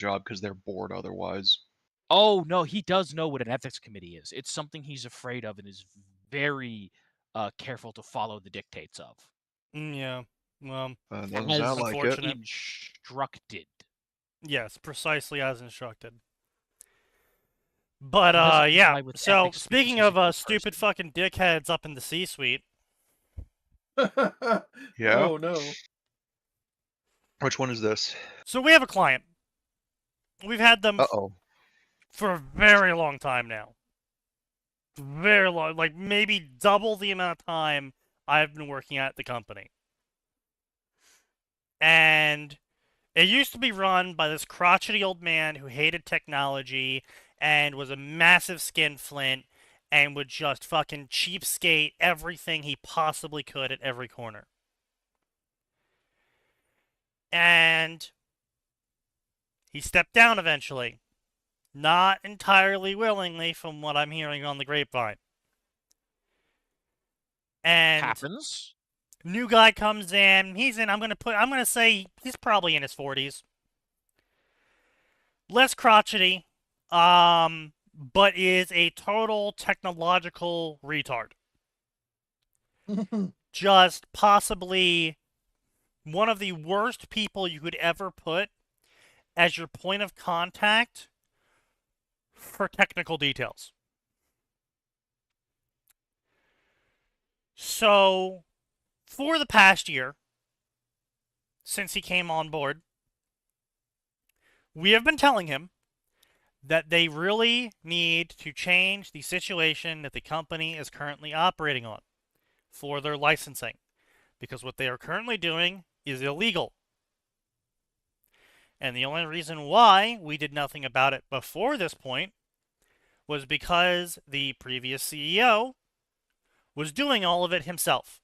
job because they're bored otherwise. Oh, no, he does know what an ethics committee is. It's something he's afraid of and is very careful to follow the dictates of. Yeah. Well, Doesn't As sound like it. instructed. Yes, precisely as instructed. But, He doesn't yeah. comply with So, ethics because speaking he's a of good stupid person. fucking dickheads up in the C-suite, Yeah? Oh, no. Which one is this? so we have a client. We've had them Uh-oh. for a very long time now. Very long, like maybe double the amount of time I've been working at the company. And it used to be run by this crotchety old man who hated technology and was a massive skinflint and would just fucking cheapskate everything he possibly could at every corner. And he stepped down eventually. Not entirely willingly, from what I'm hearing on the grapevine. And Happens. new guy comes in. I'm gonna say he's probably in his 40s. Less crotchety, but is a total technological retard. Just possibly one of the worst people you could ever put as your point of contact for technical details. So, for the past year, since he came on board, we have been telling him that they really need to change the situation that the company is currently operating on for their licensing, because what they are currently doing is illegal. And the only reason why we did nothing about it before this point was because the previous CEO was doing all of it himself.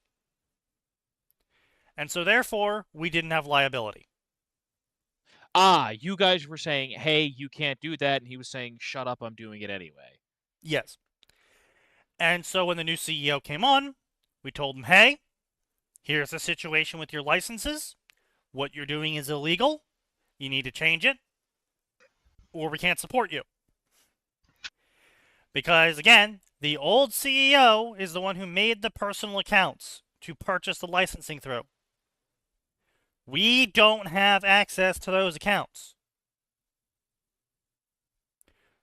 And so therefore, we didn't have liability. Ah, you guys were saying, hey, you can't do that, and he was saying, shut up, I'm doing it anyway. Yes. And so when the new CEO came on, we told him, hey, here's the situation with your licenses. What you're doing is illegal. You need to change it, or we can't support you. Because, again, the old CEO is the one who made the personal accounts to purchase the licensing through. We don't have access to those accounts.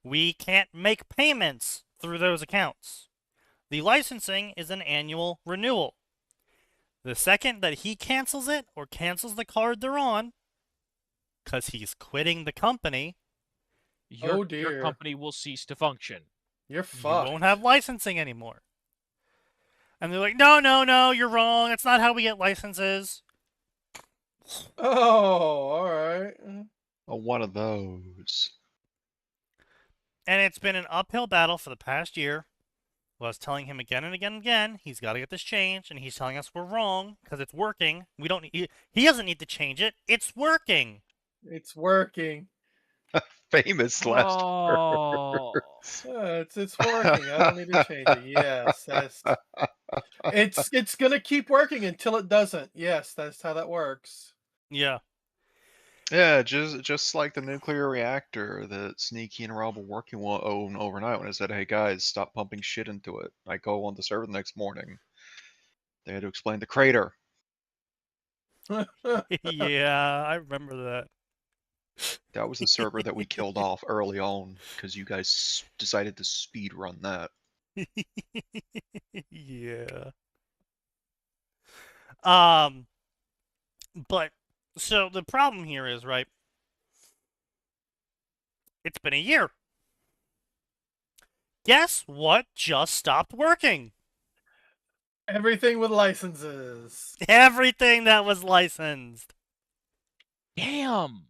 We can't make payments through those accounts. The licensing is an annual renewal. The second that he cancels it or cancels the card they're on, because he's quitting the company, Your dear. company will cease to function. You're fucked. you won't have licensing anymore. And they're like, no, you're wrong. That's not how we get licenses. Oh, alright. Oh, one of those. And it's been an uphill battle for the past year. I was telling him again and again and again, he's got to get this changed, and he's telling us we're wrong because it's working. He doesn't need to change it. It's working. It's working. Famous last Oh. It's working. I don't need to change it. Yes, it's gonna keep working until it doesn't. Yes, that's how that works. Yeah. Yeah, just like the nuclear reactor that Sneaky and Rob were working on overnight when I said, hey guys, stop pumping shit into it. I go on the server the next morning. They had to explain the crater. Yeah, I remember that. That was the server that we killed off early on because you guys decided to speed run that. Yeah. But so the problem here is, right? It's been a year. Guess what just stopped working? Everything with licenses. Everything that was licensed. Damn.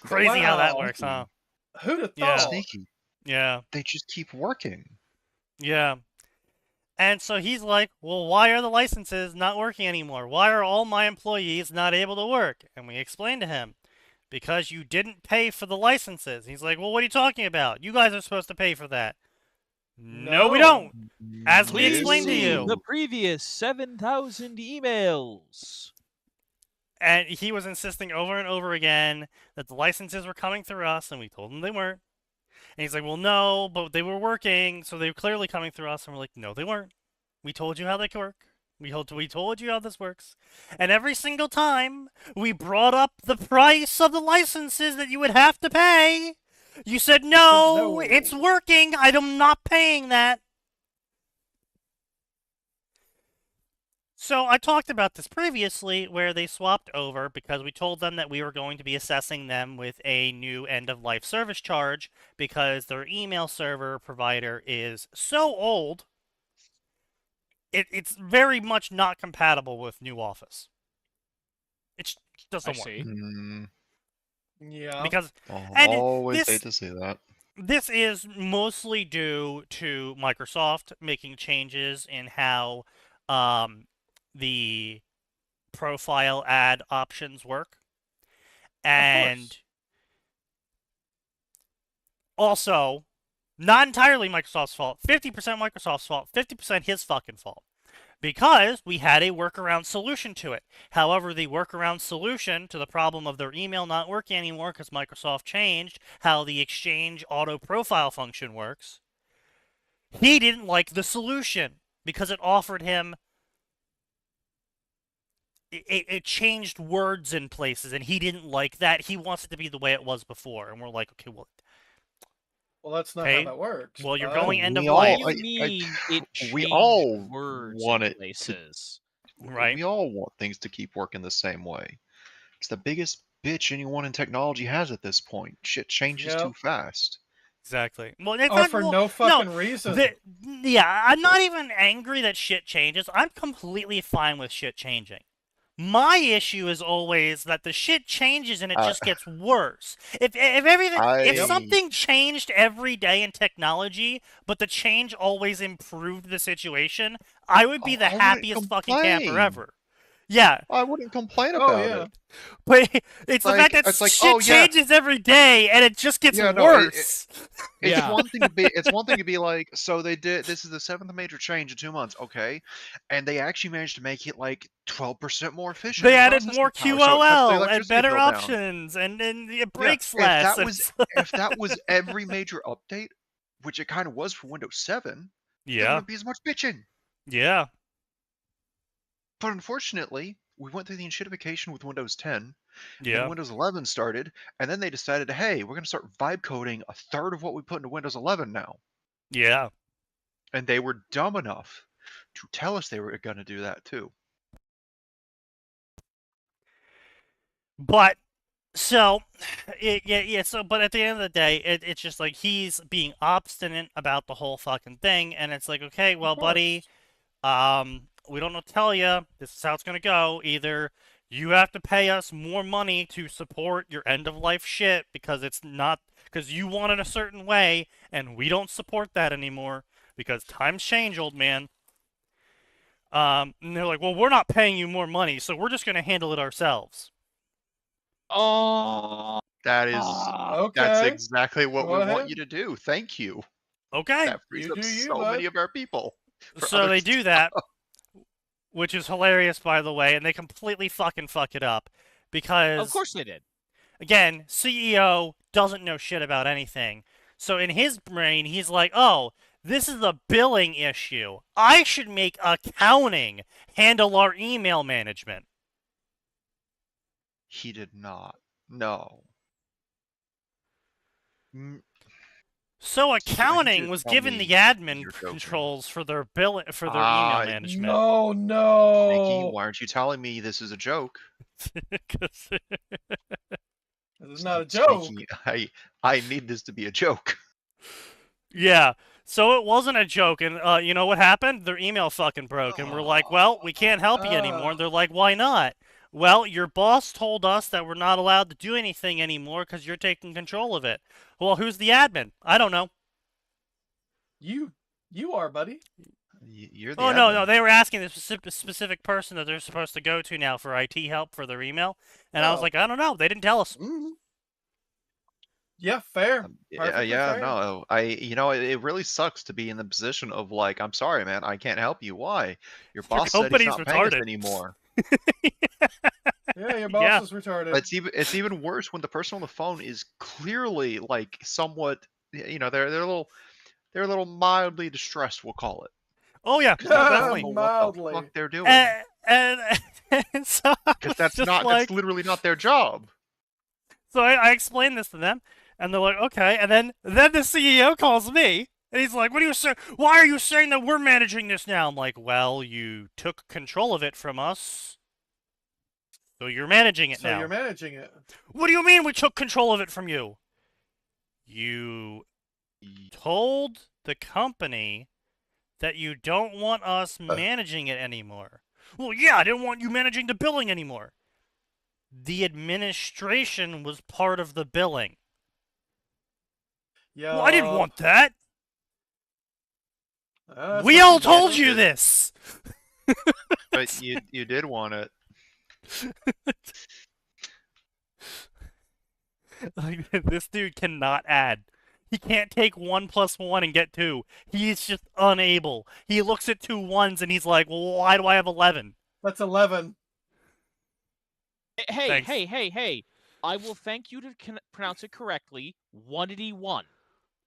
Crazy how that Wow. works, huh? Who'd have Yeah. thought? Sneaky. Yeah. They just keep working. Yeah. And so he's like, well, why are the licenses not working anymore? Why are all my employees not able to work? And we explained to him, because you didn't pay for the licenses. He's like, well, what are you talking about? You guys are supposed to pay for that. No, we don't. As we Please explained to see you. the previous 7,000 emails. And he was insisting over and over again that the licenses were coming through us, and we told him they weren't. And he's like, well, no, but they were working, so they were clearly coming through us. And we're like, no, they weren't. We told you how they work. We told you how this works. And every single time we brought up the price of the licenses that you would have to pay, you said, no, it's working. I'm not paying that. So I talked about this previously, where they swapped over because we told them that we were going to be assessing them with a new end-of-life service charge because their email server provider is so old, it's very much not compatible with new Office. It doesn't work. Yeah. Because I'll always hate to see that. This is mostly due to Microsoft making changes in how the profile ad options work. And also, not entirely Microsoft's fault. 50% Microsoft's fault, 50% his fucking fault. Because we had a workaround solution to it. However, the workaround solution to the problem of their email not working anymore because Microsoft changed how the Exchange auto profile function works, he didn't like the solution because it offered him... It changed words in places, and he didn't like that. He wants it to be the way it was before. And we're like, okay, well... Well, that's not how that works. Well, you're going end of We life. all- What do you mean it we changed all words want in it to- places? Right. We all want things to keep working the same way. It's the biggest bitch anyone in technology has at this point. Shit changes too fast. Exactly. Well, it's Or not, for well, no fucking reason. Yeah, I'm not even angry that shit changes. I'm completely fine with shit changing. My issue is always that the shit changes and it just gets worse. If something changed every day in technology, but the change always improved the situation, I would be the happiest fucking camper ever. Yeah. I wouldn't complain about it. But it's the fact that shit changes every day and it just gets worse. It's one thing to be. It's one thing to be like, so they did. This is the 7th major change in 2 months, okay? And they actually managed to make it like 12% more efficient. They added more QOL and better options, and it breaks less. If that was every major update, which it kind of was for Windows 7, there wouldn't be as much bitching. Yeah. But unfortunately, we went through the enshittification with Windows 10. Yeah. And Windows 11 started, and then they decided, hey, we're going to start vibe coding a third of what we put into Windows 11 now. Yeah. And they were dumb enough to tell us they were going to do that too. But so, but at the end of the day, it's just like he's being obstinate about the whole fucking thing, and it's like, okay, well, buddy, we don't know what to tell you. This is how it's gonna go. Either you have to pay us more money to support your end-of-life shit because you want it a certain way, and we don't support that anymore because times change, old man. And they're like, well, we're not paying you more money, so we're just gonna handle it ourselves. Oh, that's exactly what we want you to do. Thank you. Okay. That frees up so many of our people. So they do that, which is hilarious, by the way, and they completely fucking fuck it up because, of course they did. Again, CEO doesn't know shit about anything. So in his brain, he's like, oh, this is a billing issue. I should make accounting handle our email management. He did not. No. So accounting was given the admin controls for their email management. No. Sneaky, why aren't you telling me this is a joke? This is not a joke. Sneaky, I need this to be a joke. Yeah. So it wasn't a joke, and you know what happened? Their email fucking broke, and we're like, well, we can't help you anymore. And they're like, why not? Well, your boss told us that we're not allowed to do anything anymore because you're taking control of it. Well, who's the admin? I don't know. You are, buddy. You're the admin. No. They were asking the specific person that they're supposed to go to now for IT help for their email. And I was like, I don't know. They didn't tell us. Yeah, fair. Fair. No. It really sucks to be in the position of like, I'm sorry, man, I can't help you. Why? Your boss said he's not paying us anymore. Yeah, your boss Yeah. is retarded. It's even worse when the person on the phone is clearly like somewhat, they're a little mildly distressed, we'll call it. Oh yeah, Because they don't definitely. know what Mildly. the fuck they're doing. And so I Because was that's just not like, that's literally not their job. so I explained this to them, and they're like, okay. And then the CEO calls me, and he's like, what are you saying? Why are you saying that we're managing this now? I'm like, well, you took control of it from us, so you're managing it So now. you're managing it. What do you mean we took control of it from you? You told the company that you don't want us managing it anymore. Well, yeah, I didn't want you managing the billing anymore. The administration was part of the billing. Yeah. Well, I didn't want that. That's We what all you told get. you this. But you did want it. Like, this dude cannot add. He can't take 1 + 1 and get 2. He's just unable. He looks at 2 ones and he's like, well, why do I have 11? That's 11. Hey, Thanks. hey. I will thank you to pronounce it correctly. 181.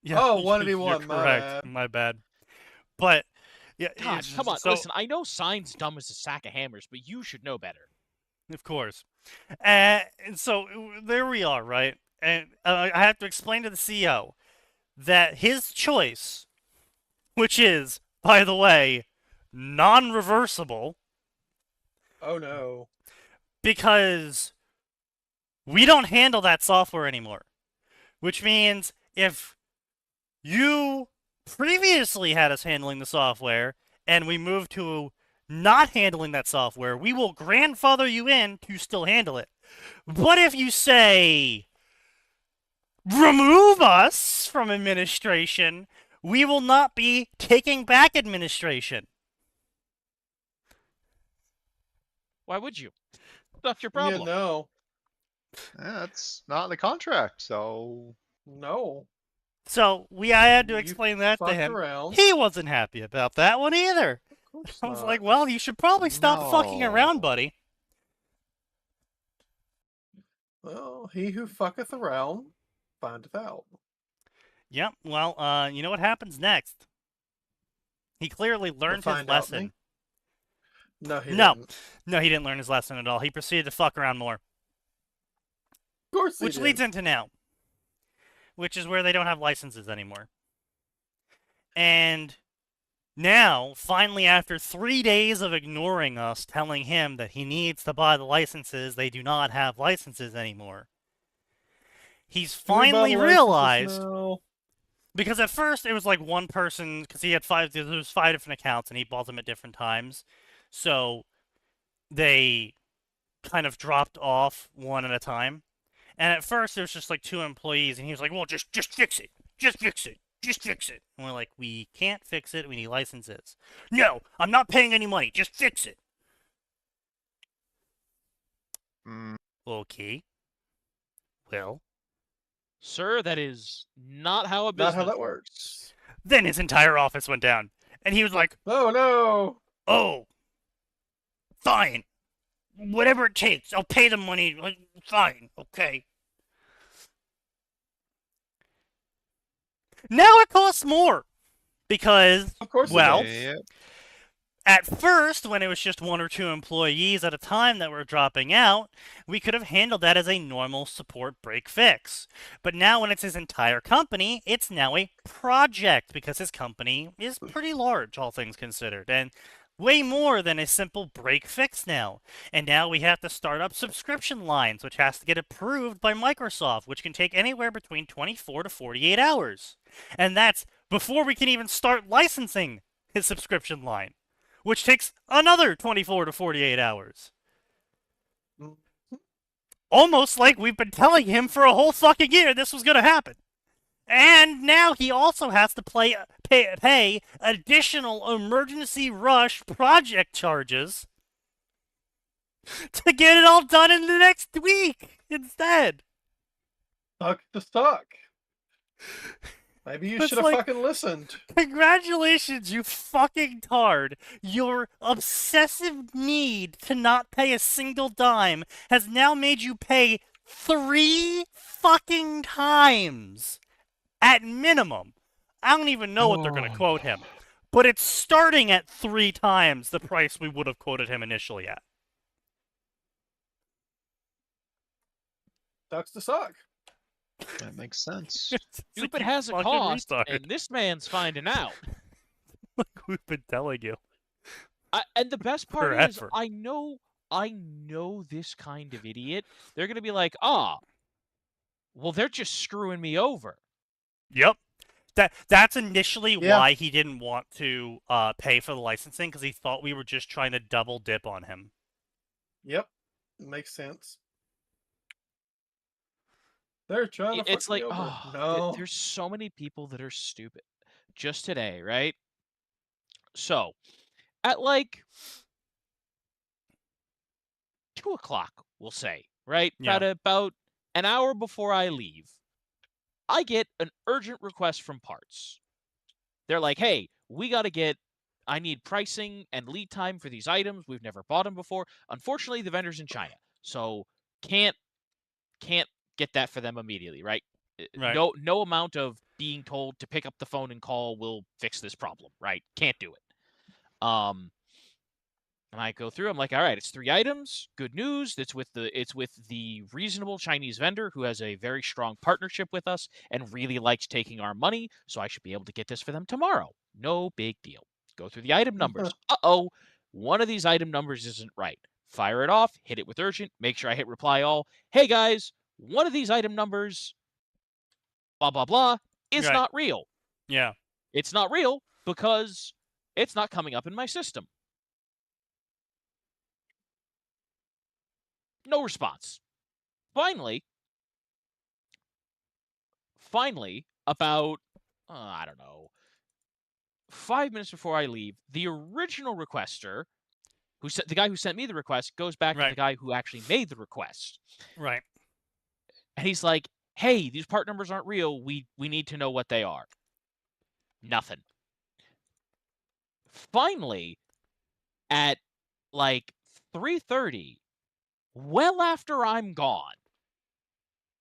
Yeah, Oh, you're 181, my correct. bad. My bad. But, yeah. God, it's come on. so- Listen, I know sign's dumb as a sack of hammers, but you should know better. Of course. And so there we are, right? And I have to explain to the CEO that his choice, which is, by the way, non-reversible, Oh no. because we don't handle that software anymore. Which means if you previously had us handling the software and we move to not handling that software, we will grandfather you in to still handle it. But if you say, remove us from administration, we will not be taking back administration. Why would you? That's your Yeah, problem. no. That's not in the contract, so No. So I had to You explain that to fucked him. around. He wasn't happy about that one either. Of course I was not. like, well, you should probably stop fucking around, No. buddy. Well, he who fucketh around findeth out. Yep, well, you know what happens next? He clearly learned his find out lesson. me? No, he No. didn't. No, he didn't learn his lesson at all. He proceeded to fuck around more. Of course he Which did. leads into now. Which is where they don't have licenses anymore. And now, finally, after 3 days of ignoring us, telling him that he needs to buy the licenses, they do not have licenses anymore. He's Can we buy finally the licenses realized, now? because at first it was like one person, because he had there was 5 different accounts and he bought them at different times. So they kind of dropped off one at a time. And at first there was just like 2 employees, and he was like, well, just fix it. Just fix it. Just fix it. And we're like, we can't fix it. We need licenses. No, I'm not paying any money. Just fix it. mm, Okay. Well, Sir, that is not how a business Not how that works. then his entire office went down. And he was like, Oh no! oh, fine. Whatever it takes. I'll pay the money. Fine. Okay. Now it costs more. Because, Of course well, it does. yeah. at first, when it was just 1 or 2 employees at a time that were dropping out, we could have handled that as a normal support break fix. But now when it's his entire company, it's now a project because his company is pretty large, all things considered, and way more than a simple break fix now. And now we have to start up subscription lines, which has to get approved by Microsoft, which can take anywhere between 24 to 48 hours. And that's before we can even start licensing his subscription line, which takes another 24 to 48 hours. Almost like we've been telling him for a whole fucking year this was going to happen. And now he also has to pay additional emergency rush project charges to get it all done in the next week instead. Suck to suck. Maybe you It's should have like- fucking listened. Congratulations, you fucking tard. Your obsessive need to not pay a single dime has now made you pay 3 fucking times. At minimum. I don't even know what they're going to quote him. But it's starting at 3 times the price we would have quoted him initially at. Sucks to suck. That makes sense. It's like, Stupid you has a fucking cost, retard. and this man's finding out. Like we've been telling you. And the best part is, Forever. I know this kind of idiot. They're gonna be like, well, they're just screwing me over. Yep. That's initially Yeah. why he didn't want to pay for the licensing, because he thought we were just trying to double dip on him. Yep. Makes sense. They're trying to It's fuck me like, over. No. there's so many people that are stupid. Just today, right? So, at like 2 o'clock, we'll say, right? Yeah. About an hour before I leave, I get an urgent request from parts. They're like, hey, I need pricing and lead time for these items. We've never bought them before. Unfortunately, the vendor's in China, so can't get that for them immediately, right? Right. No amount of being told to pick up the phone and call will fix this problem, right? Can't do it. And I go through, I'm like, all right, it's 3 items. Good news. It's with the reasonable Chinese vendor who has a very strong partnership with us and really likes taking our money, so I should be able to get this for them tomorrow. No big deal. Go through the item numbers. Uh-oh, one of these item numbers isn't right. Fire it off, hit it with urgent, make sure I hit reply all. Hey guys, one of these item numbers, blah, blah, blah, is Right. not real. Yeah. It's not real because it's not coming up in my system. No response. Finally, about, I don't know, 5 minutes before I leave, the original requester, the guy who sent me the request, goes back to Right. the guy who actually made the request. Right. And he's like, hey, these part numbers aren't real. We need to know what they are. Nothing. Finally, at like 3:30, well after I'm gone,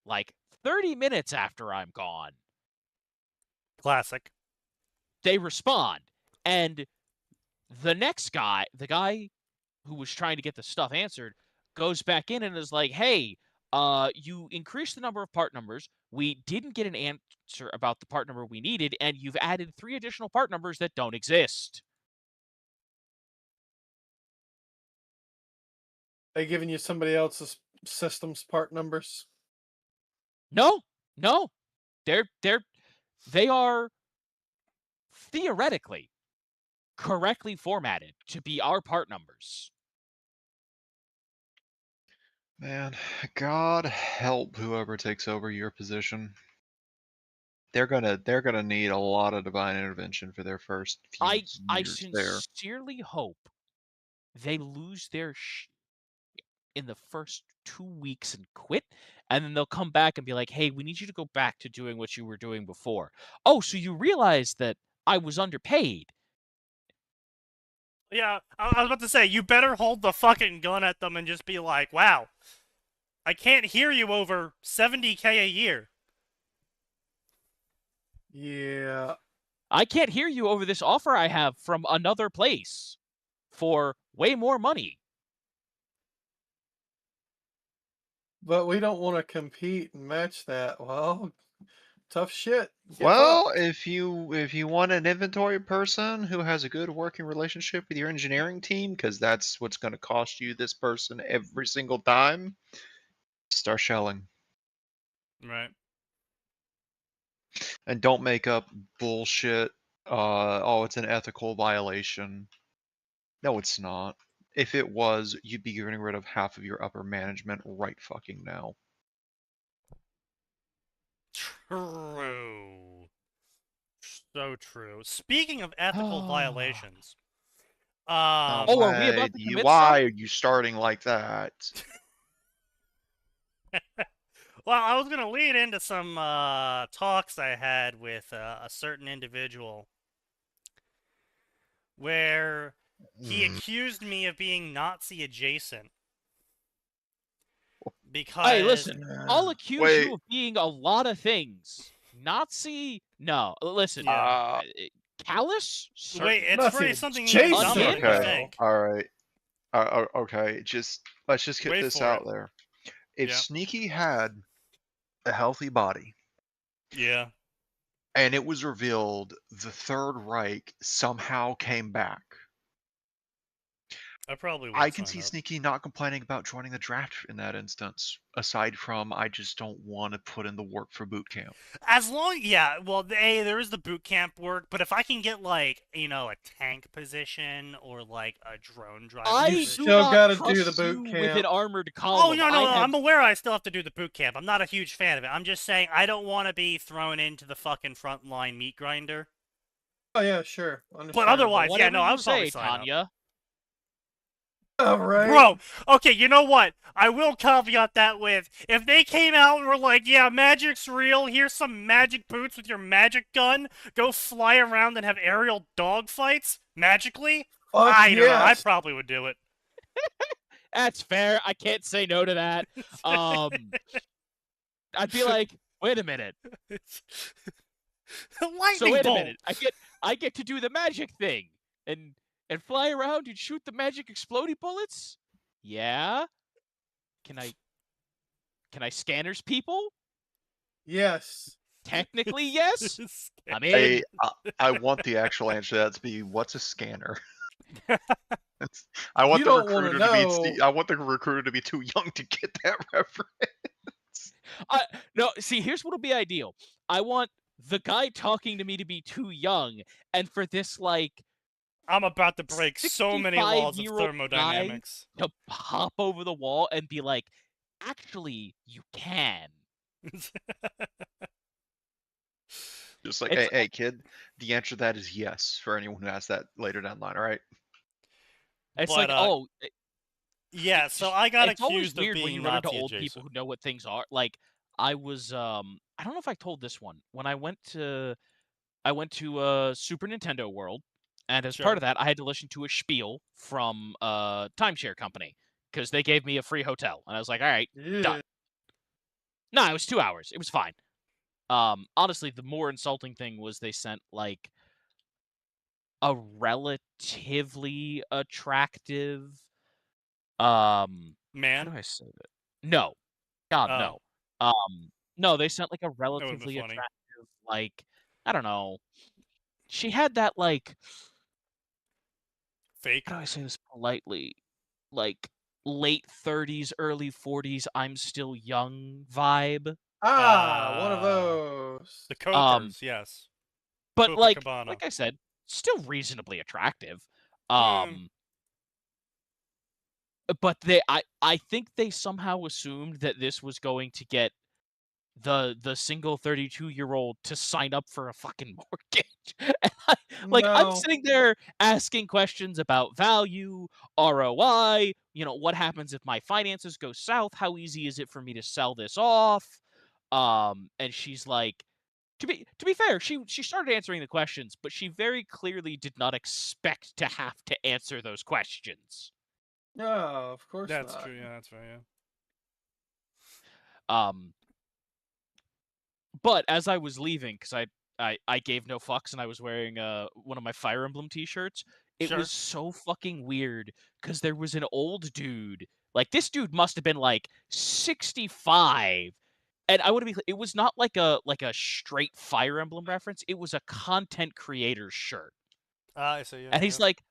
like 30 minutes after I'm gone, Classic. they respond. And the next guy, the guy who was trying to get the stuff answered, goes back in and is like, hey, you increased the number of part numbers. We didn't get an answer about the part number we needed, and you've added 3 additional part numbers that don't exist. They giving you somebody else's system's part numbers? No. They are theoretically correctly formatted to be our part numbers. Man, God help whoever takes over your position. They're gonna need a lot of divine intervention for their first few I years there. sincerely hope they lose their in the first 2 weeks and quit, and then they'll come back and be like, hey, we need you to go back to doing what you were doing before. Oh, so you realize that I was underpaid. Yeah, I was about to say, you better hold the fucking gun at them and just be like, wow, I can't hear you over $70K a year. Yeah. I can't hear you over this offer I have from another place for way more money. But we don't want to compete and match that. Well, tough shit. Get Well, fucked. if you want an inventory person who has a good working relationship with your engineering team, because that's what's going to cost you this person every single time, start shelling. Right. And don't make up bullshit. Oh, it's an ethical violation. No, it's not. If it was, you'd be getting rid of half of your upper management right fucking now. True. So true. Speaking of ethical violations, are we about to commit why some? are you starting like that? Well, I was gonna lead into some talks I had with a certain individual, where he accused me of being Nazi adjacent. Because Hey, listen, I'll accuse Wait. you of being a lot of things. Nazi? No. Listen, Yeah. callous? Wait, it's Nazi pretty something even adjacent, dumber than you Okay. think. All right. Okay. Let's just get Wait this for out it. there. If Yeah. Sneaky had a healthy body, Yeah. and it was revealed the Third Reich somehow came back, I probably would I can sign see up. Sneaky not complaining about joining the draft in that instance. Aside from, I just don't want to put in the work for boot camp. As long, yeah, well, there is the boot camp work, but if I can get, like, you know, a tank position or, like, a drone driver I You position. do still not gotta trust do the boot you with an camp. armored column. Oh, no, I have... I'm aware I still have to do the boot camp. I'm not a huge fan of it. I'm just saying I don't want to be thrown into the fucking frontline meat grinder. Oh yeah, sure. But otherwise, yeah, Whatever no, you I'll probably say, sign up. Tanya. all right, Bro, okay, you know what? I will caveat that with, if they came out and were like, yeah, magic's real, here's some magic boots with your magic gun, go fly around and have aerial dogfights, magically, Fuck I don't know, I yes. probably would do it. That's fair. I can't say no to that. I'd be like, wait a minute. Lightning So wait bolt. a minute. I get to do the magic thing and fly around and shoot the magic explodey bullets? Yeah. Can I scanners people? Yes. Technically, yes. I mean, Hey, I want the actual answer to that to be, what's a scanner? I want You the don't wanna recruiter to know. be. I want the recruiter to be too young to get that reference. no. See, here's what'll be ideal. I want the guy talking to me to be too young, and for this, like, I'm about to break so many laws of 65-year-old thermodynamics. to hop over the wall and be like, actually, you can. Just like, It's- hey, kid, the answer to that is yes for anyone who asks that later down the line. All right. It's But, like, oh, yeah, so I got it's always accused of weird when being you run into Nazi old people adjacent. who know what things are. Like, I was, I don't know if I told this one when I went to Super Nintendo World, and as part Sure. of that, I had to listen to a spiel from a timeshare company because they gave me a free hotel, and I was like, all right, Yeah. done. No, it was 2 hours. It was fine. Honestly, the more insulting thing was they sent like a relatively attractive, how Man? do I say that? No, God, Oh. no. No, they sent like a been relatively funny. attractive, like, I don't know. She had that like, Fake? how do I say this politely? Like late 30s, early 40s, I'm still young vibe. One of those. The Cokers, yes. But like Copacabana. I said, still reasonably attractive. Hmm. But I think they somehow assumed that this was going to get the single 32-year-old to sign up for a fucking mortgage. And I'm No. sitting there asking questions about value, ROI, what happens if my finances go south? How easy is it for me to sell this off? And she's like, to be fair, she started answering the questions, but she very clearly did not expect to have to answer those questions. No, of course That's not. true, yeah, that's right, yeah. But as I was leaving, because I gave no fucks and I was wearing one of my Fire Emblem t-shirts, it Sure. was so fucking weird because there was an old dude. Like, this dude must have been like 65. And I want to be it was not like a straight Fire Emblem reference. It was a content creator's shirt. I see, yeah. And he's like,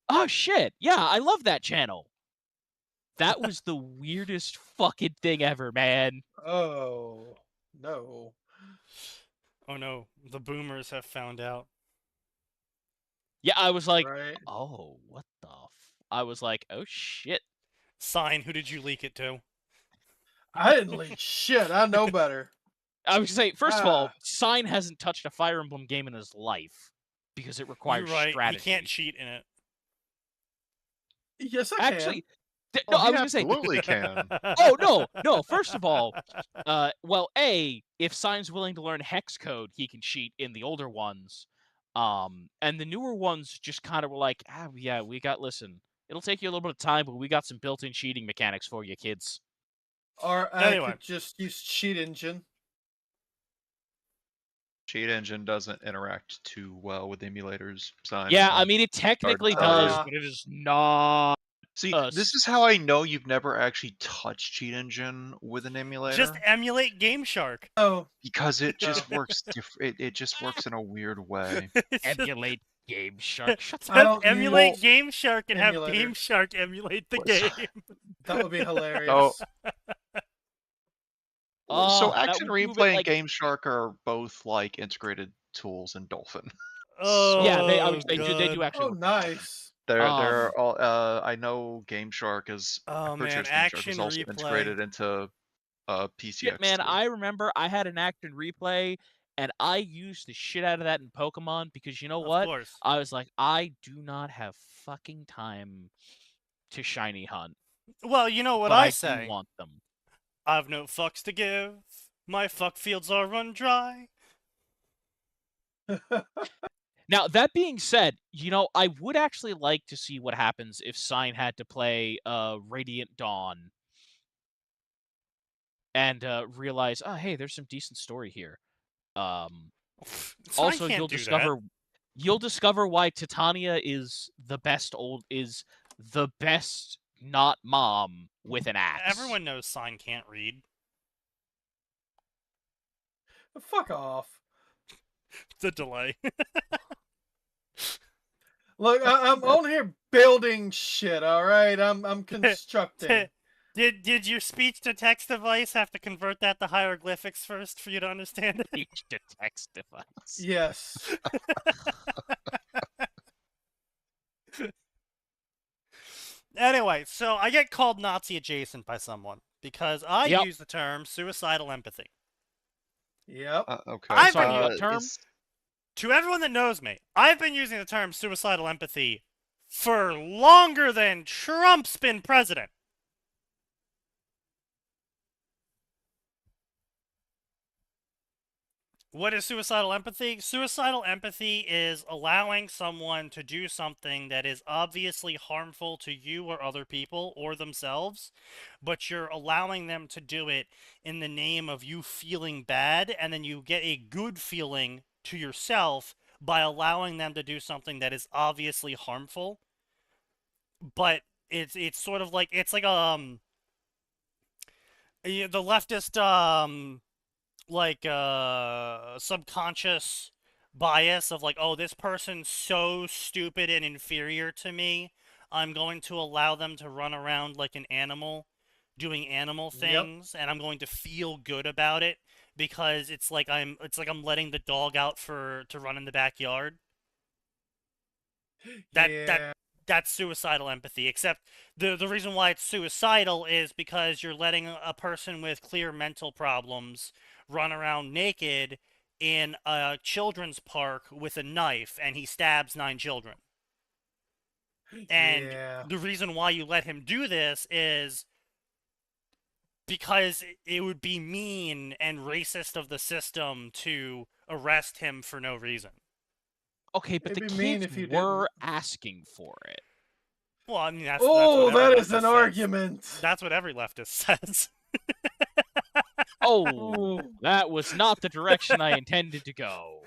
"Oh shit. Yeah, I love that channel." That was the weirdest fucking thing ever, man. Oh no. Oh no, the boomers have found out. Yeah, I was like, Right. "Oh, what the I was like, "Oh shit." Sign, who did you leak it to? I didn't leak shit. I know better. I was say, first of all, Ah. Sign hasn't touched a Fire Emblem game in his life because it requires You're right, strategy. he can't cheat in it. Yes, I Actually, No, Oh, I he was gonna say. absolutely can. Oh no! First of all, well, if Sign's willing to learn hex code, he can cheat in the older ones. And the newer ones just kind of were like, yeah, listen, it'll take you a little bit of time, but we got some built-in cheating mechanics for you, kids. Or I Anyway. could just use Cheat Engine. Cheat Engine doesn't interact too well with emulators. Sign. Yeah, I mean, it technically does, Ah. but it is not. See, us. this is how I know you've never actually touched Cheat Engine with an emulator. Just emulate Game Shark. Oh, because it just works different. It just works in a weird way. Emulate Game Shark. Shut I Just don't emulate use Game Shark and have emulator. Game Shark emulate the What's- game. that would be hilarious. So That Action would prove it, Replay and like- Game Shark are both like integrated tools in Dolphin. Oh, Yeah, they do God. actually. Oh, work. nice. They're all. I know Game Shark is. Oh, I'm pretty sure man, Game Shark Action is also Replay. integrated into PCX. Shit, man, too. I remember I had an Action Replay, and I used the shit out of that in Pokemon because you know what? Of course. I was like, I do not have fucking time to shiny hunt. Well, you know what but I do say. want them. I've no fucks to give. My fuck fields are run dry. Now, that being said, I would actually like to see what happens if Sign had to play Radiant Dawn and realize, oh, hey, there's some decent story here. Also, can't you'll do discover why Titania is the best not mom with an axe. Everyone knows Sign can't read. Fuck off. The delay. Look, I'm on here building shit. All right, I'm constructing. Did your speech to text device have to convert that to hieroglyphics first for you to understand it? Speech to text device. Yes. Anyway, so I get called Nazi adjacent by someone because I Yep. use the term suicidal empathy. Yep. Okay. I've Sorry, what is- term? To everyone that knows me, I've been using the term suicidal empathy for longer than Trump's been president. What is suicidal empathy? Suicidal empathy is allowing someone to do something that is obviously harmful to you or other people or themselves, but you're allowing them to do it in the name of you feeling bad, and then you get a good feeling to yourself by allowing them to do something that is obviously harmful. But it's sort of like the leftist subconscious bias of like, oh, this person's so stupid and inferior to me, I'm going to allow them to run around like an animal doing animal things, and I'm going to feel good about it because it's like I'm letting the dog out to run in the backyard. That's suicidal empathy, except the reason why it's suicidal is because you're letting a person with clear mental problems run around naked in a children's park with a knife, and he stabs 9 children. And the reason why you let him do this is because it would be mean and racist of the system to arrest him for no reason. Okay, but It'd the be mean kids if you were asking for it. Well, I mean, that's Oh, what every that is leftist an says. argument. That's what every leftist says. Oh, Ooh. that was not the direction I intended to go.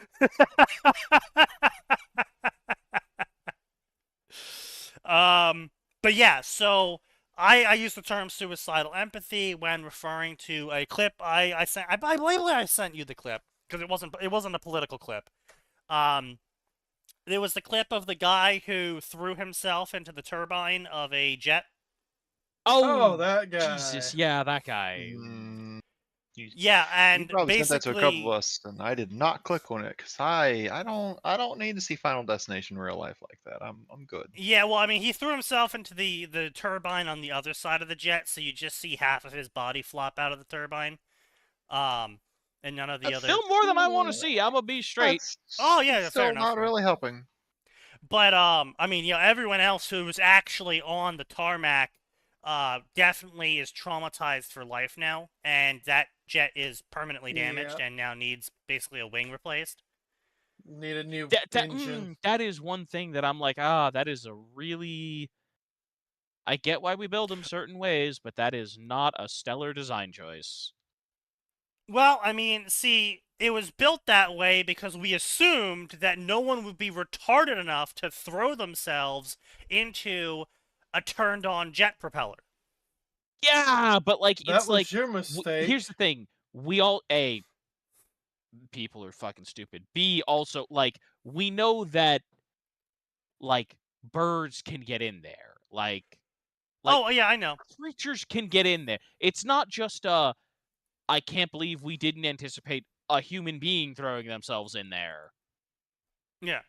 But yeah, so I use the term suicidal empathy when referring to a clip I sent. I believe I sent you the clip because it wasn't a political clip. There was the clip of the guy who threw himself into the turbine of a jet. Oh, that guy. Jesus, yeah, that guy. Yeah, and you probably basically sent that to a couple of us, and I did not click on it because I don't need to see Final Destination in real life like that. I'm good. Yeah, well, I mean, he threw himself into the turbine on the other side of the jet, so you just see half of his body flop out of the turbine. And none of the That's other. still more than I want to see. I'm gonna be straight. Oh, yeah, that's fair still enough. not really helping. But I mean, everyone else who was actually on the tarmac definitely is traumatized for life now, and that jet is permanently damaged Yeah. and now needs basically a wing replaced. Need a new That engine. that is one thing that I'm like, that is a really. I get why we build them certain ways, but that is not a stellar design choice. Well, I mean, see, it was built that way because we assumed that no one would be retarded enough to throw themselves into a turned-on jet propeller. Yeah, but like That it's was like your mistake. here's the thing: we all people are fucking stupid. B, also like we know that like birds can get in there, like Oh, yeah, I know. creatures can get in there. It's not just I can't believe we didn't anticipate a human being throwing themselves in there. Yeah.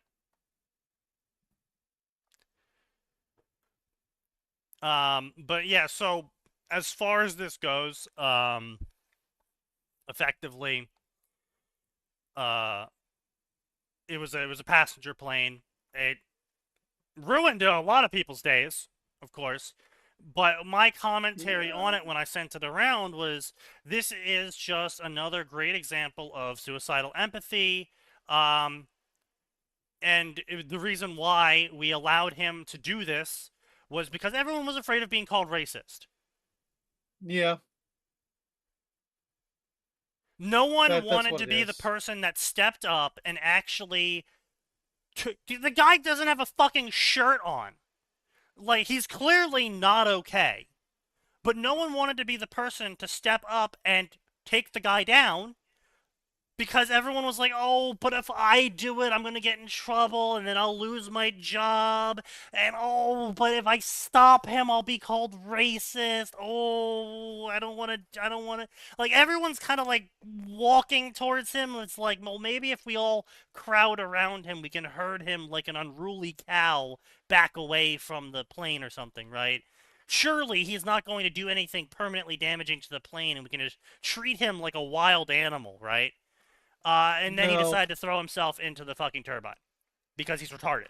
But yeah, so as far as this goes, effectively, uh, it was a passenger plane. It ruined a lot of people's days, of course. But my commentary on it when I sent it around was this is just another great example of suicidal empathy. And the reason why we allowed him to do this was because everyone was afraid of being called racist. Yeah. No one That's wanted what to it be the is. person that stepped up and actually. The guy doesn't have a fucking shirt on. Like, he's clearly not okay. But no one wanted to be the person to step up and take the guy down because everyone was like, oh, but if I do it, I'm going to get in trouble and then I'll lose my job. And oh, but if I stop him, I'll be called racist. Oh, I don't want to. Like, everyone's kind of like walking towards him. It's like, well, maybe if we all crowd around him, we can herd him like an unruly cow back away from the plane or something, right? Surely he's not going to do anything permanently damaging to the plane and we can just treat him like a wild animal, right? And then he No. decided to throw himself into the fucking turbine because he's retarded.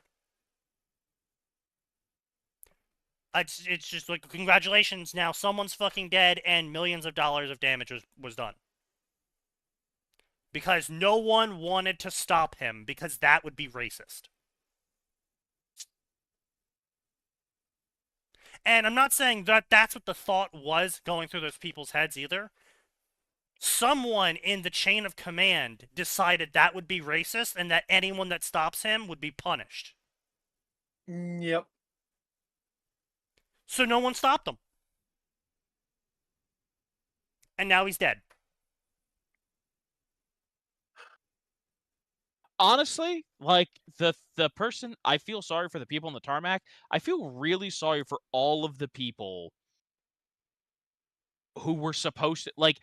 It's just like, congratulations, now someone's fucking dead and millions of dollars of damage was done. Because no one wanted to stop him because that would be racist. And I'm not saying that that's what the thought was going through those people's heads either. Someone in the chain of command decided that would be racist and that anyone that stops him would be punished. Yep. So no one stopped him. And now he's dead. Honestly, like the person, I feel sorry for the people on the tarmac. I feel really sorry for all of the people who were supposed to, like,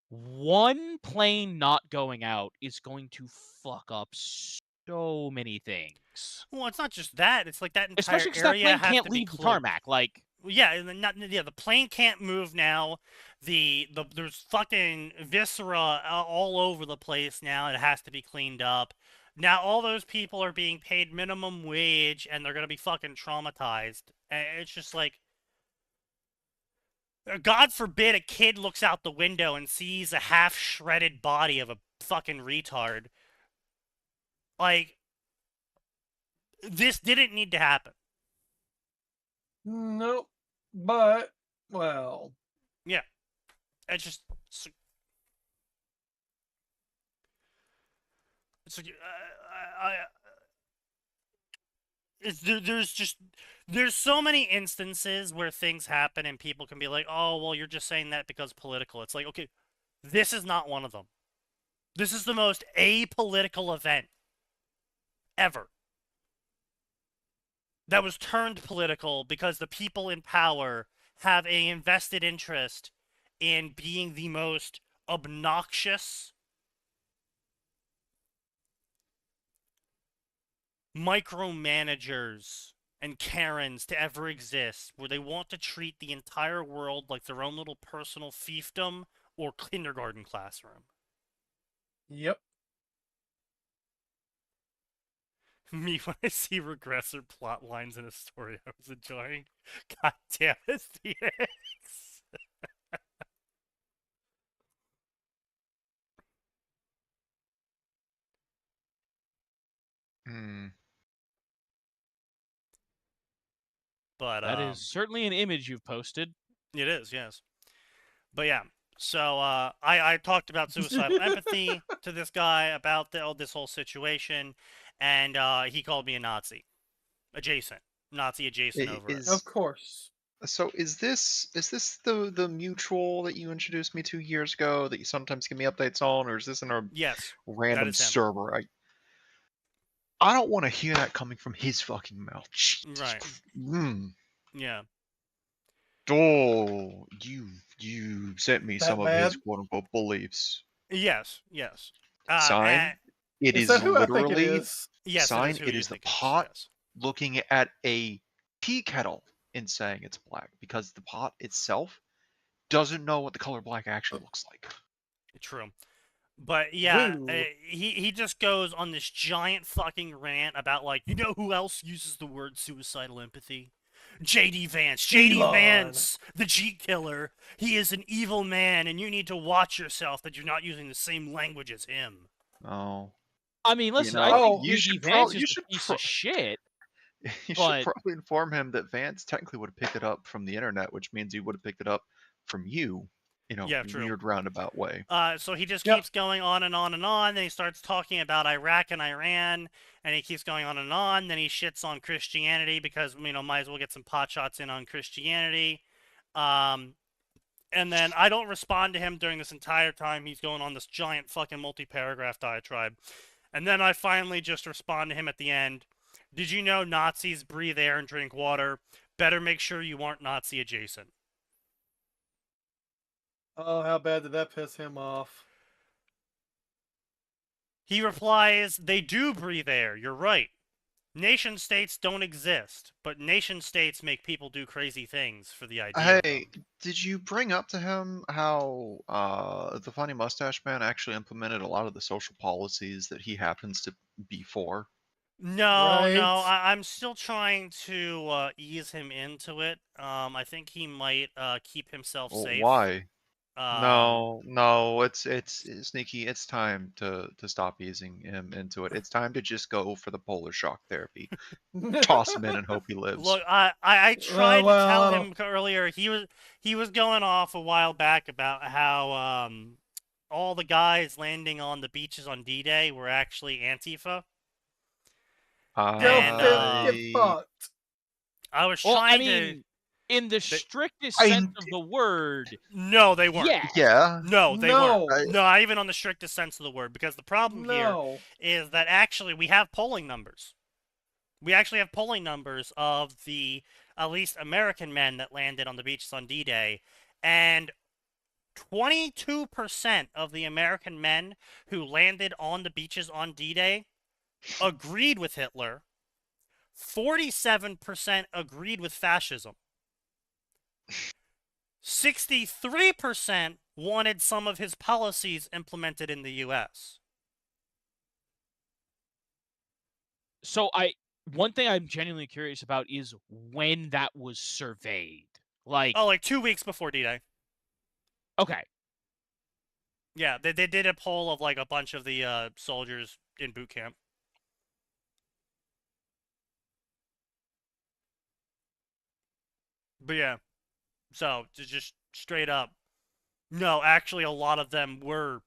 one plane not going out is going to fuck up so many things. Well, it's not just that. It's like that entire Especially because that area plane has can't to be leave the closed. tarmac. Like, Yeah, and the plane can't move now. There's fucking viscera all over the place now. It has to be cleaned up. Now all those people are being paid minimum wage, and they're gonna be fucking traumatized. And it's just like, God forbid a kid looks out the window and sees a half-shredded body of a fucking retard. Like, this didn't need to happen. Nope. But, well. Yeah. It's just. It's like, there's so many instances where things happen and people can be like, oh, well, you're just saying that because political. It's like, okay, this is not one of them. This is the most apolitical event ever that was turned political because the people in power have a invested interest in being the most obnoxious, micromanagers and Karens to ever exist, where they want to treat the entire world like their own little personal fiefdom or kindergarten classroom. Yep. Me when I see regressor plot lines in a story I was enjoying. God damn it, DX. Hmm. But That is certainly an image you've posted. it is, yes. But yeah, so I talked about suicidal empathy to this guy about this whole situation, and he called me a Nazi, Nazi adjacent over it. Of course. So is this the mutual that you introduced me to years ago that you sometimes give me updates on, or is this in a Yes, that random is him. server? I don't want to hear that coming from his fucking mouth. Jesus Right. Yeah. Oh, you sent me That some of his bad? quote unquote beliefs. Yes. Sign. It Is is that who I think it literally is? Yes, sign. it is who It you is the think it is. pot Yes. looking at a tea kettle and saying it's black because the pot itself doesn't know what the color black actually looks like. True. But yeah, Woo. he just goes on this giant fucking rant about, like, you know who else uses the word suicidal empathy? J.D. Vance. J.D. Elon. Vance, the Jeep killer. He is an evil man, and you need to watch yourself that you're not using the same language as him. Oh, I mean, listen, know, I think you J.D. should Vance prob- is you a should piece pro- of shit. You should But probably inform him that Vance technically would have picked it up from the internet, which means he would have picked it up from you in a Yeah, true. weird roundabout way. So he just Yep. keeps going on and on and on. Then he starts talking about Iraq and Iran, and he keeps going on and on. Then he shits on Christianity because, might as well get some pot shots in on Christianity. And then I don't respond to him during this entire time. He's going on this giant fucking multi-paragraph diatribe. And then I finally just respond to him at the end. Did you know Nazis breathe air and drink water? Better make sure you aren't Nazi adjacent. Oh, how bad did that piss him off? He replies, they do breathe air, you're right. Nation states don't exist, but nation states make people do crazy things for the idea of them. Hey, did you bring up to him how the funny mustache man actually implemented a lot of the social policies that he happens to be for? No, Right? I'm still trying to ease him into it. I think he might keep himself Well, safe. why? Um, No, it's sneaky. It's time to stop easing him into it. It's time to just go for the polar shock therapy. Toss him in and hope he lives. Look, I tried well, to tell I him earlier. He was going off a while back about how all the guys landing on the beaches on D-Day were actually Antifa. Go And, get fucked. I was well, trying I mean, in the strictest sense of the word, No, they weren't. yeah. Yeah. No, they No. weren't. No, not even on the strictest sense of the word, because the problem here No. is that actually we have polling numbers. We actually have polling numbers of the at least American men that landed on the beaches on D-Day, and 22% of the American men who landed on the beaches on D-Day agreed with Hitler. 47% agreed with fascism. 63% wanted some of his policies implemented in the U.S. So one thing I'm genuinely curious about is when that was surveyed. Like, like 2 weeks before D-Day. okay, Yeah, they did a poll of like a bunch of the soldiers in boot camp. But yeah, so just straight up, no, actually a lot of them were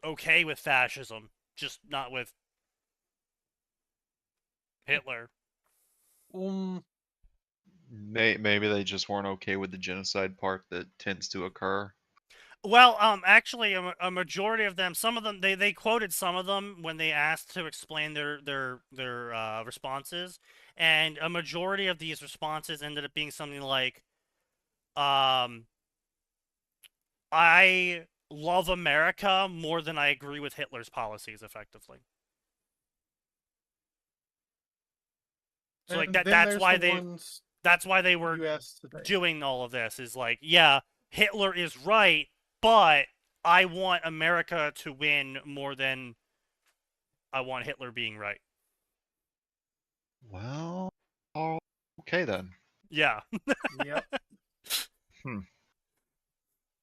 okay with fascism, just not with Hitler. Maybe they just weren't okay with the genocide part that tends to occur. Well, actually, a majority of them, some of them, they quoted some of them when they asked to explain their responses, and a majority of these responses ended up being something like, I love America more than I agree with Hitler's policies, effectively. So like that's why they were doing all of this, is like, yeah, Hitler is right, but I want America to win more than I want Hitler being right. Well, okay then. Yeah. Yep.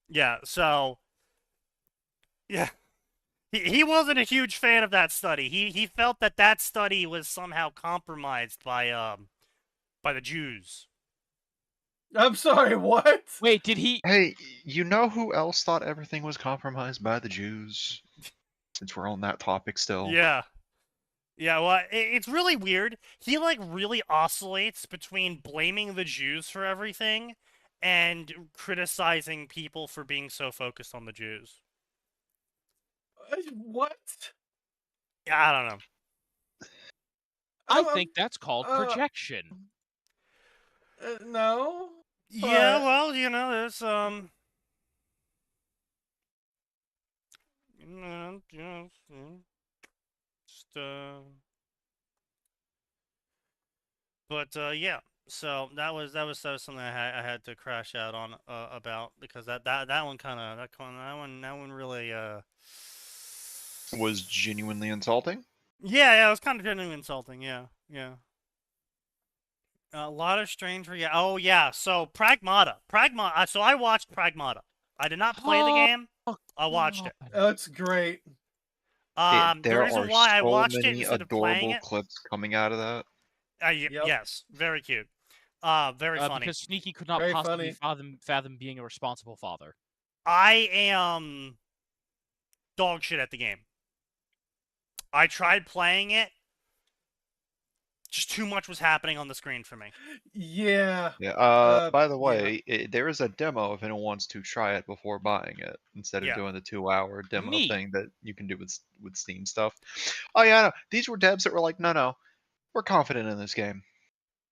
Yeah, so yeah. He wasn't a huge fan of that study. He felt that study was somehow compromised by the Jews. I'm sorry, what? Wait, did he? Hey, you know who else thought everything was compromised by the Jews? Since we're on that topic still. Yeah. Yeah, well, it's really weird. He, like, really oscillates between blaming the Jews for everything and criticizing people for being so focused on the Jews. What? Yeah, I don't know. I I'm- think that's called projection. No. Yeah, But- well, you know, there's, just, but, yeah. So that was something I had to crash out on about, because that one really Was genuinely insulting? yeah, it was kind of genuinely insulting. Yeah. A lot of strange oh yeah, so Pragmata. So I watched Pragmata. I did not play the game. I watched it. That's great. The There reason are why I so watched it many instead of playing adorable it, clips coming out of that. Yep. yes, very cute. Very funny. Because Sneaky could not Very possibly funny. fathom being a responsible father. I am dog shit at the game. I tried playing it. Just too much was happening on the screen for me. Yeah. Yeah. By the yeah. way, there is a demo if anyone wants to try it before buying it, instead of Yeah. doing the 2-hour demo Neat. thing that you can do with Steam stuff. Oh yeah, no, these were devs that were like, no, we're confident in this game,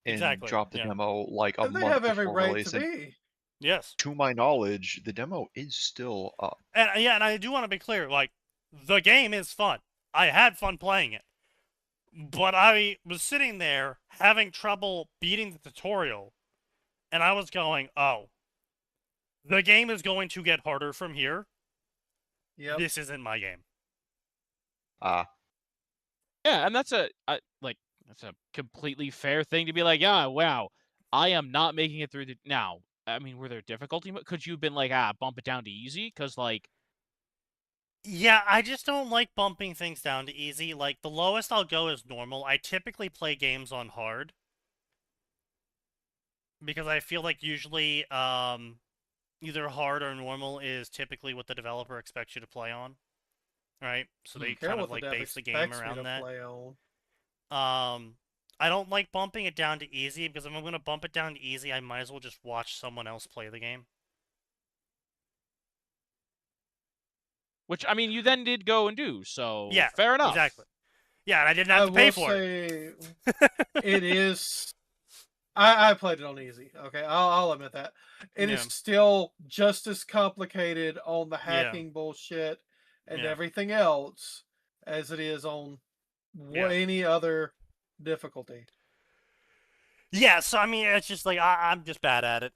and Exactly. dropped the Yeah. demo like a And they month have every before right release. to And be. Yes. to my knowledge, the demo is still up. And yeah, and I do want to be clear, like, the game is fun. I had fun playing it. But I was sitting there having trouble beating the tutorial, and I was going, oh, the game is going to get harder from here. Yep. This isn't my game. Ah, Yeah, and that's a completely fair thing to be like, yeah, wow, I am not making it through the now. I mean, were there difficulty? Could you have been like, bump it down to easy? Because like, Yeah, I just don't like bumping things down to easy. Like, the lowest I'll go is normal. I typically play games on hard. Because I feel like usually, either hard or normal is typically what the developer expects you to play on. Right? So they Care kind what of, like, dev base the game expects me around to that. play on. I don't like bumping it down to easy, because if I'm going to bump it down to easy, I might as well just watch someone else play the game. which I mean, you then did go and do. So Yeah, fair enough. Exactly. Yeah, and I didn't have to pay for it. It is. I played it on easy. Okay, I'll admit that. It is Yeah. still just as complicated on the Yeah. hacking bullshit and Yeah. everything else as it is on Yeah. any other difficulty. Yeah, so I mean, it's just like I'm just bad at it.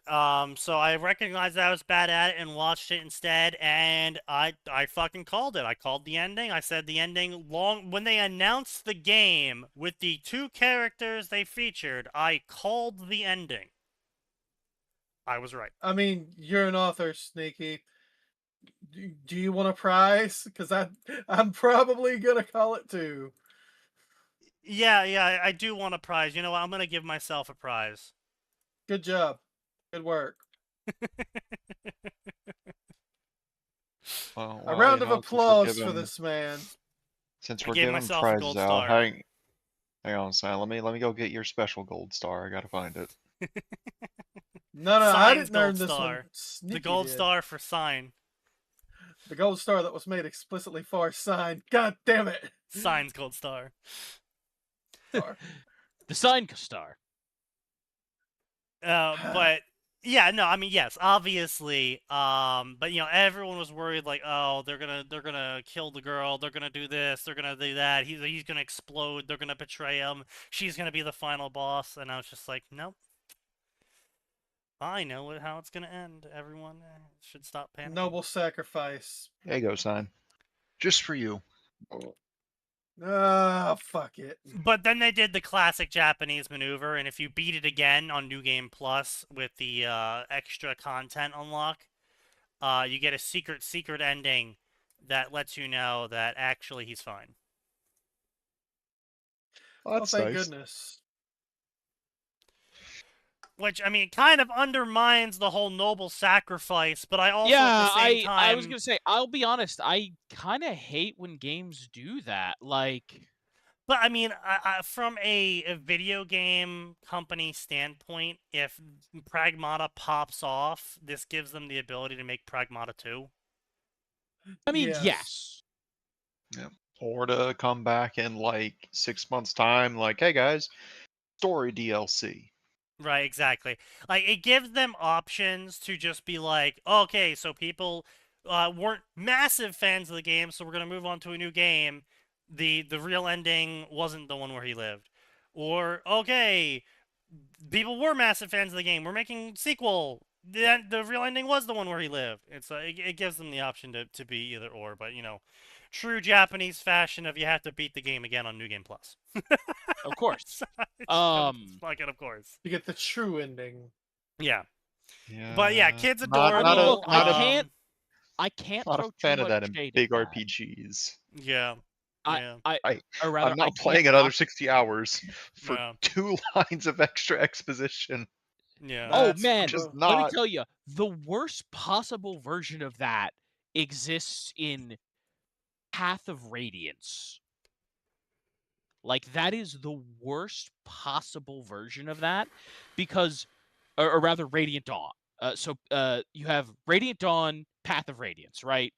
So I recognized that I was bad at it and watched it instead, and I fucking called it. I called the ending. I said the ending when they announced the game with the 2 characters they featured. I called the ending. I was right. I mean, you're an author, Sneaky. Do you want a prize? Because I'm probably gonna call it too. Yeah, I do want a prize. You know what? I'm gonna give myself a prize. Good job. Good work. well, A round of since we're applause for giving- this man. Since I we're gave giving myself a prizes gold out, star. hang on a second. Let me go get your special gold star. I gotta find it. No, I Sign's didn't earn gold this star. one. Sneaky The gold did. star for Sign. The gold star that was made explicitly for Sign. God damn it. Sign's gold star. Star. The sign star. But yeah, no, I mean, yes, obviously. But you know, everyone was worried, like, oh, they're gonna kill the girl. They're gonna do this. They're gonna do that. He's gonna explode. They're gonna betray him. She's gonna be the final boss. And I was just like, nope. I know how it's gonna end. Everyone should stop panicking. Noble sacrifice. There you go, son. Just for you. Fuck it. But then they did the classic Japanese maneuver, and if you beat it again on New Game Plus with the extra content unlock, you get a secret ending that lets you know that actually he's fine. Well, that's thank nice. goodness. Which, I mean, kind of undermines the whole noble sacrifice, but I also at Yeah, the same time... I was gonna say, I'll be honest, I kind of hate when games do that. Like, But I mean, from a video game company standpoint, if Pragmata pops off, this gives them the ability to make Pragmata 2. I mean, Yes. yes. Yeah. Or to come back in like 6 months' time, like, hey guys, story DLC. Right, exactly. Like, it gives them options to just be like, okay, so people weren't massive fans of the game, so we're going to move on to a new game. The real ending wasn't the one where he lived. Or, okay, people were massive fans of the game. We're making sequel. The real ending was the one where he lived. It gives them the option to be either or, but, you know, true Japanese fashion of you have to beat the game again on New Game Plus. Of course. Fucking of course. You get the true ending. Yeah. Yeah. But yeah, kid's Not- adorable. not a- Look, not a- I can't Not throw a fan too of much that in shade big at that. RPGs. Yeah. Or rather, I'm not I playing can't another knock- 60 hours for Yeah. 2 lines of extra exposition. Yeah. Oh That's man, just let me not- tell you, the worst possible version of that exists in Path of Radiance. Like, that is the worst possible version of that, because, or rather, Radiant Dawn. So you have Radiant Dawn, Path of Radiance, right?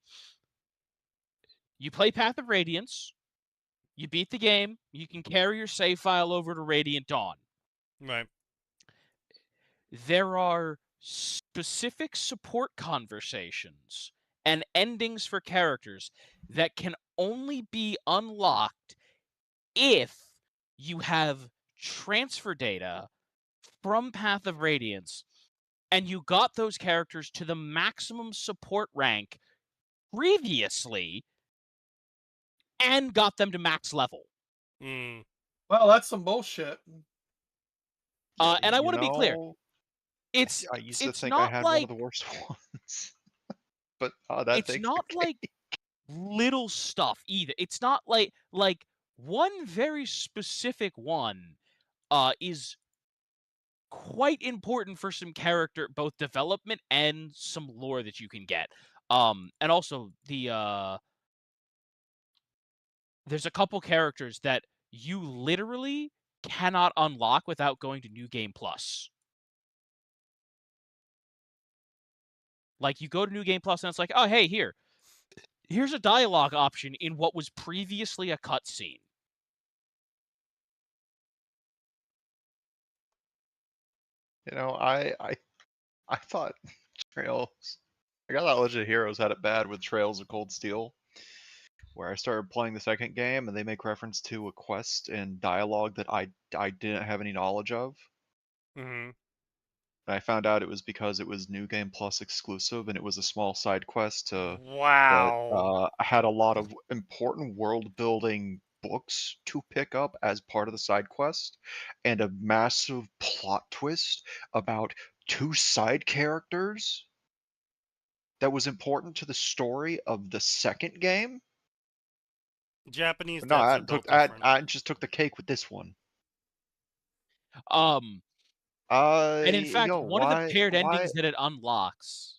You play Path of Radiance, you beat the game, you can carry your save file over to Radiant Dawn. Right. There are specific support conversations and endings for characters that can only be unlocked if you have transfer data from Path of Radiance and you got those characters to the maximum support rank previously and got them to max level. Mm. Well, that's some bullshit. And I want to be clear. know, It's I used to it's think I not had like one of the worst ones. But that it's takes not the like little stuff either. It's not like one very specific one is quite important for some character both development and some lore that you can get. And also there's a couple characters that you literally cannot unlock without going to New Game Plus. Like, you go to New Game Plus and it's like, oh, hey, here's a dialogue option in what was previously a cutscene. You know, I thought Trails. I got that Legend of Heroes had it bad with Trails of Cold Steel, where I started playing the second game and they make reference to a quest and dialogue that I didn't have any knowledge of. Mm-hmm. And I found out it was because it was New Game Plus exclusive and it was a small side quest Wow. that had a lot of important world building books to pick up as part of the side quest and a massive plot twist about 2 side characters that was important to the story of the second game. Japanese No, devs are built different. I just took the cake with this one. And in fact, one of the paired why, endings that it unlocks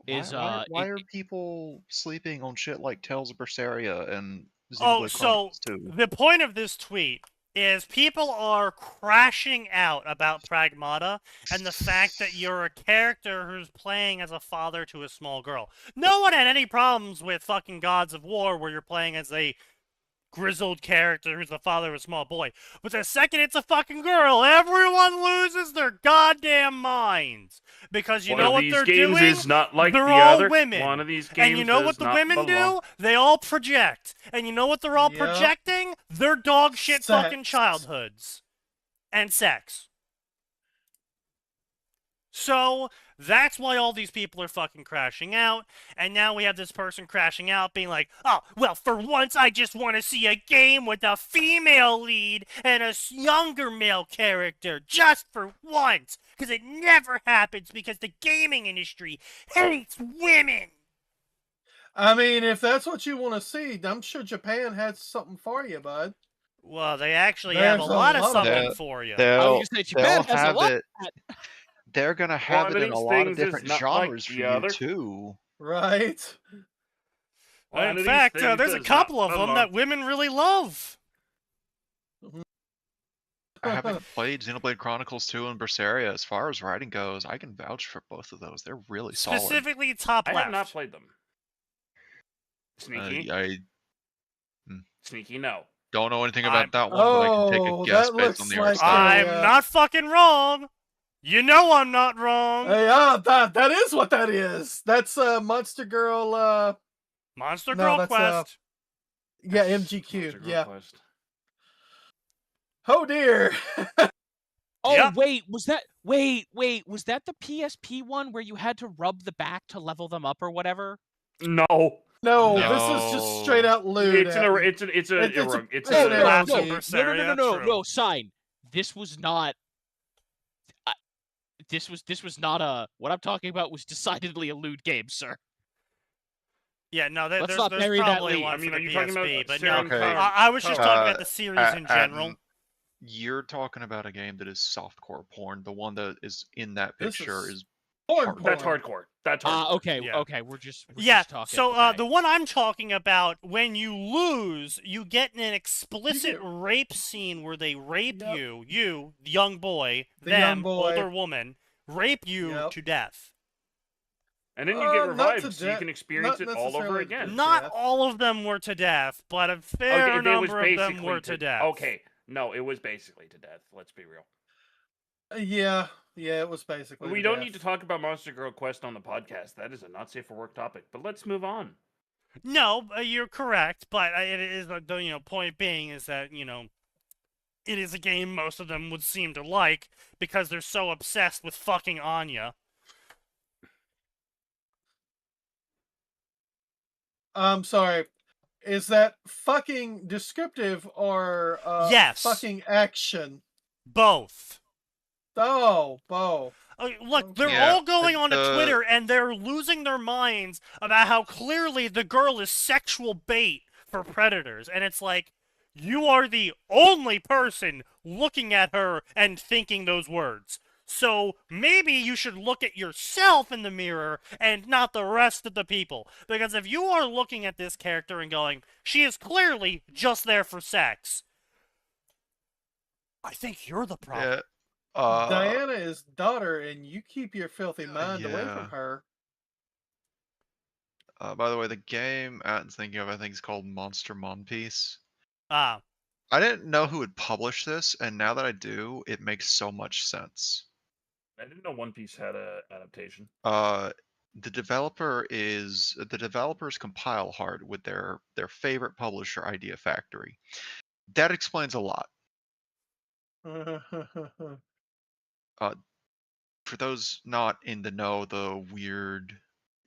is why are people sleeping on shit like Tales of Berseria and Oh, Xenoblade so Chronicles 2? the point of this tweet is people are crashing out about Pragmata and the fact that you're a character who's playing as a father to a small girl. No one had any problems with fucking Gods of War where you're playing as a grizzled character who's the father of a small boy. But the second it's a fucking girl, everyone loses their goddamn minds. Because you know what they're doing? Is not like they're the all other. women. One of these games And you know what does the not women belong. do? They all project. And you know what they're all Yep. projecting? Their dog shit fucking Sex. childhoods. And sex. So, That's why all these people are fucking crashing out, and now we have this person crashing out being like, oh, well, for once I just want to see a game with a female lead and a younger male character, just for once, because it never happens because the gaming industry hates women. I mean, if that's what you want to see, I'm sure Japan has something for you, bud. Well, they actually have a There's lot of lot of something them. for you. I They'll, was gonna say Japan they'll has a have lot. it. They're gonna have One it of in a these lot of things is different not like genres for the you other. too. Right? One In of these fact, things there's a is couple not of them alone. that women really love. Having played Xenoblade Chronicles 2 and Berseria, as far as writing goes, I can vouch for both of those. They're really solid. Specifically, top I left. have not played them. Sneaky? I Sneaky, no. don't know anything I'm- about that one, but I can take Oh, a guess that based on looks the art like style. I'm Yeah. not fucking wrong. You know I'm not wrong. Hey, that is what that is. That's Monster Girl. Monster No, Girl that's, Quest. Yeah, Monster MGQ. Girl Yeah. Quest. Oh dear. Oh Yep. wait, was that was that the PSP one where you had to rub the back to level them up or whatever? No. No, this is just straight out lewd. It's at an me. it's a It's a- it's it's an a Laughs eroge. in No, Berseria, true. no, sign. This was not. This was not a. What I'm talking about was decidedly a lewd game, sir. Yeah, no, Let's there's not bury that probably lead. one I mean, for are the you talking about PSP, but Sarah no, Okay. I was just talking about Uh, the series in general. You're talking about a game that is softcore porn. The one that is in that This picture is is Porn, That's porn. hardcore. That's hardcore. Okay, Yeah. okay, we're just Yeah, talking. so okay. the one I'm talking about, when you lose, you get an explicit get- rape scene where they rape Yep. you, the young boy, The young them, boy. older woman, rape you Yep. to death. And then you not get to revived, so you death- can experience not it all over necessarily again. to Not death. all of them were to death, but a fair Okay, it was number of them basically were to death. Okay, no, it was basically to death. Let's be real. Yeah, it was basically. We to don't death. need to talk about Monster Girl Quest on the podcast. That is a not safe for work topic. But let's move on. No, you're correct, but it is the point being is that it is a game most of them would seem to like because they're so obsessed with fucking Anya. I'm sorry. Is that fucking descriptive or Yes. fucking action? Both. Oh, both. Look, they're Yeah, all going onto the- Twitter and they're losing their minds about how clearly the girl is sexual bait for predators. And it's like, you are the only person looking at her and thinking those words. So maybe you should look at yourself in the mirror and not the rest of the people. Because if you are looking at this character and going, she is clearly just there for sex, I think you're the problem. Yeah. Diana is daughter, and you keep your filthy mind away yeah. from her. By the way, the game Atten's thinking of, I think, is called Monster Monpiece. Ah, I didn't know who would publish this, and now that I do, it makes so much sense. I didn't know One Piece had a adaptation. The developers compile hard with their favorite publisher, Idea Factory. That explains a lot. For those not in the know, the weird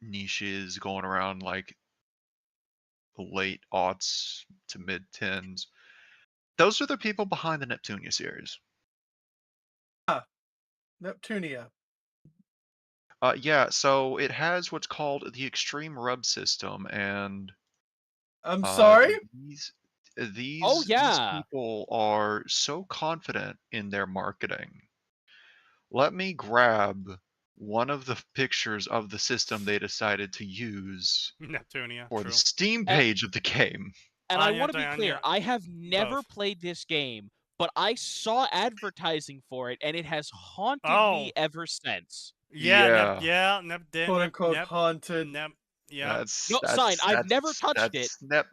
niches going around like the late aughts to mid tens, those are the people behind the Neptunia series. Neptunia. Yeah, so it has what's called the Extreme Rub system, and I'm sorry? these yeah. people are so confident in their marketing. Let me grab one of the pictures of the system they decided to use Neptunia. for True. the Steam page of the game. And I Anya, want to be Diana, clear, I have never both. played this game, but I saw advertising for it, and it has haunted Oh. me ever since. Yeah, Quote unquote haunted. Yeah. No, sign, I've never touched it. Nep.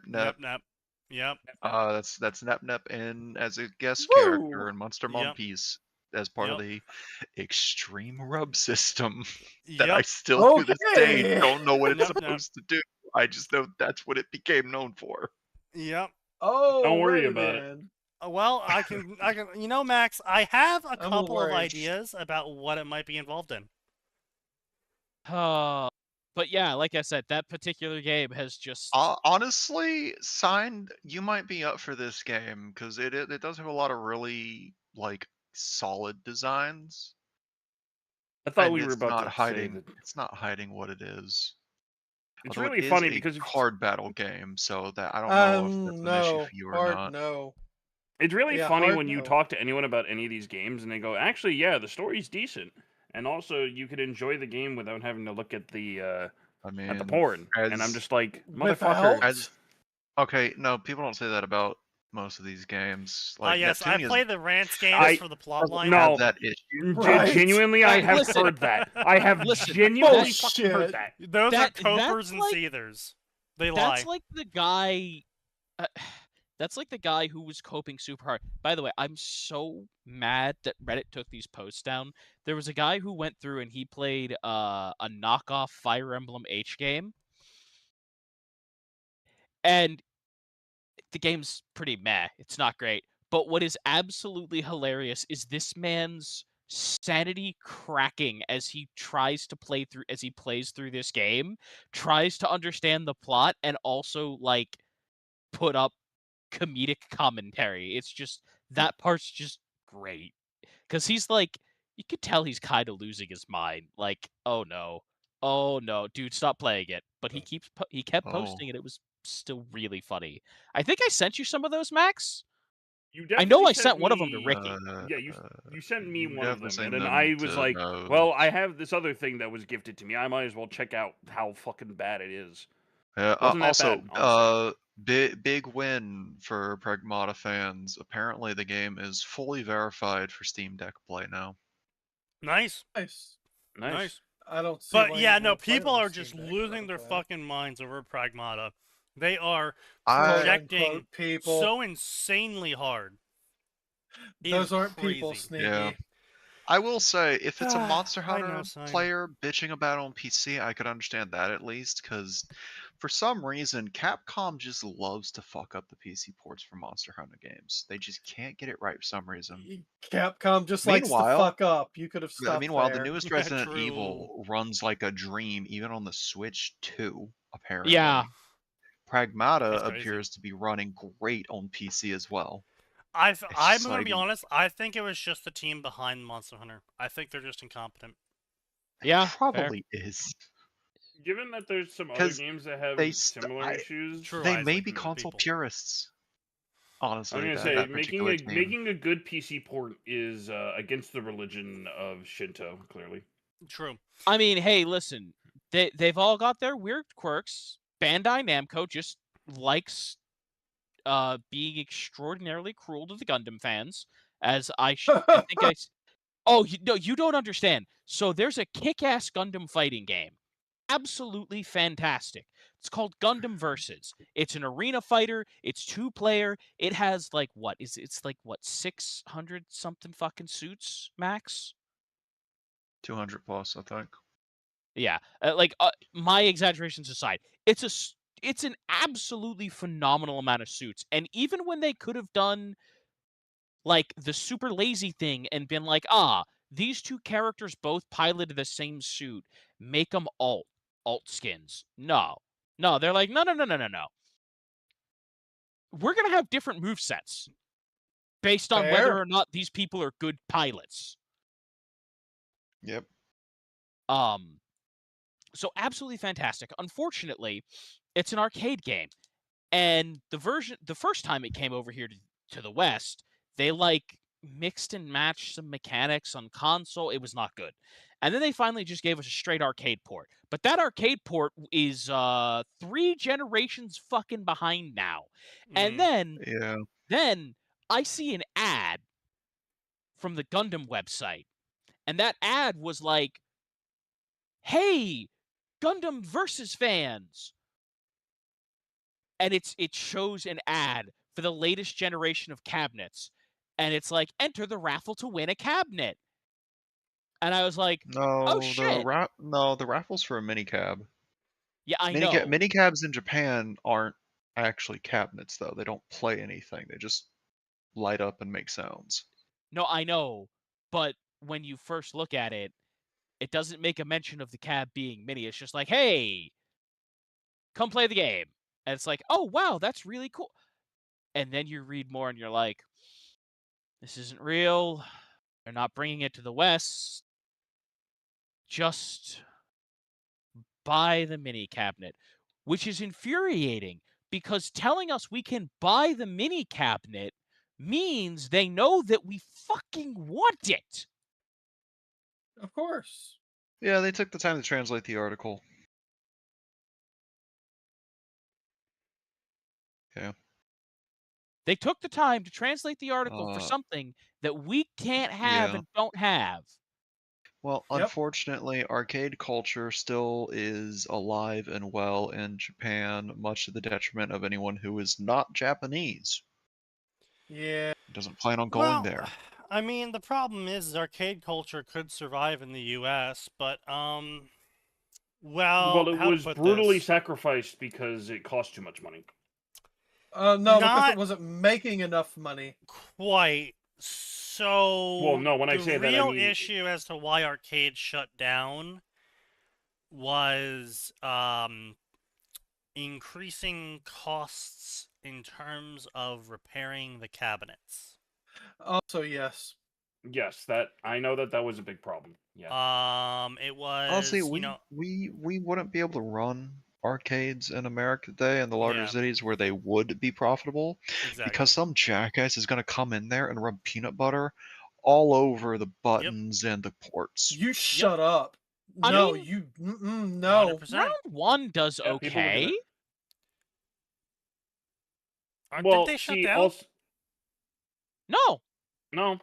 Yep. That's Nep in as a guest Woo! character in Monster Yep. Monpiece as part of Yep. the Extreme Rub system that I Yep. still to this day Okay. don't know what it's Yep. supposed to do. I just know that's what it became known for. Yep. Oh, Don't worry righty about it. then. Well, I can, Max, I have a I'm couple of worried. ideas about what it might be involved in. But yeah, like I said, that particular game has just Honestly, Signed, you might be up for this game because it does have a lot of really like solid designs, I thought and we were about to say that. it's not hiding what it is. It's Although it really is funny a because if card battle game, so that I don't know if that's an issue No, for you or hard not. no. it's really Yeah, funny hard when you no. talk to anyone about any of these games and they go, actually, yeah, the story's decent, and also you could enjoy the game without having to look at the I mean, porn. And I'm as just like, Without? motherfucker. as okay, no, people don't say that about most of these games. Like Yes, I Neptunia's play the rants games I- for the plot doesn't line. have No. that issue. Right. Genuinely, I have Listen. heard that. I have Listen. genuinely fucking heard Bullshit. that. Those That- are copers that's and like- seethers. They lie. that's like the guy. That's like the guy who was coping super hard. By the way, I'm so mad that Reddit took these posts down. There was a guy who went through and he played a knockoff Fire Emblem H game. And the game's pretty meh. It's not great. But what is absolutely hilarious is this man's sanity cracking as he tries to plays through this game, tries to understand the plot, and also like put up comedic commentary. It's just that part's just great. Cause he's like, you could tell he's kind of losing his mind. Like, oh no, dude, stop playing it. But he kept posting it. It was still really funny. I think I sent you some of those, Max. You I know definitely I sent one of them to me- Ricky. Yeah, you sent me you one of definitely them, sent and then them I was to like, Nose. well, I have this other thing that was gifted to me. I might as well check out how fucking bad it is. Wasn't that also, bad, honestly. big win for Pragmata fans. Apparently, the game is fully verified for Steam Deck play now. Nice. Nice. Nice. I don't see. But why yeah, you'd no, wanna play people on a are Steam just Deck, losing their but- fucking minds over Pragmata. They are I projecting Quote, people. so insanely hard. It Those is aren't people, crazy. Sneaky. Yeah. I will say, if it's a Monster I know, Hunter son. player bitching about it on PC, I could understand that at least, because for some reason, Capcom just loves to fuck up the PC ports for Monster Hunter games. They just can't get it right for some reason. Capcom just likes to Meanwhile- fuck up. You could have stopped Meanwhile, there. the newest Yeah, Resident true. Evil runs like a dream, even on the Switch 2, apparently. Yeah. Pragmata That's crazy. appears to be running great on PC as well. I'm just gonna like- be honest. I think it was just the team behind Monster Hunter. I think they're just incompetent. Yeah, fair. Probably is. Given that there's some other 'Cause games that have they similar issues, True. They eyes may like be most console people. purists. Honestly, I'm gonna that, say that making particular a team. making a good PC port is against the religion of Shinto. Clearly, True. I mean, hey, listen, they've all got their weird quirks. Bandai Namco just likes being extraordinarily cruel to the Gundam fans, as I think I. Oh, no, you don't understand. So there's a kick-ass Gundam fighting game, absolutely fantastic. It's called Gundam Versus. It's an arena fighter. It's 2-player. It has like it's like 600 something fucking suits, Max. 200 plus, I think. Yeah, my exaggerations aside, it's an absolutely phenomenal amount of suits. And even when they could have done like the super lazy thing and been like, these two characters both piloted the same suit, make them alt skins. No, they're like, no. We're gonna have different movesets based on whether Fair. or not these people are good pilots. Yep. So absolutely fantastic. Unfortunately, it's an arcade game, and the first time it came over here to the West, they like mixed and matched some mechanics on console. It was not good. And then they finally just gave us a straight arcade port. But that arcade port is 3 generations fucking behind now. And Yeah. then I see an ad from the Gundam website. And that ad was like, "Hey, Gundam Versus fans." And it shows an ad for the latest generation of cabinets. And it's like, enter the raffle to win a cabinet. And I was like, No, shit. the raffles for a minicab. yeah, I know. Minicabs in Japan aren't actually cabinets, though. They don't play anything. They just light up and make sounds. No, I know. But when you first look at it, It doesn't make a mention of the cab being mini. It's just like, hey, come play the game. And it's like, oh, wow, that's really cool. And then you read more and you're like, this isn't real. They're not bringing it to the West. Just buy the mini cabinet, which is infuriating because telling us we can buy the mini cabinet means they know that we fucking want it. Of course. Yeah, they took the time to translate the article. Yeah. They took the time to translate the article for something that we can't have and don't have. Well, Yep. unfortunately, arcade culture still is alive and well in Japan, much to the detriment of anyone who is not Japanese. Yeah. Doesn't plan on going there. I mean, the problem is arcade culture could survive in the U.S., but well, it how to was put brutally this? sacrificed because it cost too much money. No, because Not it wasn't making enough money. quite. So, Well, no, when I the say that, I real mean issue as to why arcades shut down was increasing costs in terms of repairing the cabinets. Also, yes. yes, that I know that was a big problem. Yeah. It was, Honestly, you we wouldn't be able to run arcades in America today in the larger Yeah. cities where they would be profitable exactly. because some jackass is going to come in there and rub peanut butter all over the buttons and the ports. You shut up. I No, mean, you no. 100%. Round 1 does Yeah, people would do okay. that. Did they shut down? Also, No.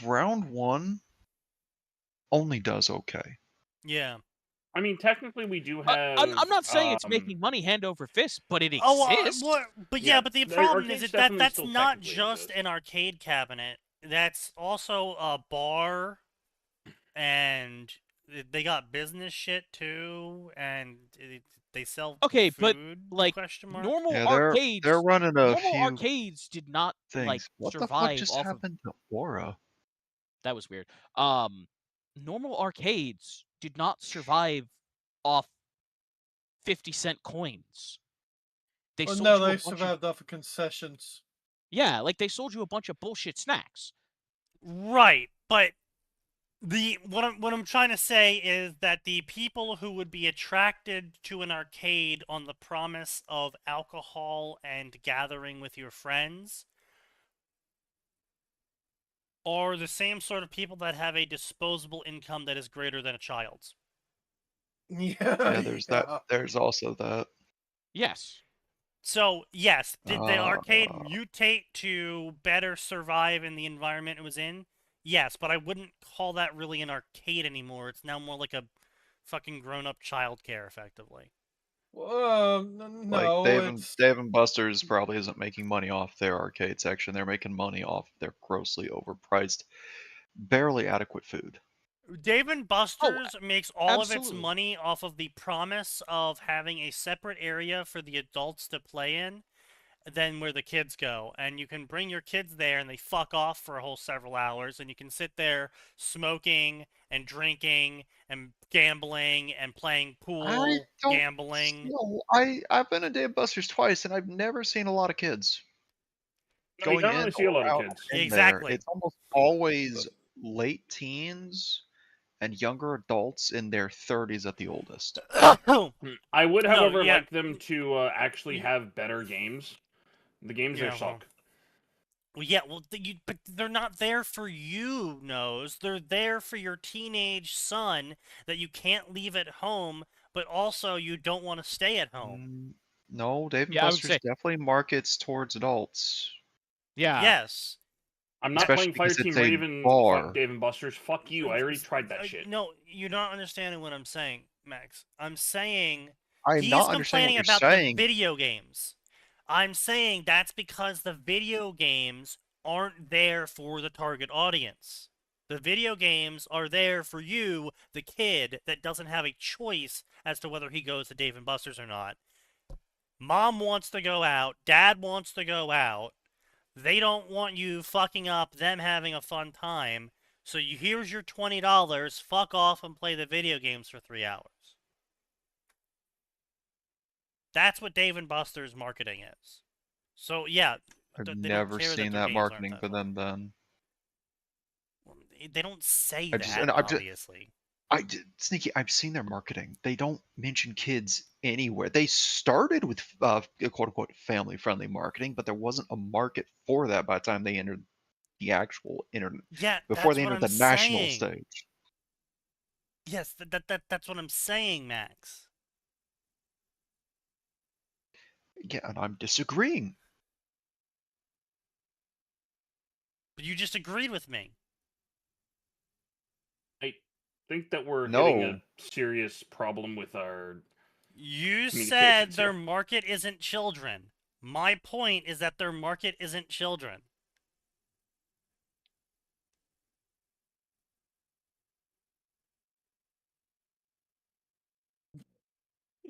Round 1 only does okay. Yeah. I mean, technically, we do have. I'm not saying it's making money hand over fist, but it Oh, exists. but Yeah, but the the problem arcades is definitely that's still not technically just exist. an arcade cabinet. That's also a bar, and they got business shit too, and they sell Okay, food, but like question mark? normal Yeah, arcades, they're running a normal few arcades did not like things. What the fuck survive just off of. happened to Aura? That was weird. Normal arcades did not survive off 50-cent coins. They Oh, sold no, you a they bunch survived off of concessions. Yeah, like they sold you a bunch of bullshit snacks. Right, but what I'm trying to say is that the people who would be attracted to an arcade on the promise of alcohol and gathering with your friends are the same sort of people that have a disposable income that is greater than a child's. Yeah, there's that. There's also that. Yes. So, yes, did the arcade mutate to better survive in the environment it was in? Yes, but I wouldn't call that really an arcade anymore. It's now more like a fucking grown-up childcare, effectively. No, Like it's... Dave and Buster's probably isn't making money off their arcade section. They're making money off their grossly overpriced, barely adequate food. Dave & Buster's makes all of its absolutely. money off of the promise of having a separate area for the adults to play in than where the kids go. And you can bring your kids there and they fuck off for a whole several hours, and you can sit there smoking and drinking and gambling and playing pool, gambling. No, I've been to Dave & Buster's twice and I've never seen a lot of kids No, you going don't in really see a or lot of out kids. in Exactly. there. It's almost always late teens and younger adults in their 30s at the oldest. I would, No, however, yeah. like them to actually have better games. The games there suck. Well, yeah, but they're not there for you, Nose. They're there for your teenage son that you can't leave at home, but also you don't want to stay at home. No, Dave & Yeah, I would Buster's say- definitely markets towards adults. Yeah. Yes. I'm not Especially playing because Fireteam it's a Raven. bar. Fuck Dave & Buster's. Fuck you. I already tried that shit. No, you're not understanding what I'm saying, Max. I'm saying I'm he's not understanding complaining what you're about saying. the video games. I'm saying that's because the video games aren't there for the target audience. The video games are there for you, the kid that doesn't have a choice as to whether he goes to Dave & Buster's or not. Mom wants to go out. Dad wants to go out. They don't want you fucking up them having a fun time. So here's your $20. Fuck off and play the video games for 3 hours. That's what Dave & Buster's marketing is. So yeah, I've they don't never care seen their that games aren't marketing that for fun. them. Then They don't say I've just, that, and I've just, obviously. Sneaky. I've seen their marketing. They don't mention kids anywhere. They started with quote unquote family friendly marketing, but there wasn't a market for that by the time they entered the actual internet. Yeah, Before that's they what entered I'm the national saying. stage. Yes, that's what I'm saying, Max. Yeah, and I'm disagreeing. But you just agreed with me. I think that we're hitting No, a serious problem with our You said communications their here. market isn't children. My point is that their market isn't children.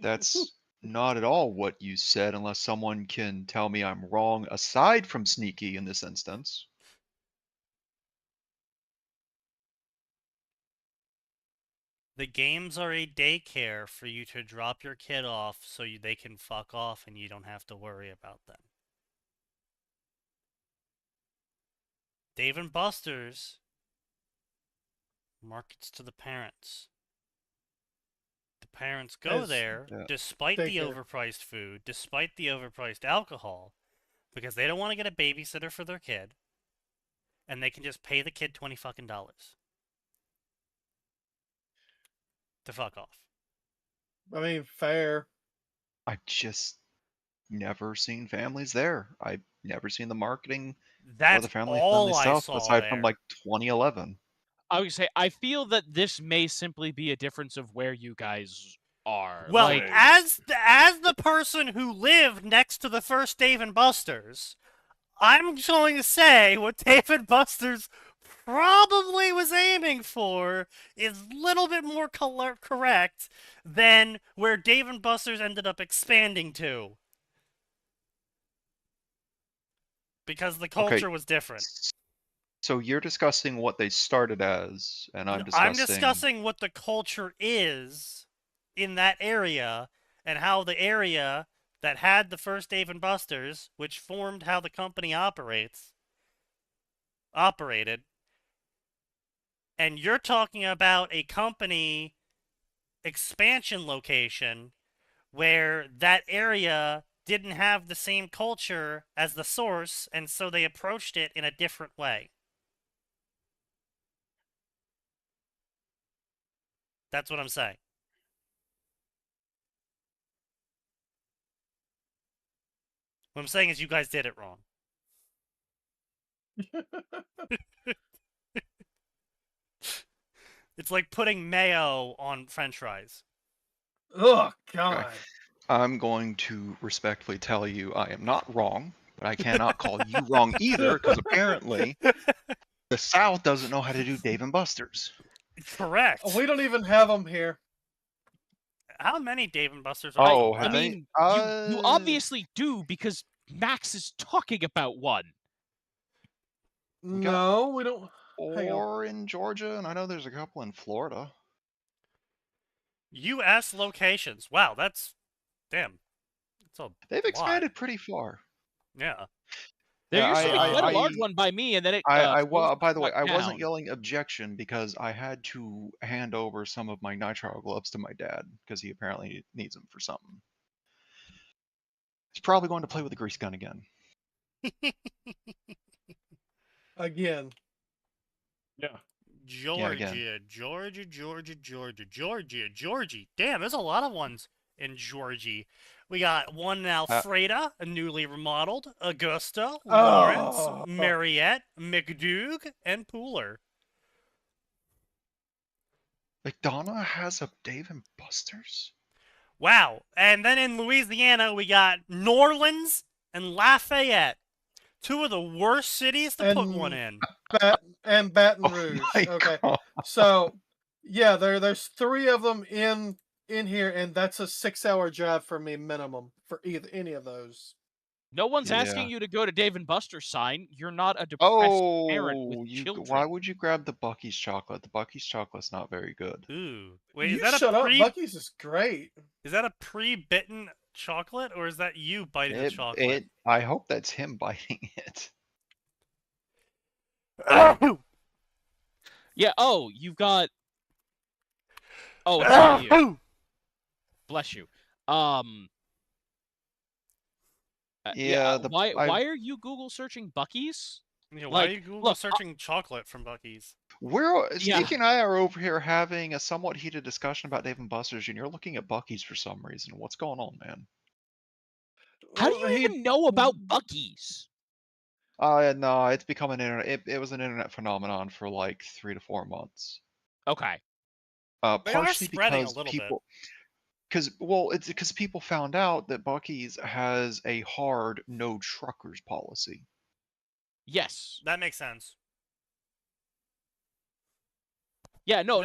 that's not at all what you said, unless someone can tell me I'm wrong aside from Sneaky in this instance. The games are a daycare for you to drop your kid off so they can fuck off and you don't have to worry about them. Dave & Buster's markets to the parents. The parents go As there Yeah. despite the daycare. overpriced food, despite the overpriced alcohol, because they don't want to get a babysitter for their kid, and they can just pay the kid $20 fucking to fuck off. I mean, fair. I've just never seen families there. I've never seen the marketing or That's the family friendly all I stuff saw aside from there. like 2011. I would say I feel that this may simply be a difference of where you guys are. Well, like, as the person who lived next to the first Dave & Buster's, I'm going to say what Dave & Buster's probably was aiming for is a little bit more correct than where Dave & Buster's ended up expanding to. Because the culture was different. So you're discussing what they started as, and I'm I'm discussing. discussing what the culture is in that area and how the area that had the first Dave & Buster's, which formed how the company operated. And you're talking about a company expansion location where that area didn't have the same culture as the source, and so they approached it in a different way. That's what I'm saying. What I'm saying is you guys did it wrong. It's like putting mayo on french fries. Oh, God. Okay. I'm going to respectfully tell you I am not wrong, but I cannot call you wrong either, because apparently the South doesn't know how to do Dave & Buster's. Correct. We don't even have them here. How many Dave & Buster's are Oh, there? have I they? mean, you obviously do because Max is talking about one. We got No, we don't. Hang on. 4 in Georgia, and I know there's a couple in Florida. U.S. locations. Wow, that's... Damn. That's They've lot. expanded pretty far. Yeah. There Yeah, used to be quite a large I- one by me, and then it. By closed the way, and I shut wasn't down. yelling objection because I had to hand over some of my nitrile gloves to my dad because he apparently needs them for something. He's probably going to play with a grease gun again. Again. Yeah. Georgia. Damn, there's a lot of ones in Georgie. We got one in Alfreda, a newly remodeled, Augusta, Lawrence, Mariette, McDoug, and Pooler. McDonough has a Dave & Buster's? Wow. And then in Louisiana, we got New Orleans and Lafayette. Two of the worst cities to put one in. And Baton Rouge. Okay. God. So, yeah, there's 3 of them in here, and that's a 6-hour drive for me minimum for any of those. No one's Yeah. asking you to go to Dave and Buster's sign. You're not a depressed parent Oh, with children. why would you grab the Bucky's chocolate? The Bucky's chocolate's not very good. Ooh. Wait, You is that shut a up. Bucky's is great. Is that a pre-bitten chocolate, or is that you biting the chocolate? I hope that's him biting it. Yeah. Oh, you've got. Oh, it's not you. Bless you. Yeah. Why are you Google searching Bucky's? Yeah, why Like, are you Google look, searching chocolate from Bucky's? Sneaky and I are over here having a somewhat heated discussion about Dave and Buster's, and you're looking at Bucky's for some reason. What's going on, man? How do you even know about Bucky's? No, it's become an internet. It was an internet phenomenon for like 3 to 4 months. Okay. They are Partially spreading because a little people, it's because people found out that Bucky's has a hard no truckers policy. Yes. That makes sense. Yeah. No.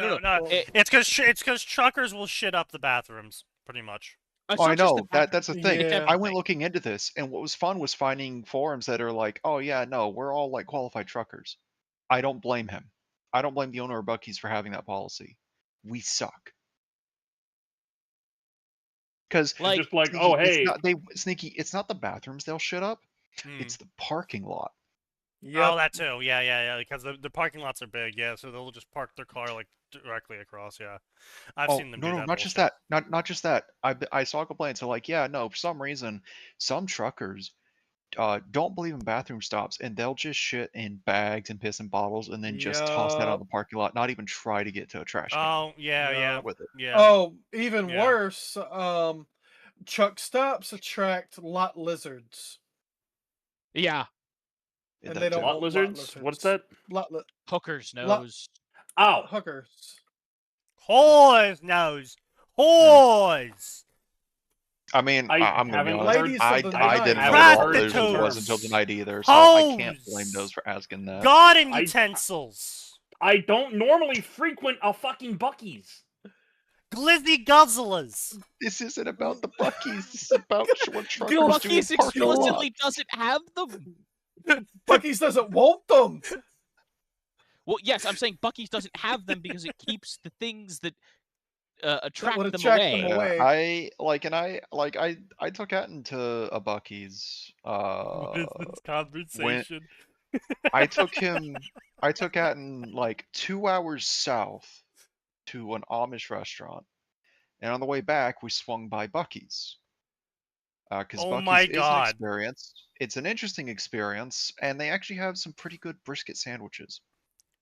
It's because truckers will shit up the bathrooms, pretty much. It's I not just know that's the thing. Yeah. I went looking into this, and what was fun was finding forums that are like, "Oh yeah, no, we're all like qualified truckers." I don't blame him. I don't blame the owner of Bucky's for having that policy. We suck. Because Like, just like, Sneaky, oh hey, Sneaky, it's not the bathrooms they'll shit up. It's the parking lot. Yep. Oh, that too. Yeah. Because the parking lots are big. Yeah, so they'll just park their car like directly across. Yeah, I've seen them do that. Not just that. Not just that. I saw complaints. So like, yeah, no, for some reason, some truckers don't believe in bathroom stops, and they'll just shit in bags and piss in bottles, and then just toss that out of the parking lot. Not even try to get to a trash can. Oh, yeah. With it. Yeah. Oh, even Yeah. worse. Truck stops attract lot lizards. yeah. And they don't lot want lizards? What's that? Hookers nose. Oh, Hookers. Whores nose. Whores. I mean, I'm gonna be haven't honest. Ladies I of the didn't night. know what Prostitutes. lizards was until tonight either, so I can't blame those for asking that. Garden utensils. I don't normally frequent a fucking Bucky's. Glizzy guzzlers. This isn't about the Bucky's. This is about what truckers do in Bucky's parking lots. explicitly doesn't have them. Bucky's doesn't want them. Well, yes, I'm saying Bucky's doesn't have them because it keeps the things that attract would them attract away. them away. I took Atten to a Bucky's. Business conversation. I took Atten like 2 hours south to an Amish restaurant, and on the way back we swung by Bucky's. Because Oh Bucky's my is an God. experience. It's an interesting experience, and they actually have some pretty good brisket sandwiches.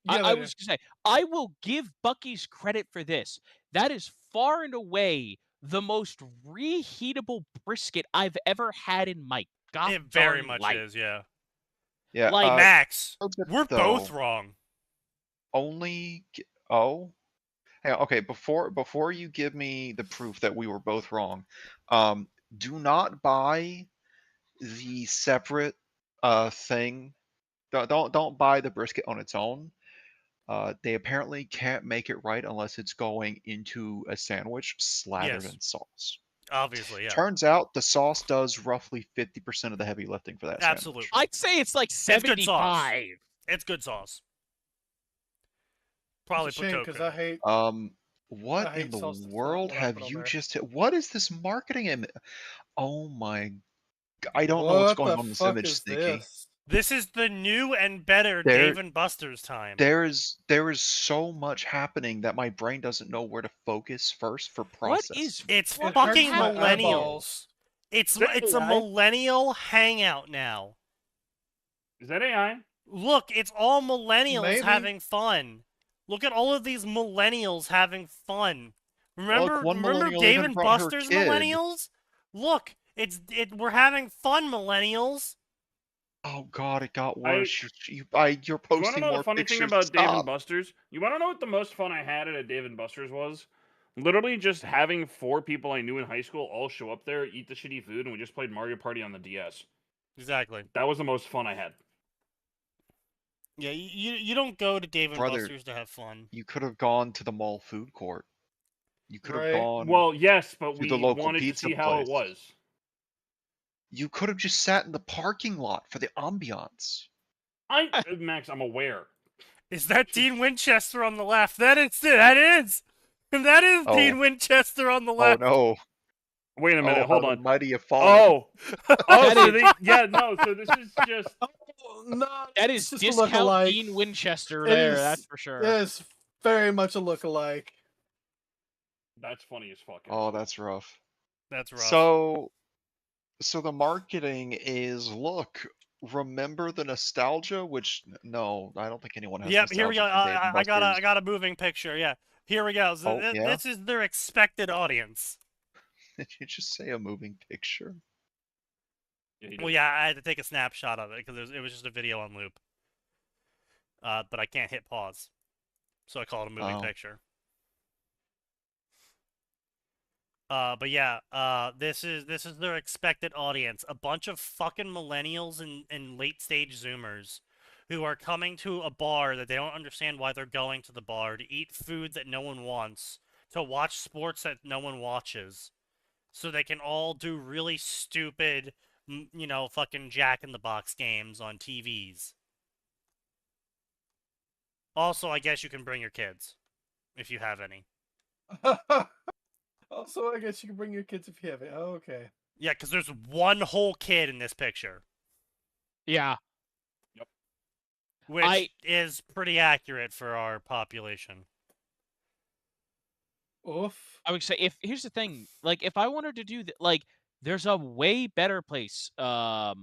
Yeah, I they was going to say, I will give Bucky's credit for this. That is far and away the most reheatable brisket I've ever had in my goddamn It very much life. is, yeah. Yeah, Like, Max, Tip, we're though, both wrong. Okay, before you give me the proof that we were both wrong, do not buy the separate thing. Don't buy the brisket on its own. They apparently can't make it right unless it's going into a sandwich slathered Yes. in sauce. Obviously, yeah. Turns out the sauce does roughly 50% of the heavy lifting for that Absolutely. sandwich. I'd say it's like It's good sauce. 75. It's good sauce. Probably It's a put shame Coke because in I it. hate. What hate in the sauce that's not world what I have put on you there. just hit? What is this marketing? Oh my! I don't know what's What going the on in this fuck image, is Sneaky. this? This is the new and better Dave and Buster's time. There is so much happening that my brain doesn't know where to focus first for What process. is It's It fucking hurts my millennials. eyeballs. It's that a AI? millennial hangout now. Is that AI? Look, it's all millennials Maybe. having fun. Look at all of these millennials having fun. Remember, one millennial Dave even and brought her Buster's kid. millennials? Look, we're having fun, millennials. Oh god, it got I- worse. You're You want to posting know more the funny pictures. thing about Dave and Stop. Buster's? You want to know what the most fun I had at a Dave and Buster's was? Literally just having 4 people I knew in high school all show up there, eat the shitty food, and we just played Mario Party on the DS. Exactly. That was the most fun I had. Yeah, you don't go to Dave and Brother, Buster's to have fun. You could have gone to the mall food court. You could have Right. gone. Well, yes, but to we the local wanted to pizza see how it place. was. You could have just sat in the parking lot for the ambiance. Max, I'm aware. Is that Dean Winchester on the left? That is Oh. Dean Winchester on the Oh left. no. Wait a minute, Oh, hold how on. the mighty have fallen. That So is- so this is just Oh, no, That it's is just a discount look-alike. Dean Winchester It there, is- that's for sure. It is very much a look-alike. that's funny as fuck. Oh, that's rough. That's rough. So the marketing is, look, remember the nostalgia? Which no, I don't think anyone has. Yep, here we go. nostalgia for Dave and I Buster's. got a moving picture. Yeah, here we go. So Oh, yeah? This is their expected audience. Did you just say a moving picture? Yeah, he Well, did. yeah, I had to take a snapshot of it because it was just a video on loop. But I can't hit pause, so I call it a moving Oh. picture. But yeah, this is their expected audience. A bunch of fucking millennials and late stage Zoomers who are coming to a bar that they don't understand why they're going to the bar, to eat food that no one wants, to watch sports that no one watches, so they can all do really stupid, fucking Jack in the Box games on TVs. Also, I guess you can bring your kids if you have any. Also, I guess you can bring your kids if you have it. Oh, okay. Yeah, because there's one whole kid in this picture, Yeah. which is pretty accurate for our population. Oof. I would say here's the thing, like if I wanted to do that, like there's a way better place. I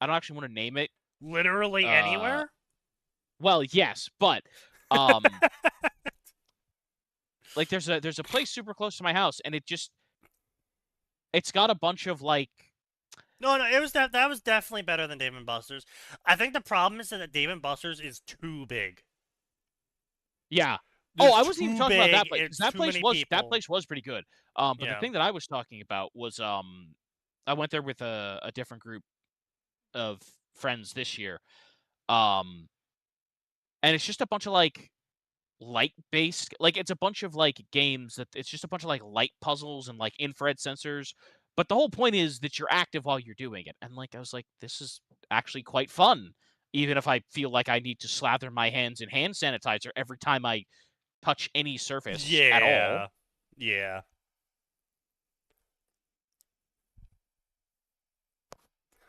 don't actually want to name it. Literally anywhere? Well, yes, but like there's a place super close to my house, and it's got a bunch of like. No, it was that was definitely better than Dave & Buster's. I think the problem is that Dave & Buster's is too big. Yeah. There's I wasn't even too talking about that big, place. it's That too place many was people. pretty good. But Yeah. the thing that I was talking about was I went there with a different group of friends this year. And it's just a bunch of like light based, like it's a bunch of like games that it's just a bunch of like light puzzles and like infrared sensors. But the whole point is that you're active while you're doing it. And like I was like, this is actually quite fun, even if I feel like I need to slather my hands in hand sanitizer every time I touch any surface at all. Yeah.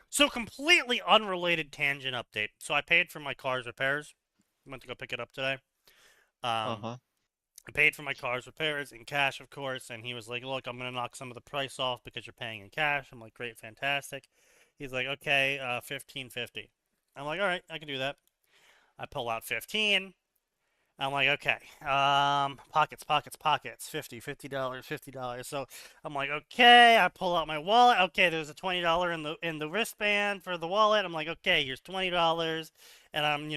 So completely unrelated tangent update. So I paid for my car's repairs. Went to go pick it up today. I paid for my car's repairs in cash, of course, and he was like, look, I'm going to knock some of the price off because you're paying in cash. I'm like, great, fantastic. He's like, okay, $15.50. I'm like, all right, I can do that. I pull out 15. I'm like, okay, pockets, $50. So I'm like, okay, I pull out my wallet. Okay, there's a $20 in the wristband for the wallet. I'm like, okay, here's $20, and I'm,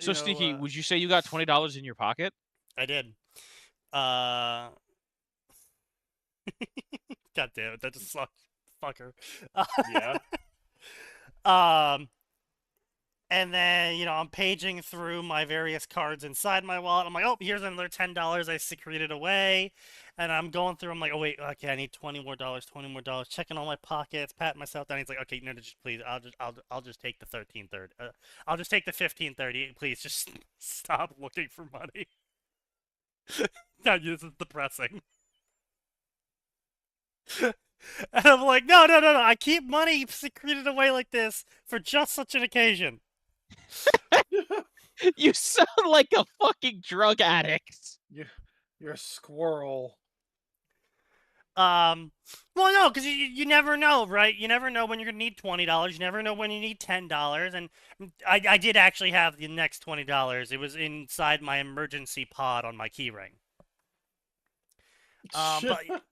So Sneaky, would you say you got $20 in your pocket? I did. God damn it, that just sucked, fucker. Yeah. And then, I'm paging through my various cards inside my wallet. I'm like, oh, here's another $10 I secreted away. And I'm going through, I'm like, oh, wait, okay, I need $20 more. Checking all my pockets, patting myself down. He's like, okay, no, just please, I'll just take the $13.30. I'll just take the $15.30. Please, just stop looking for money. God, this is depressing. And I'm like, no. I keep money secreted away like this for just such an occasion. You sound like a fucking drug addict. You're a squirrel. Well, no, because you never know, right? You never know when you're gonna need $20. You never know when you need $10. And I did actually have the next $20. It was inside my emergency pod on my keyring. But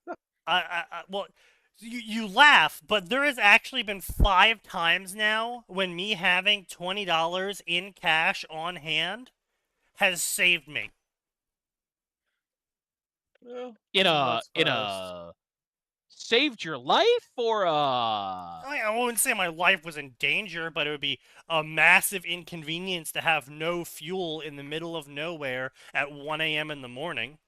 well, you laugh, but there has actually been 5 times now when me having $20 in cash on hand has saved me. Well, In I'm a not surprised. saved your life, or I wouldn't say my life was in danger, but it would be a massive inconvenience to have no fuel in the middle of nowhere at 1 a.m. in the morning.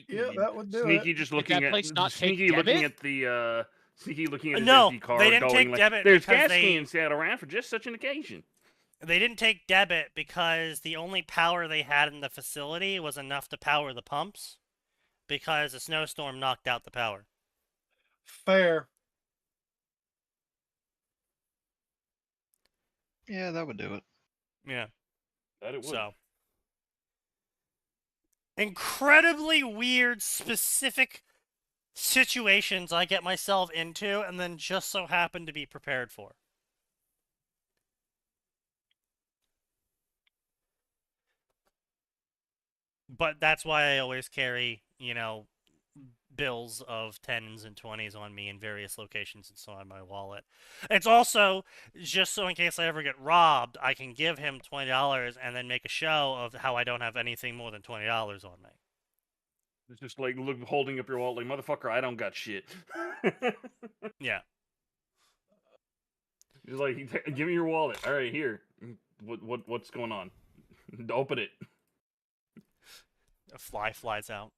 Yeah, that would do Sneaky it. just Did looking that at place not take Sneaky looking debit? at the Sneaky looking at his No, empty car, they didn't going take like, debit "There's because gas they- cans sat around for just such an occasion." They didn't take debit because the only power they had in the facility was enough to power the pumps, because a snowstorm knocked out the power. Fair. Yeah, that would do it. Yeah. That it would. So incredibly weird, specific situations I get myself into, and then just so happen to be prepared for. But that's why I always carry, bills of 10s and 20s on me in various locations and so on my wallet. It's also just so in case I ever get robbed, I can give him $20 and then make a show of how I don't have anything more than $20 on me. It's just like holding up your wallet, like, "Motherfucker, I don't got shit." Yeah. He's like, "Give me your wallet." "All right, here. What's going on?" "Open it." A fly flies out.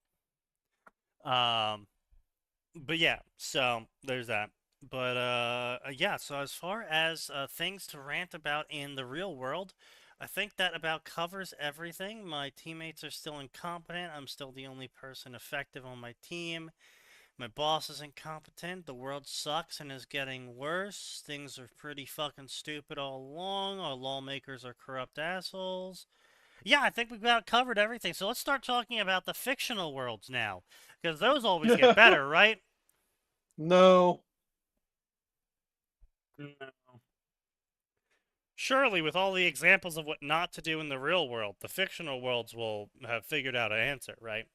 But yeah, so there's that. But yeah, so as far as things to rant about in the real world, I think that about covers everything. My teammates are still incompetent. I'm still the only person effective on my team. My boss is incompetent. The world sucks and is getting worse. Things are pretty fucking stupid all along. Our lawmakers are corrupt assholes. Yeah, I think we've about covered everything. So let's start talking about the fictional worlds now, because those always get better, right? No. No. Surely, with all the examples of what not to do in the real world, the fictional worlds will have figured out an answer, right?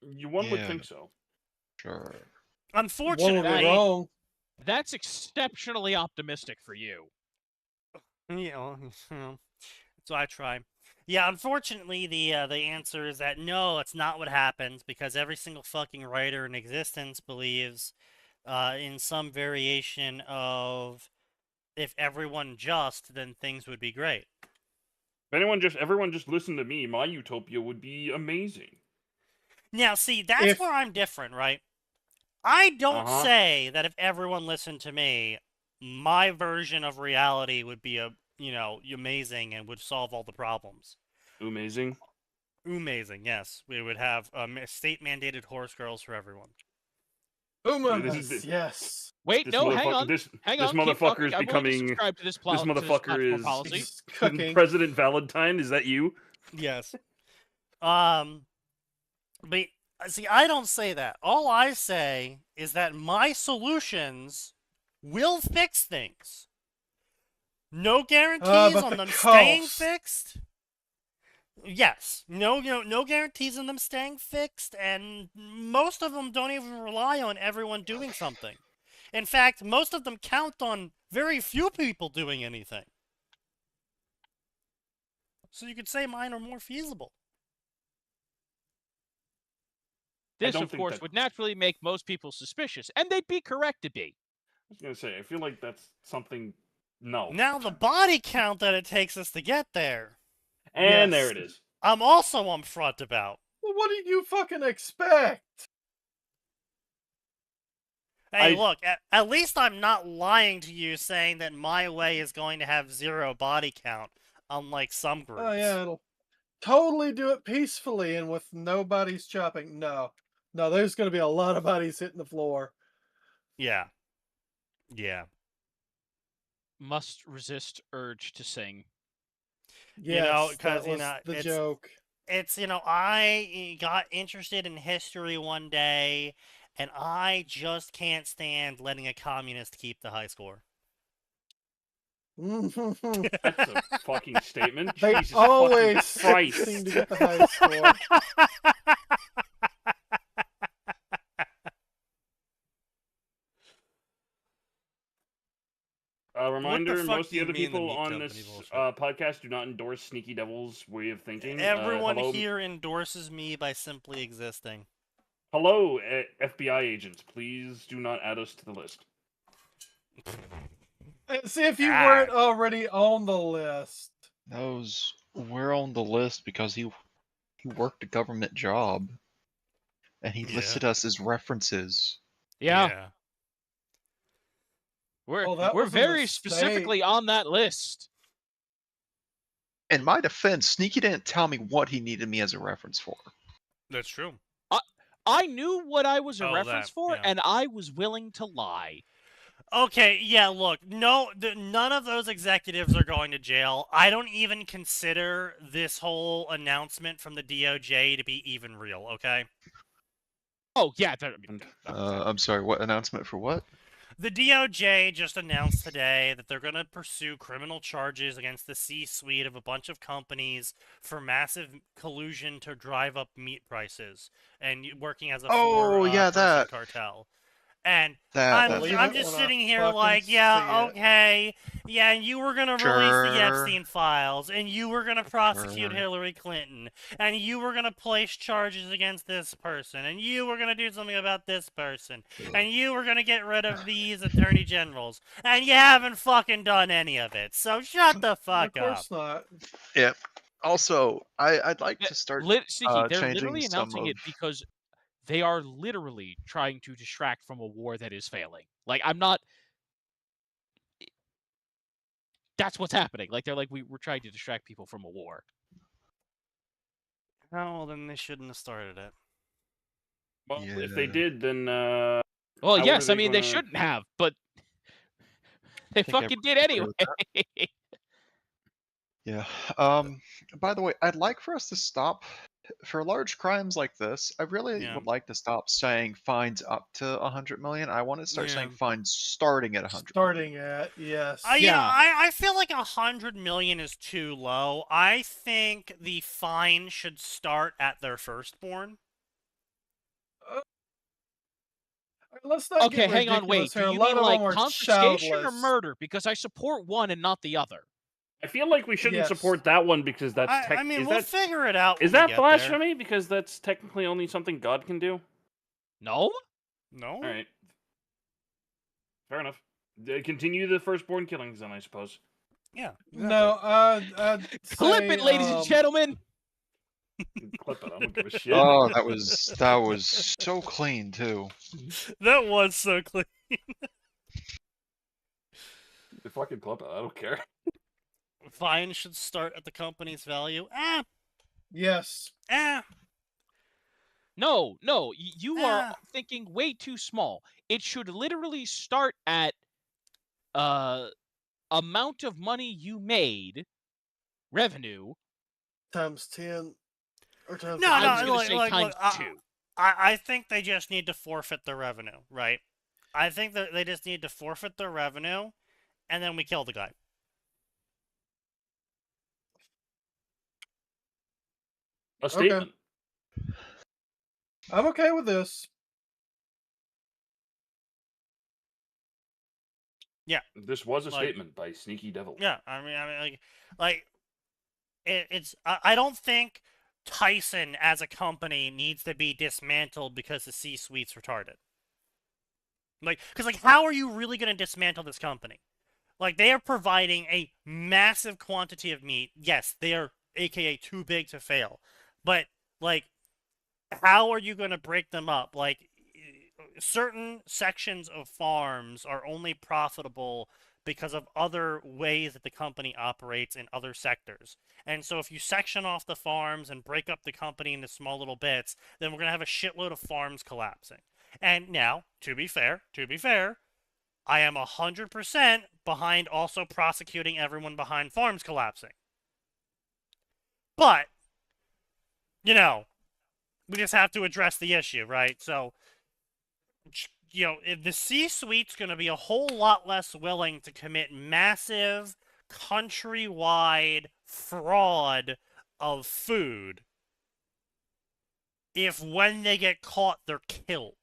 One would Yeah. think so. Sure. One Unfortunately, would be wrong. That's exceptionally optimistic for you. yeah, so I try. Yeah, unfortunately, the answer is that no, it's not what happens, because every single fucking writer in existence believes in some variation of if everyone just, then things would be great. If everyone just listened to me, my utopia would be amazing. Now, see, that's where I'm different, right? I don't Uh-huh. say that if everyone listened to me, my version of reality would be amazing and would solve all the problems. Amazing. Amazing, yes. We would have state-mandated horse girls for everyone. Yes. Wait, This no, hang motherfucker- on. This Hang this on. Keep motherfucker talking. is I'm willing to becoming. subscribe to this This platform motherfucker policy. is Cooking. President Valentine. Is that you? Yes. But see, I don't say that. All I say is that my solutions will fix things. No guarantees but on the them staying cost. fixed. Yes, no guarantees on them staying fixed, and most of them don't even rely on everyone doing something. In fact, most of them count on very few people doing anything. So you could say mine are more feasible. This, don't of think course, that- would naturally make most people suspicious, and they'd be correct to be. I was gonna say. I feel like that's something. No. Now the body count that it takes us to get there, And Yes. there it is. I'm also upfront about. Well, what did you fucking expect? Hey, look, at least I'm not lying to you saying that my way is going to have 0 body count, unlike some groups. Oh yeah, it'll totally do it peacefully and with nobody's chopping. No, there's going to be a lot of bodies hitting the floor. Yeah. Yeah. Must resist urge to sing. Yes, because that was the joke. It's I got interested in history one day, and I just can't stand letting a communist keep the high score. That's a fucking statement. They Jesus always fucking Christ. seem to get the high score. A reminder: fuck most of do the you other mean the people meat on company this bullshit? podcast do not endorse Sneaky Devil's way of thinking. Everyone hello, here endorses me by simply existing. Hello, FBI agents. Please do not add us to the list. See if you weren't already on the list. We're on the list because He worked a government job, and he Yeah. listed us as references. Yeah. We're Oh, that we're was a very mistake. specifically on that list. In my defense, Sneaky didn't tell me what he needed me as a reference for. That's true. I knew what I was a Oh, reference that, for, yeah. and I was willing to lie. Okay, yeah, look, none of those executives are going to jail. I don't even consider this whole announcement from the DOJ to be even real, okay? Oh yeah, I'm sorry, what announcement for what? The DOJ just announced today that they're going to pursue criminal charges against the C-suite of a bunch of companies for massive collusion to drive up meat prices and working as a four-person cartel. And I'm Believe it just when I sitting here fucking like, see yeah, it. okay, yeah, and you were gonna release the Sure. Epstein files, and you were gonna prosecute Sure. Hillary Clinton, and you were gonna place charges against this person, and you were gonna do something about this person, and you were gonna get rid of these attorney generals, and you haven't fucking done any of it. So shut the fuck Of course not. Yeah. Also, I'd like to start Sneaky, they're changing literally some announcing of. it because they are literally trying to distract from a war that is failing. Like, I'm not. That's what's happening. Like, they're like, we're trying to distract people from a war. Oh, well, then they shouldn't have started it. Well, if Yeah. they did, then Well, How yes, are I they mean they gonna- shouldn't have, but they think fucking did everyone's anyway. agree with Yeah. By the way, I'd like for us to stop for large crimes like this. I really Yeah. would like to stop saying fines up to 100 million. I want to start saying Yeah. fines starting at 100. Starting at, yes. You know, Yeah. I feel like 100 million is too low. I think the fine should start at their firstborn. Let's not Okay, get hang on, wait. ridiculous here. Do A you lot mean of like them are confiscation or childless. murder? Because I support one and not the other. I feel like we shouldn't Yes. support that one because that's I mean, is we'll that figure it out. is when we that get blasphemy? Because that's technically only something God can do. No? There. No. All right, fair enough. Continue the firstborn killings, then I suppose. Yeah. No, I'd Clip say, it, ladies and gentlemen. Clip it. I don't give a shit. Oh, that was so clean too. That was so clean. Fucking clip it. I don't care. Fine should start at the company's value. Yes. No, you are Ah. thinking way too small. It should literally start at amount of money you made, revenue. Times 10. Or times No, I was no, gonna say times two. I think they just need to forfeit their revenue, right? I think that they just need to forfeit their revenue, and then we kill the guy. A statement. I'm okay with this. Yeah. This was a Like- statement by SneakyDevil. Yeah, I mean, it's. I don't think Tyson as a company needs to be dismantled because the C-suite's retarded. Because how are you really going to dismantle this company? Like, they are providing a massive quantity of meat. Yes, they are, aka, too big to fail. But, like, how are you going to break them up? Like, certain sections of farms are only profitable because of other ways that the company operates in other sectors. And so if you section off the farms and break up the company into small little bits, then we're going to have a shitload of farms collapsing. And now, to be fair, I am 100% behind also prosecuting everyone behind farms collapsing. But, you know, we just have to address the issue, right? So, you know, the C-suite's going to be a whole lot less willing to commit massive countrywide fraud of food if when they get caught, they're killed.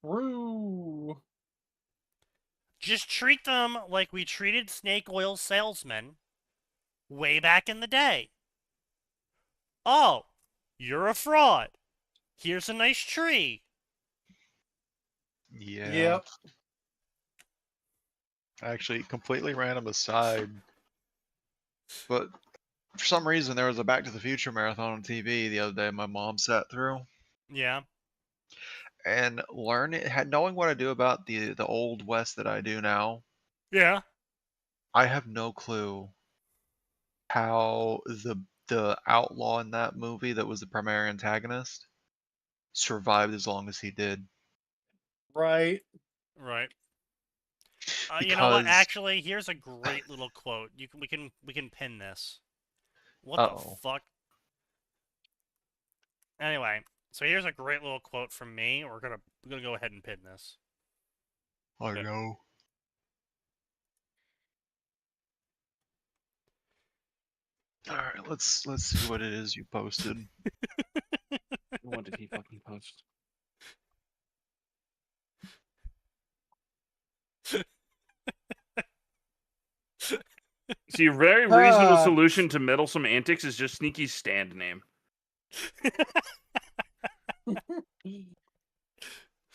True. Just treat them like we treated snake oil salesmen way back in the day. Oh, you're a fraud. Here's a nice tree. Yeah. Yep. Actually, completely random aside, but For some reason, there was a Back to the Future marathon on TV the other day my mom sat through. Yeah. And knowing what I do about the old West that I do now, Yeah. I have no clue how the outlaw in that movie that was the primary antagonist survived as long as he did. Right. Right. You know what? Because Actually, here's a great little quote. We can pin this. What the uh-oh. fuck? Anyway, so here's a great little quote from me. We're gonna go ahead and pin this. I know. Alright, let's see what it is you posted. What did he fucking post? See, a very reasonable solution to meddlesome antics is just Sneaky's stand name.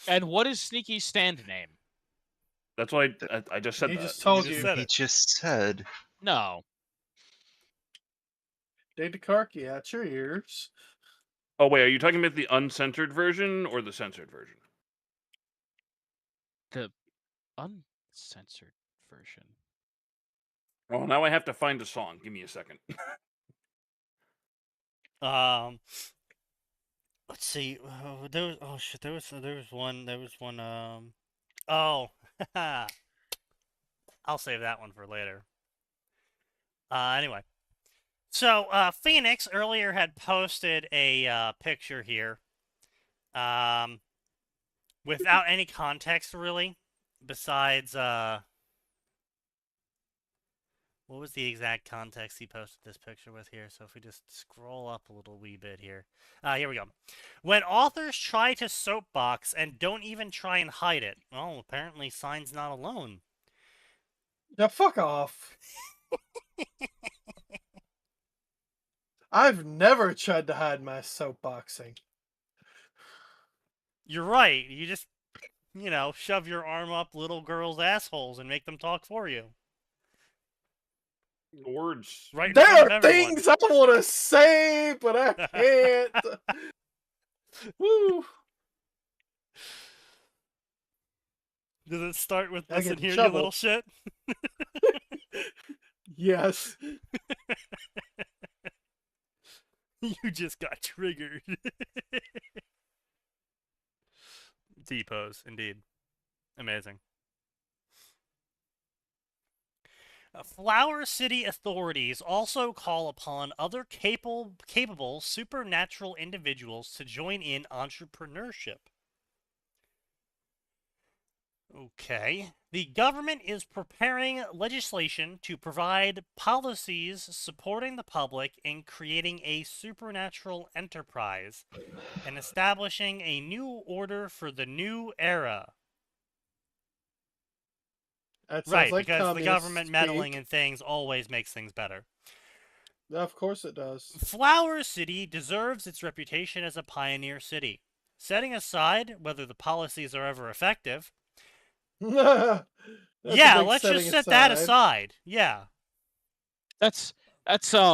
And what is Sneaky's stand name? That's why I just said He that. just told just you. said He it. just said. No. Dave DeCarkey at your ears. Oh, wait, are you talking about the uncensored version or the censored version? The uncensored version. Oh, now I have to find a song. Give me a second. Let's see. There was one. Oh, I'll save that one for later. Anyway, so Phoenix earlier had posted a picture here, without any context really, besides what was the exact context he posted this picture with here? So if we just scroll up a little wee bit here. Here we go. When authors try to soapbox and don't even try and hide it. Well, apparently Sign's not alone. Yeah, fuck off. I've never tried to hide my soapboxing. You're right. You just, shove your arm up little girls' assholes and make them talk for you. Words. Right. There are things I want to say, but I can't. Woo. Does it start with I listen get here, you trouble. little shit? Yes. You just got triggered. T-pose, indeed. Amazing. Flower City authorities also call upon other capable supernatural individuals to join in entrepreneurship. Okay. The government is preparing legislation to provide policies supporting the public in creating a supernatural enterprise and establishing a new order for the new era. That sounds Right, like because the communist government meddling speak. in things always makes things better. Of course it does. Flower City deserves its reputation as a pioneer city. Setting aside whether the policies are ever effective, That's yeah, let's just set that aside. Yeah. That's kind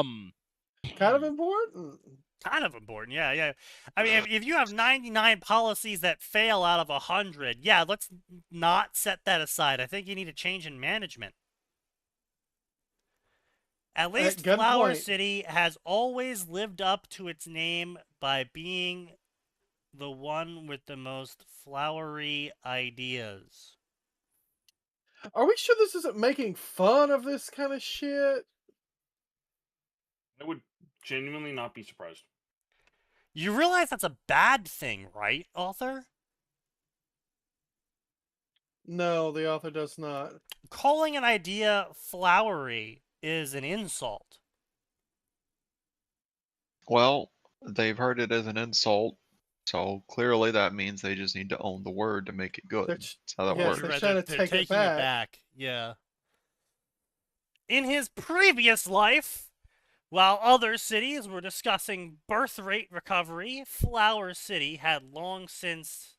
of important. Kind of important, yeah. I mean, if you have 99 policies that fail out of 100, yeah, let's not set that aside. I think you need a change in management. At least Flower City has always lived up to its name by being the one with the most flowery ideas. Are we sure this isn't making fun of this kind of shit? I would genuinely not be surprised. You realize that's a bad thing, right, author? No, the author does not. Calling an idea flowery is an insult. Well, they've heard it as an insult, so clearly that means they just need to own the word to make it good. That's how that works. They're trying to take it back. Yeah. In his previous life, while other cities were discussing birth rate recovery, Flower City had long since...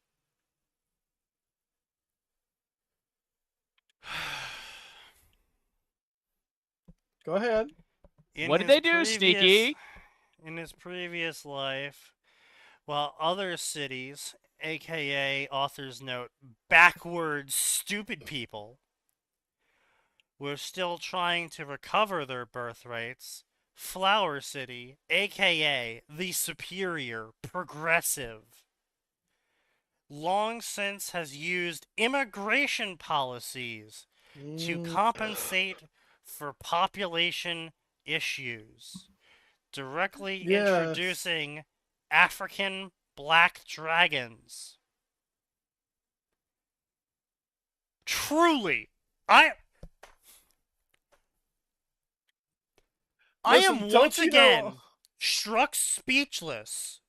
Go ahead. What did they do, Sneaky? In his previous life, while other cities, aka author's note, backwards stupid people, were still trying to recover their birthrights, Flower City, aka the superior, progressive, long since has used immigration policies to compensate for population issues, directly Yes. introducing African black dragons. Truly, I Listen, am don't once you again know- struck speechless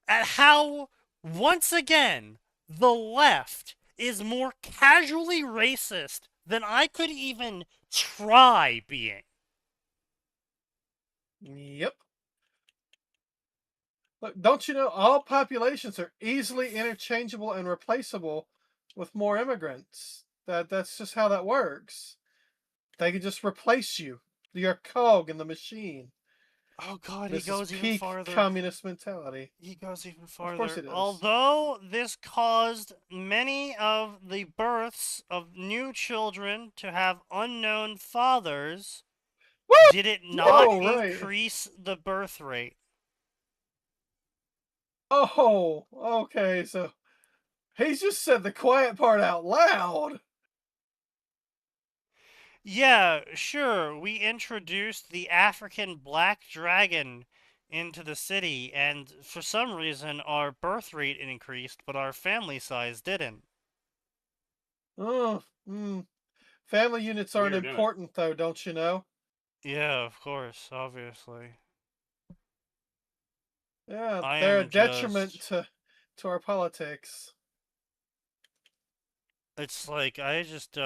at how, once again, the left is more casually racist than I could even try being. Yep. Look, don't you know all populations are easily interchangeable and replaceable with more immigrants? That's just how that works. They can just replace you. You're a cog in the machine. Oh god, This he goes is even peak farther. communist mentality. He goes even farther. Of course it is. Although this caused many of the births of new children to have unknown fathers, Woo! did it not Oh, right. increase the birth rate? Oh, okay, so he's just said the quiet part out loud. Yeah, sure. We introduced the African black dragon into the city, and for some reason our birth rate increased, but our family size didn't. Oh, family units aren't Weird, isn't it? important, though, don't you know? Yeah, of course, obviously. Yeah, I they're a am detriment just- to our politics. It's like I just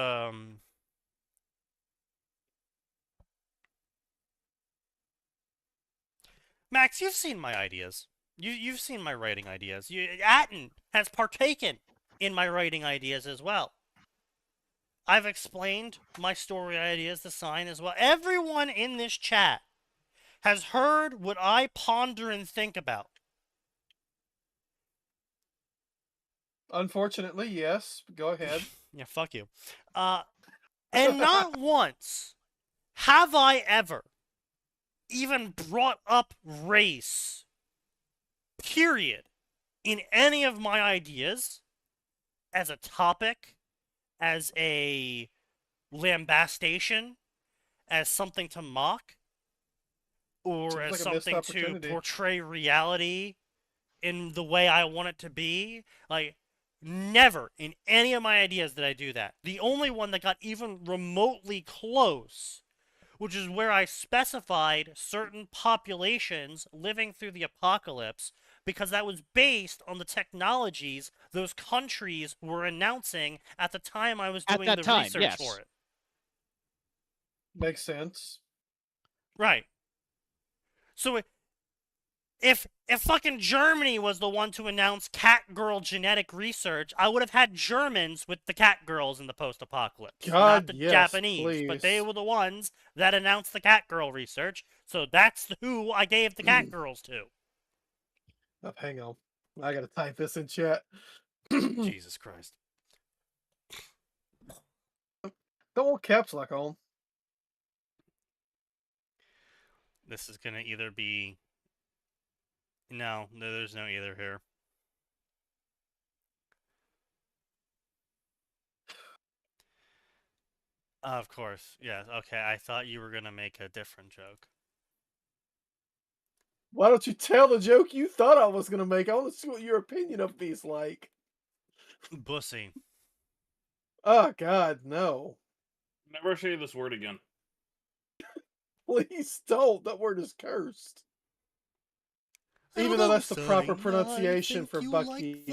Max, you've seen my ideas. You've seen my writing ideas. Atten has partaken in my writing ideas as well. I've explained my story ideas to Sign as well. Everyone in this chat has heard what I ponder and think about. Unfortunately, yes. Go ahead. Yeah, fuck you. And not once have I ever even brought up race, period, in any of my ideas as a topic, as a lambastation, as something to mock, or Seems as like a missed something to opportunity. portray reality in the way I want it to be. Like, never in any of my ideas did I do that. The only one that got even remotely close, which is where I specified certain populations living through the apocalypse, because that was based on the technologies those countries were announcing at the time I was At doing that the time, research yes. for it. Makes sense. Right. So if fucking Germany was the one to announce cat girl genetic research, I would have had Germans with the cat girls in the post-apocalypse, not God, the yes, Japanese. But they please. were the ones that announced the cat girl research, so that's who I gave the cat girls to. Oh, hang on. I gotta type this in chat. Jesus Christ. Don't want caps lock on. This is gonna either be... No, there's no either here. Of course, yes. Okay, I thought you were gonna make a different joke. Why don't you tell the joke you thought I was gonna make? I want to see what your opinion of me is like. Bussy. Oh God, no! Never say this word again. Please don't. That word is cursed. Even though that's the proper pronunciation for Bucky's.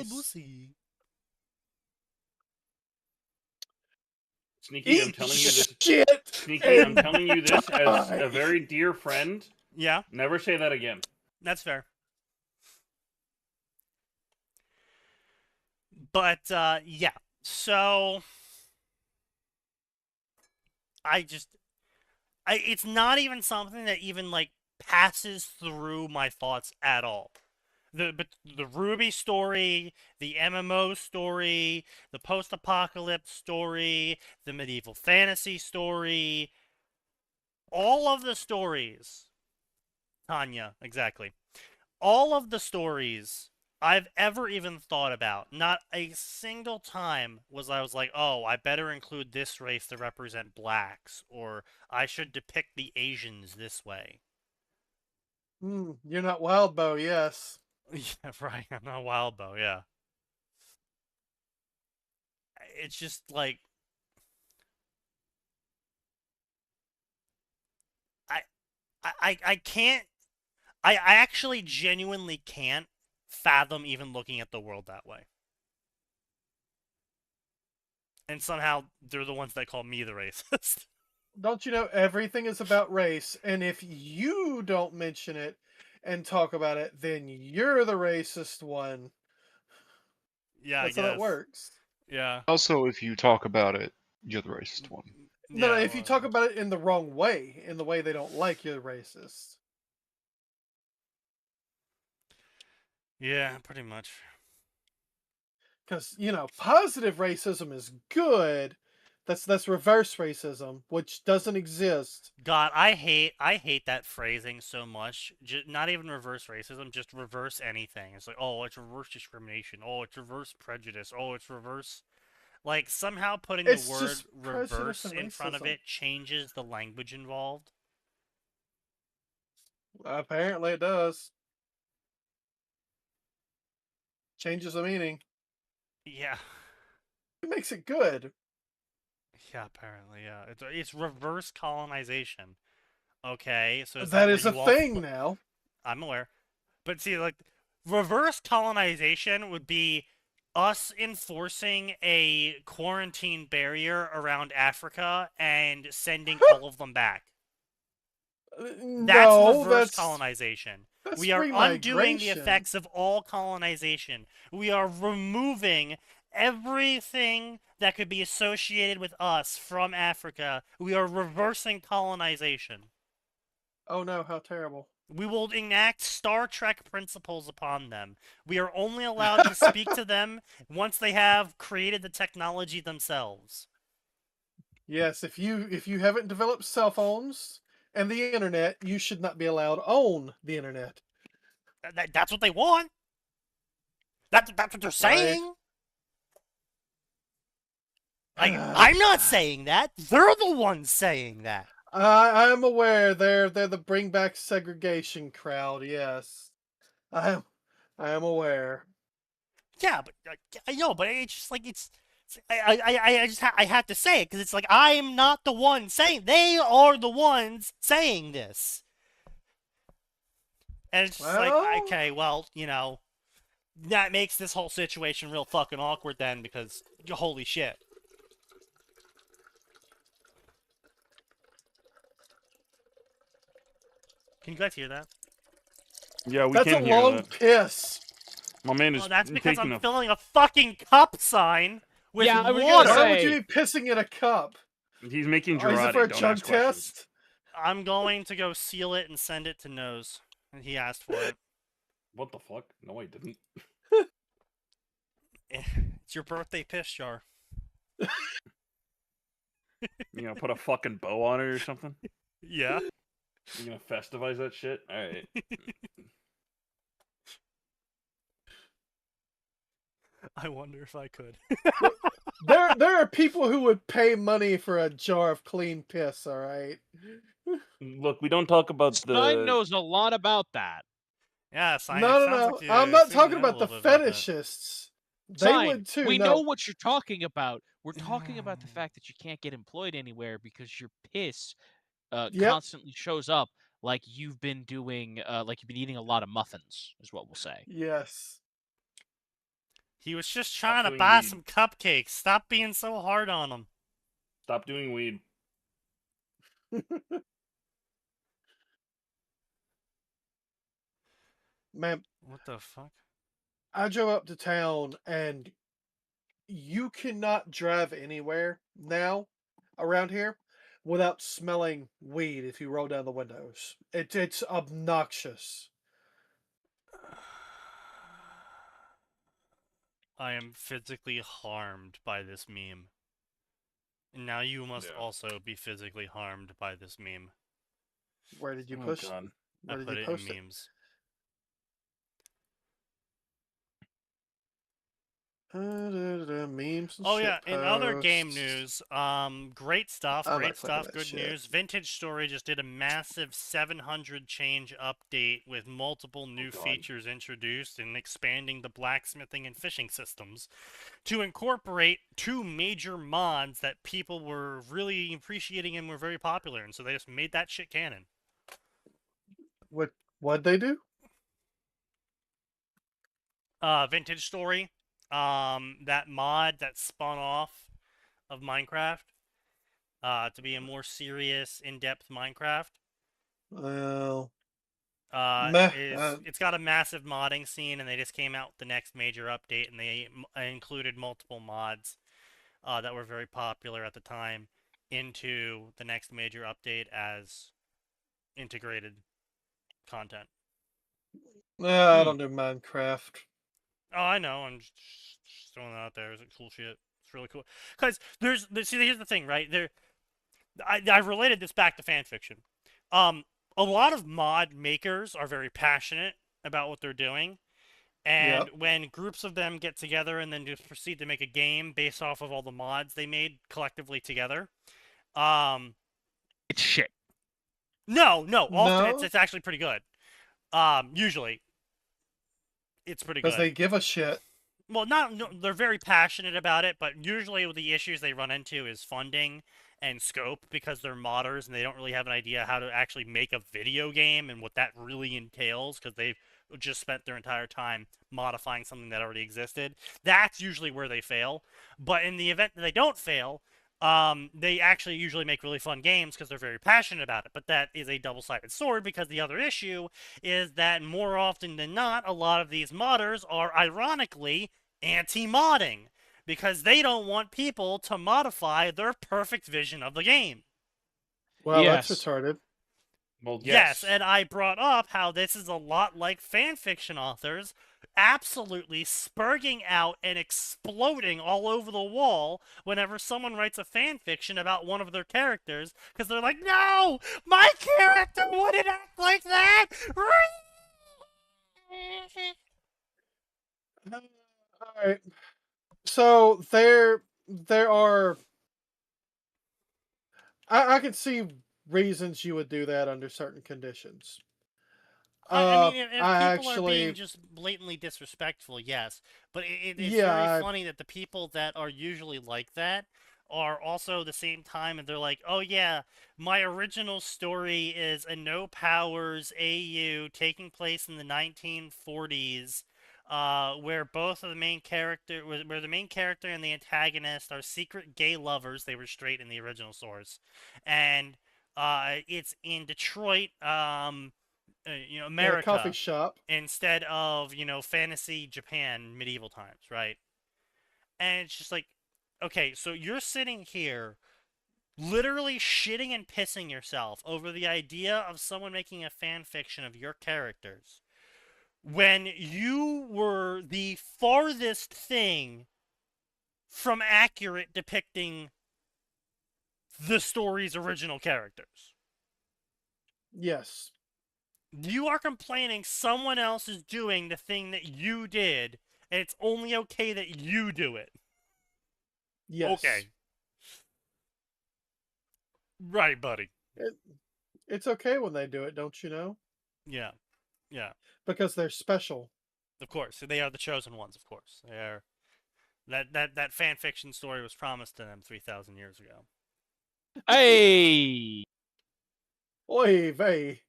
Sneaky, I'm telling you this. Shit. Sneaky, I'm telling you this as a very dear friend. Yeah, Never say that again. that's fair. But, yeah. So... It's not even something that even like passes through my thoughts at all. But the Ruby story, the MMO story, the post-apocalypse story, the medieval fantasy story, all of the stories, Tanya, exactly. All of the stories I've ever even thought about, not a single time I was like, oh, I better include this race to represent blacks, or I should depict the Asians this way. You're not Wildbow, yes. Yeah, right. I'm not Wildbow, yeah. It's just like I can't I actually genuinely can't fathom even looking at the world that way. And somehow they're the ones that call me the racist. Don't you know everything is about race? And if you don't mention it and talk about it, then you're the racist one. Yeah, That's I how that guess. works. Yeah. Also, if you talk about it, you're the racist one. No, Yeah, if you talk about it in the wrong way, in the way they don't like, you're racist. Yeah, pretty much. Because, positive racism is good. That's reverse racism, which doesn't exist. God, I hate that phrasing so much. Not even reverse racism, just reverse anything. It's like, oh, it's reverse discrimination. Oh, it's reverse prejudice. Oh, it's reverse. Like, somehow putting It's the word just prejudice reverse and in front of racism. it changes the language involved. Apparently it does. Changes the meaning. Yeah. It makes it good. Yeah, apparently, yeah. It's reverse colonization. Okay, so is That that where is a you all... thing now. I'm aware. But see, like, reverse colonization would be us enforcing a quarantine barrier around Africa and sending all of them back. That's No, reverse colonization. that's We are undoing the remigration. effects of all colonization. We are removing everything that could be associated with us from Africa. We are reversing colonization. Oh no, how terrible. We will enact Star Trek principles upon them. We are only allowed to speak to them once they have created the technology themselves. Yes, if you haven't developed cell phones and the internet, you should not be allowed to own the internet. That's what they want. That's what they're saying. I'm not saying that. They're the ones saying that. I am aware they're the bring back segregation crowd. Yes, I am aware. Yeah, but I know, but it's just like I have to say it because it's like I'm not the one saying. They are the ones saying this, and it's just like, okay, well, that makes this whole situation real fucking awkward then because holy shit. Can you guys hear that? Yeah, we That's can a hear long that. piss. My man is Well, that's because taking I'm filling a fucking cup sign with Yeah, I was water. gonna Why would say- you be pissing in a cup? He's making Or is it Girardi. for a Don't chug ask questions. test? I'm going to go seal it and send it to Nose. And he asked for it. What the fuck? No, I didn't. It's your birthday piss jar. You gonna put a fucking bow on it or something? Yeah. You gonna festivize that shit? Alright. I wonder if I could. There are people who would pay money for a jar of clean piss, alright? Look, we don't talk about Stein knows a lot about that. Yeah, No. I'm not talking about the fetishists. They Stein, would too. we no. know what you're talking about. We're talking about the fact that you can't get employed anywhere because your piss constantly shows up like you've been doing, like you've been eating a lot of muffins, is what we'll say. Yes. He was just trying to buy some cupcakes. Stop being so hard on him. Stop doing weed. Man, what the fuck? I drove up to town and you cannot drive anywhere now around here without smelling weed if you roll down the windows. It's obnoxious. I am physically harmed by this meme. And now you must also be physically harmed by this meme. Where did you Oh, post? God. Where I did put you it post in it? memes. Memes and Oh shit yeah, in other game posts. news, great stuff, I'm great not clicking stuff, that good shit. news. Vintage Story just did a massive 700 change update with multiple new God. features introduced and expanding the blacksmithing and fishing systems to incorporate 2 major mods that people were really appreciating and were very popular, and so they just made that shit canon. What'd they do? Vintage Story, that mod that spun off of Minecraft, to be a more serious, in-depth Minecraft. Well, meh. It's got a massive modding scene, and they just came out with the next major update, and they included multiple mods that were very popular at the time into the next major update as integrated content. I don't do Minecraft. Oh, I know. I'm just throwing that out there. It's cool shit. It's really cool. Because see, here's the thing, right? I related this back to fanfiction. A lot of mod makers are very passionate about what they're doing, and when groups of them get together and then just proceed to make a game based off of all the mods they made collectively together, It's shit. no, often No? it's actually pretty good. Usually, it's pretty good. Because they give a shit. Well, no, they're very passionate about it, but usually the issues they run into is funding and scope because they're modders and they don't really have an idea how to actually make a video game and what that really entails because they've just spent their entire time modifying something that already existed. That's usually where they fail. But in the event that they don't fail, they actually usually make really fun games because they're very passionate about it. But that is a double-sided sword because the other issue is that more often than not, a lot of these modders are ironically anti-modding because they don't want people to modify their perfect vision of the game. Well, Yes. that's retarded. Well, Yes, and I brought up how this is a lot like fanfiction authors absolutely spurging out and exploding all over the wall whenever someone writes a fanfiction about one of their characters because they're like, no, my character wouldn't act like that. All right. So there are. I can see reasons you would do that under certain conditions. I mean, if people are being actually, just blatantly disrespectful, yes. But it's Yeah, very funny that the people that are usually like that are also the same time, and they're like, oh yeah, my original story is a no powers AU taking place in the 1940s, where both of the main character, where the main character and the antagonist are secret gay lovers. They were straight in the original source, and it's in Detroit. in a America coffee shop. instead of, fantasy Japan, medieval times, right? And it's just like, okay, so you're sitting here literally shitting and pissing yourself over the idea of someone making a fan fiction of your characters when you were the farthest thing from accurate depicting the story's original characters. Yes. You are complaining someone else is doing the thing that you did, and it's only okay that you do it. Yes. Okay. Right, buddy. It's okay when they do it, don't you know? Yeah. Yeah. Because they're special. Of course. They are the chosen ones, of course. They are. That fan fiction story was promised to them 3,000 years ago. Hey! Oy vey.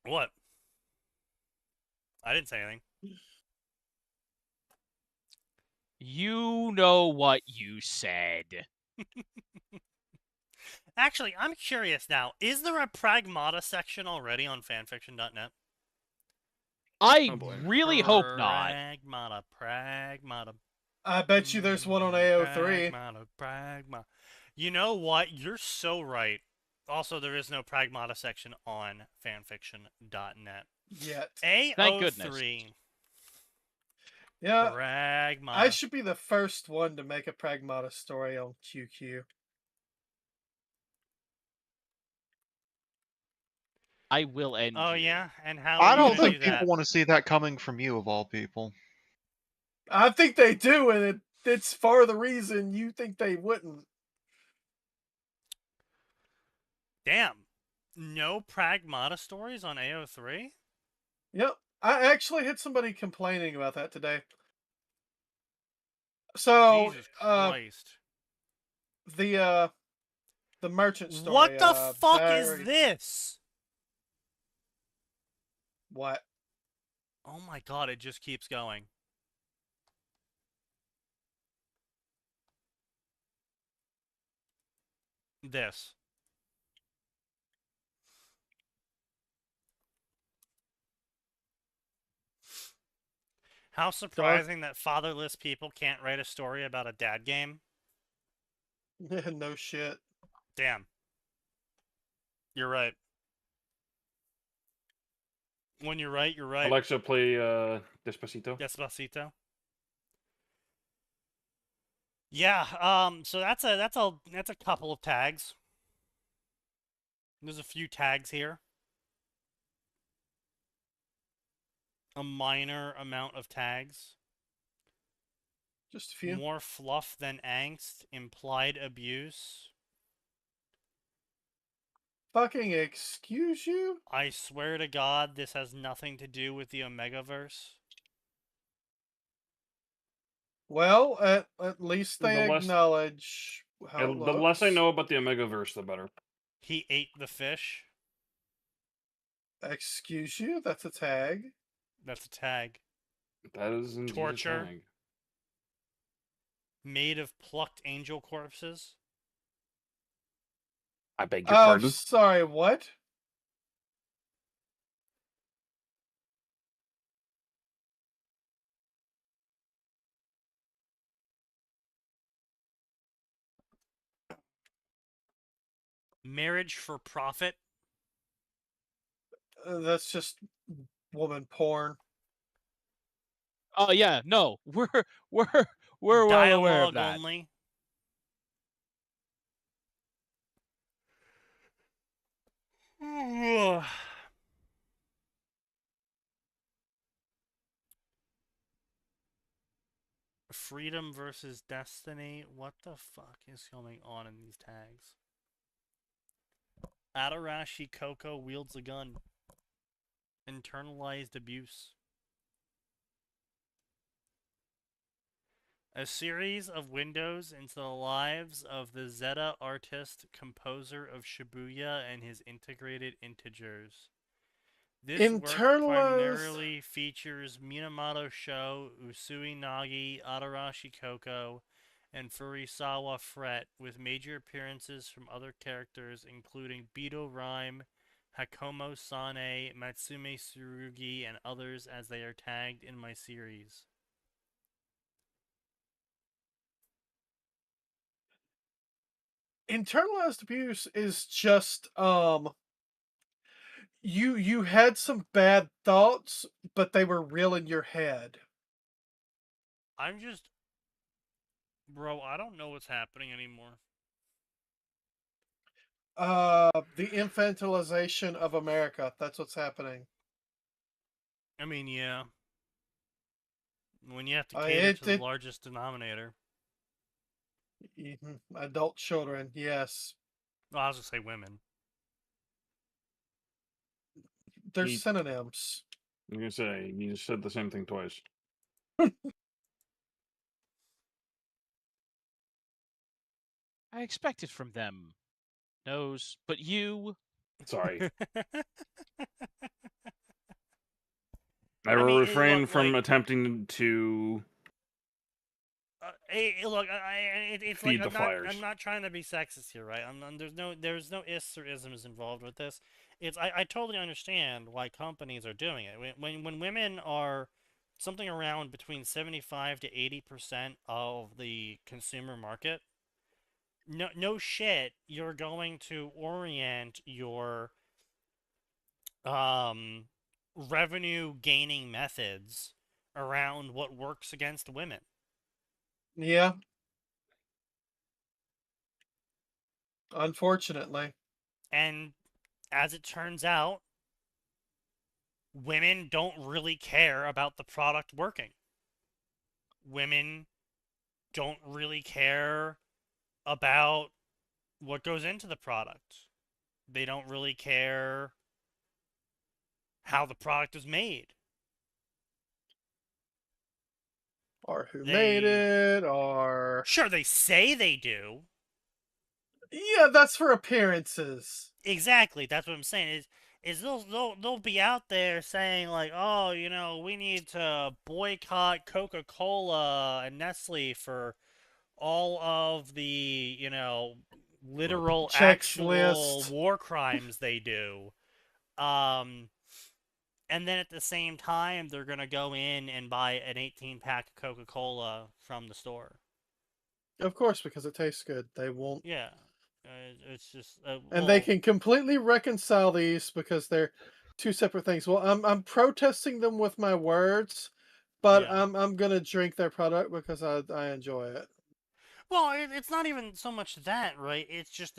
What? I didn't say anything. You know what you said. Actually, I'm curious now. Is there a Pragmata section already on fanfiction.net? I Oh, boy. really hope not. Pragmata. I bet you there's one on AO3. Pragmata. You know what? You're so right. Also, there is no Pragmata section on fanfiction.net. Yet. Thank goodness. AO3. Yeah, Pragmata. I should be the first one to make a Pragmata story on QQ. I will end Oh you. yeah, and how I are you don't gonna think do people that? want to see that coming from you, of all people. I think they do, and it's for the reason you think they wouldn't. Damn. No Pragmata stories on AO3? Yep. I actually had somebody complaining about that today. So, Jesus Christ. the merchant story. What the fuck is Barry- this? What? Oh my god, it just keeps going. This. How surprising that fatherless people can't write a story about a dad game. No shit. Damn. You're right. When you're right, you're right. Alexa, play Despacito. Despacito. Yeah, so that's a couple of tags. There's a few tags here. A minor amount of tags. Just a few. More fluff than angst. Implied abuse. Fucking excuse you? I swear to God, this has nothing to do with the Omegaverse. Well, at least they The less- acknowledge how it The less I looks. know about the Omegaverse, the better. He ate the fish. Excuse you? That's a tag. That's a tag. That is indeed Torture. a tag. Made of plucked angel corpses. I beg your Oh, pardon. sorry, what? Marriage for profit. That's just woman porn. Oh yeah, no, we're well aware of Dialogue that. only. Freedom versus destiny. What the fuck is going on in these tags? Adarashi Koko wields a gun. Internalized abuse. A series of windows into the lives of the Zeta artist, composer of Shibuya and his integrated integers. This work primarily features Minamoto Sho, Usui Nagi, Adarashi Koko, and Furisawa Fret, with major appearances from other characters including Bido Rhyme, Hakomo Sane, Matsume Tsurugi, and others as they are tagged in my series. Internalized abuse is just you had some bad thoughts, but they were real in your head. I'm just, bro, I don't know what's happening anymore. The infantilization of America. That's what's happening. I mean, yeah. When you have to cater to the largest denominator. Adult children, yes. Well, I was gonna say women. They're synonyms. I'm gonna say you just said the same thing twice. I expect it from them. Knows, but you. Sorry. I will refrain from attempting to Hey, look, it's feed like the fires. I'm not trying to be sexist here, right? There's no ists or isms involved with this. I totally understand why companies are doing it. When women are something around between 75 to 80% of the consumer market, no shit, you're going to orient your revenue gaining methods around what works against women. Yeah. Unfortunately. And as it turns out, women don't really care about the product working. Women don't really care about what goes into the product. They don't really care how the product is made. Or who made it, or... Sure, they say they do. Yeah, that's for appearances. Exactly, that's what I'm saying. Is they'll be out there saying like, oh, you know, we need to boycott Coca-Cola and Nestle for all of the, you know, literal actual war crimes they do. And then at the same time, they're gonna go in and buy an 18-pack of Coca-Cola from the store. Of course, because it tastes good. They won't. Yeah, it's just. And they can completely reconcile these because they're two separate things. Well, I'm protesting them with my words, but Yeah. I'm gonna drink their product because I enjoy it. Well, it's not even so much that, right? It's just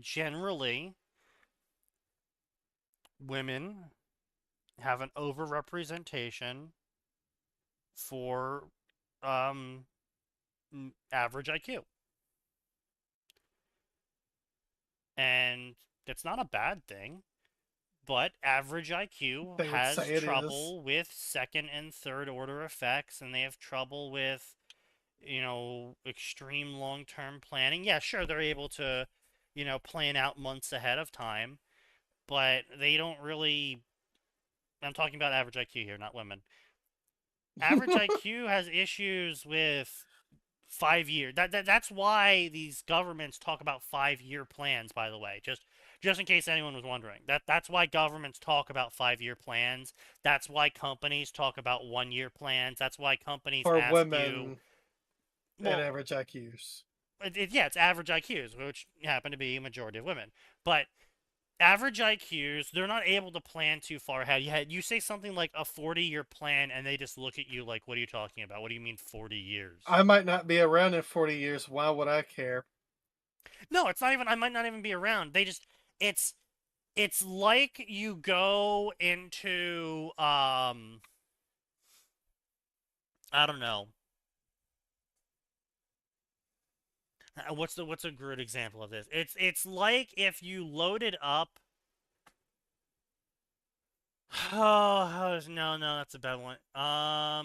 generally women have an overrepresentation for average IQ. And it's not a bad thing, but average IQ has trouble with second and third order effects, and they have trouble with, you know, extreme long-term planning. Yeah, sure, they're able to, you know, plan out months ahead of time, but they don't really... I'm talking about average IQ here, not women. Average IQ has issues with 5 years. That's why these governments talk about 5-year plans, by the way. Just in case anyone was wondering. That's why governments talk about 5-year plans. That's why companies talk about 1-year plans. That's why companies for ask women you, and average IQs. Yeah, it's average IQs, which happen to be a majority of women. But average IQs, they're not able to plan too far ahead. You say something like a 40-year plan, and they just look at you like, what are you talking about? What do you mean 40 years? I might not be around in 40 years. Why would I care? No, it's not even... I might not even be around. They just... It's like you go into, I don't know. What's a good example of this? It's like if you loaded up... Oh, no, that's a bad one. I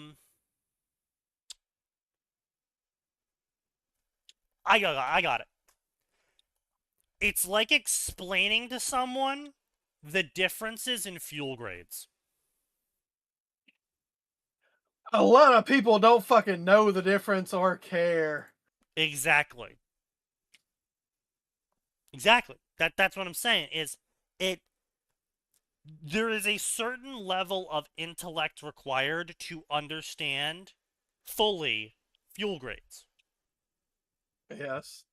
got it. It's like explaining to someone the differences in fuel grades. A lot of people don't fucking know the difference or care. Exactly. Exactly. That's what I'm saying. There is a certain level of intellect required to understand fully fuel grades. Yes.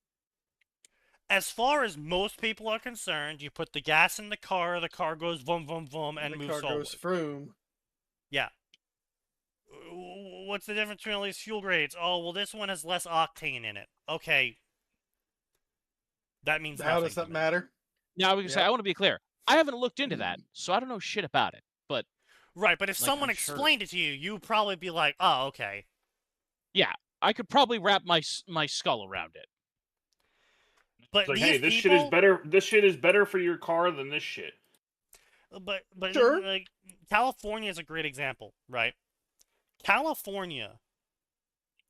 As far as most people are concerned, you put the gas in the car goes vroom, vroom, vroom, and moves forward. The car goes vroom. Yeah. What's the difference between all these fuel grades? Oh, well, this one has less octane in it. Okay. That means nothing. How does that matter? Now, I was gonna say, I want to be clear. I haven't looked into that, so I don't know shit about it. But right, but if someone explained it to you, you'd probably be like, "Oh, okay." Yeah, I could probably wrap my skull around it. But like, hey, this shit is better. This shit is better for your car than this shit. But sure. Like, California is a great example, right? California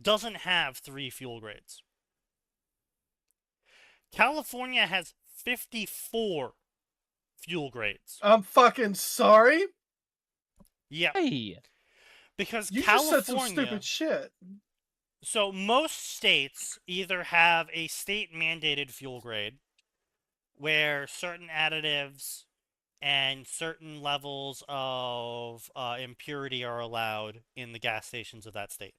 doesn't have 3 fuel grades. California has 54 fuel grades. I'm fucking sorry? Yeah. Hey. Because you California... just said some stupid shit. So most states either have a state-mandated fuel grade where certain additives and certain levels of impurity are allowed in the gas stations of that state.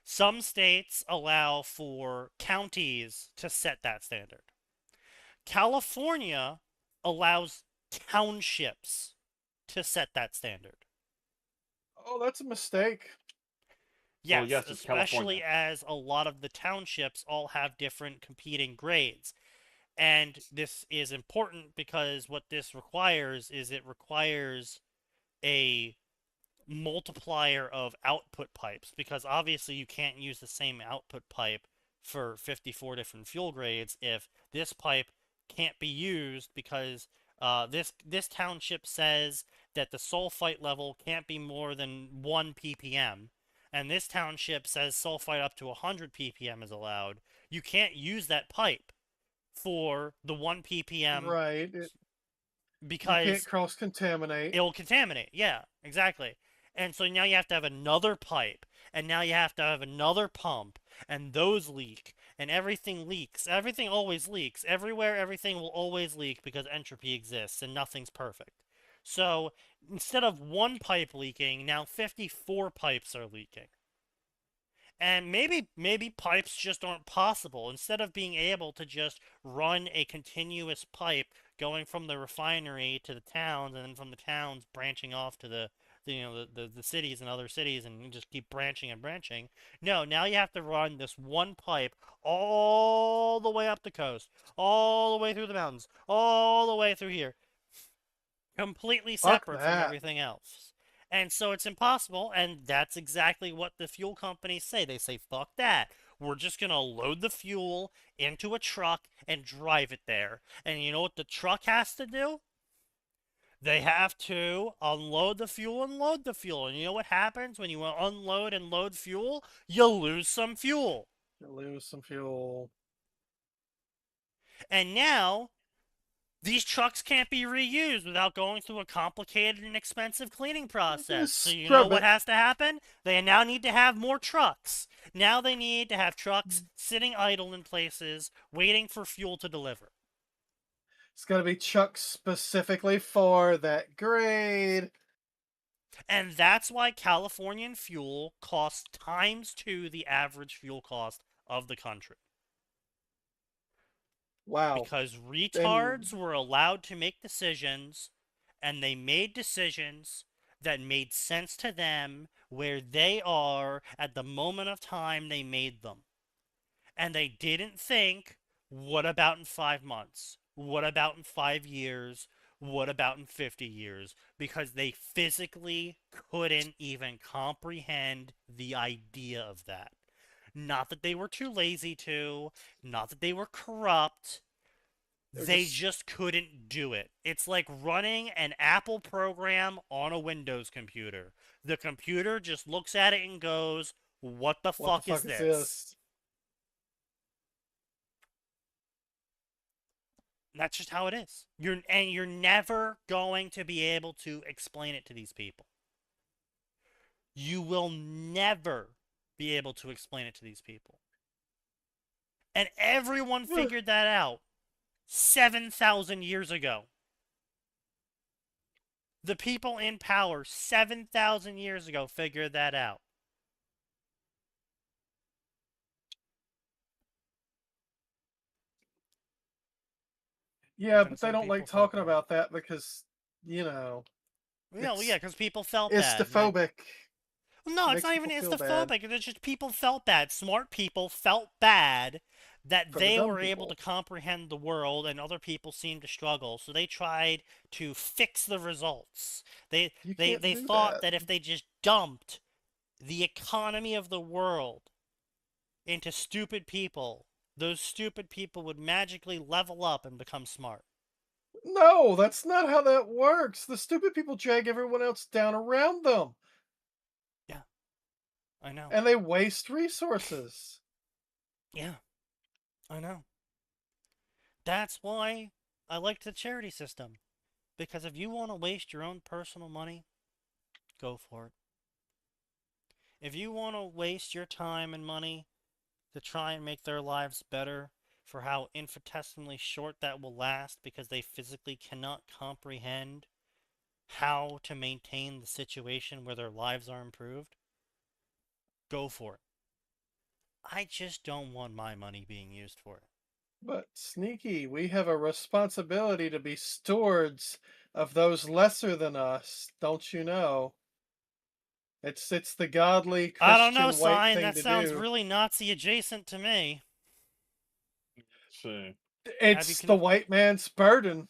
Some states allow for counties to set that standard. California allows townships to set that standard. Oh, that's a mistake. Yes, Well, yes, it's especially California. as a lot of the townships all have different competing grades. And this is important because what this requires is it requires a multiplier of output pipes, because obviously you can't use the same output pipe for 54 different fuel grades if this pipe can't be used because this township says that the sulfite level can't be more than 1 ppm, and this township says sulfite up to 100 ppm is allowed. You can't use that pipe for the 1 ppm Right. You because can't cross-contaminate. it'll contaminate. Yeah, exactly. And so now you have to have another pipe, and now you have to have another pump, and those leak, and everything leaks. Everything always leaks. Everywhere, everything will always leak because entropy exists, and nothing's perfect. So instead of one pipe leaking, now 54 pipes are leaking. And maybe pipes just aren't possible. Instead of being able to just run a continuous pipe going from the refinery to the towns, and then from the towns branching off to the cities and other cities, and just keep branching and branching. No, now you have to run this one pipe all the way up the coast, all the way through the mountains, all the way through here, completely Fuck separate from that. everything else. And so it's impossible, and that's exactly what the fuel companies say. They say, fuck that. We're just going to load the fuel into a truck and drive it there. And you know what the truck has to do? They have to unload the fuel and load the fuel. And you know what happens when you unload and load fuel? You lose some fuel. You lose some fuel. And now, these trucks can't be reused without going through a complicated and expensive cleaning process. So you know Scrub what it. has to happen? They now need to have more trucks. Now they need to have trucks sitting idle in places, waiting for fuel to deliver. It's got to be chucked specifically for that grade. And that's why Californian fuel costs ×2 the average fuel cost of the country. Wow. Because retards were allowed to make decisions, and they made decisions that made sense to them where they are at the moment of time they made them. And they didn't think, what about in 5 months? What about in 5 years? What about in 50 years? Because they physically couldn't even comprehend the idea of that. Not that they were too lazy to, not that they were corrupt. They just couldn't do it. It's like running an Apple program on a Windows computer. The computer just looks at it and goes, what the fuck is this? That's just how it is. You're never going to be able to explain it to these people. You will never be able to explain it to these people. And everyone figured that out 7,000 years ago. The people in power 7,000 years ago figured that out. Yeah, And but some they don't like people felt talking bad. about that because, you know, No, yeah, because people felt it's bad. istophobic. No, It it's makes not even people feel bad. istophobic. It's just people felt bad. Smart people felt bad that For the they dumb were able to people. comprehend the world and other people seemed to struggle. So they tried to fix the results. They You they can't they do thought that. that if they just dumped the economy of the world into stupid people, those stupid people would magically level up and become smart. No, that's not how that works. The stupid people drag everyone else down around them. Yeah. I know. And they waste resources. Yeah. I know. That's why I like the charity system. Because if you want to waste your own personal money, go for it. If you want to waste your time and money to try and make their lives better for how infinitesimally short that will last because they physically cannot comprehend how to maintain the situation where their lives are improved, go for it. I just don't want my money being used for it. But Sneaky, we have a responsibility to be stewards of those lesser than us, don't you know? It's the godly I don't know, Christian white Sign. thing That to sounds do. really Nazi adjacent to me. So, It's the white man's burden.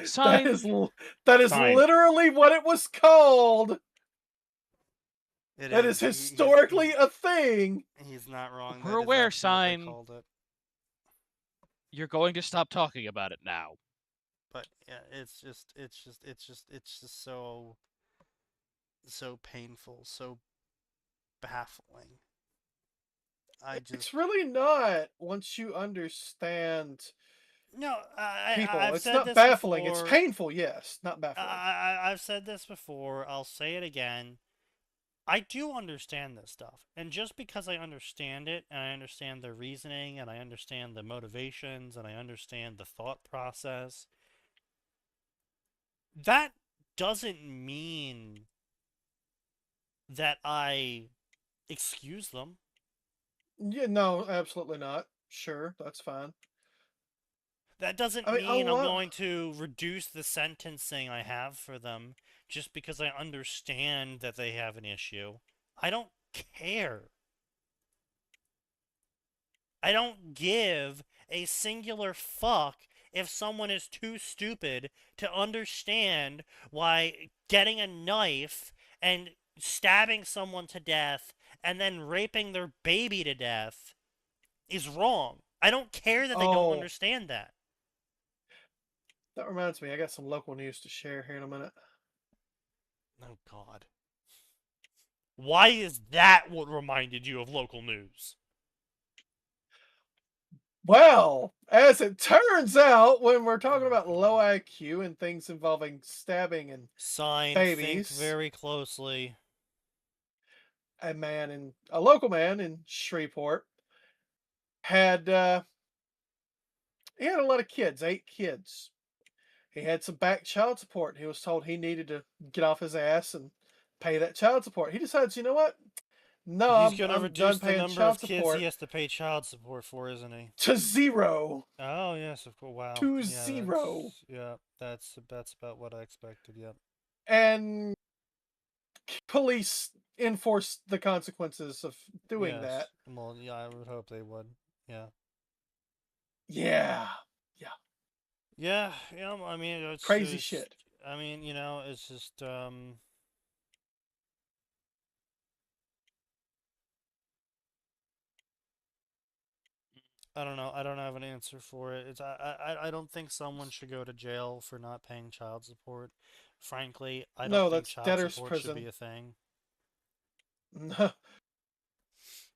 Sign. That is Sign. literally what it was called. It That is historically a thing. He's not wrong. We're That is aware, actually what they Sign. called it. You're going to stop talking about it now. But yeah, it's just so painful, so baffling. It's really not once you understand No, people. I've It's said not this baffling. before. It's painful, yes. Not baffling. I've said this before. I'll say it again. I do understand this stuff. And just because I understand it, and I understand the reasoning, and I understand the motivations, and I understand the thought process, that doesn't mean that I excuse them. Yeah, no, absolutely not. Sure, that's fine. That doesn't mean I'm going to reduce the sentencing I have for them just because I understand that they have an issue. I don't care. I don't give a singular fuck if someone is too stupid to understand why getting a knife and stabbing someone to death and then raping their baby to death is wrong. I don't care that they don't understand that. That reminds me, I got some local news to share here in a minute. Oh, God. Why is that what reminded you of local news? Well, as it turns out, when we're talking about low IQ and things involving stabbing and babies, think very closely. A local man in Shreveport had he had a lot of kids, 8 kids. He had some back child support. He was told he needed to get off his ass and pay that child support. He decides, you know what? No, He's going to I'm reduce done the paying number child of kids support he has to pay child support for, isn't he? to 0. Oh, yes, of course. Wow. To 0. That's about what I expected, yep. And police enforce the consequences of doing that. Well, yeah, I would hope they would. Yeah. Yeah. Yeah, I mean, it's Crazy shit. I mean, it's just, I don't know. I don't have an answer for it. It's I don't think someone should go to jail for not paying child support. Frankly, I don't think child support should be a thing.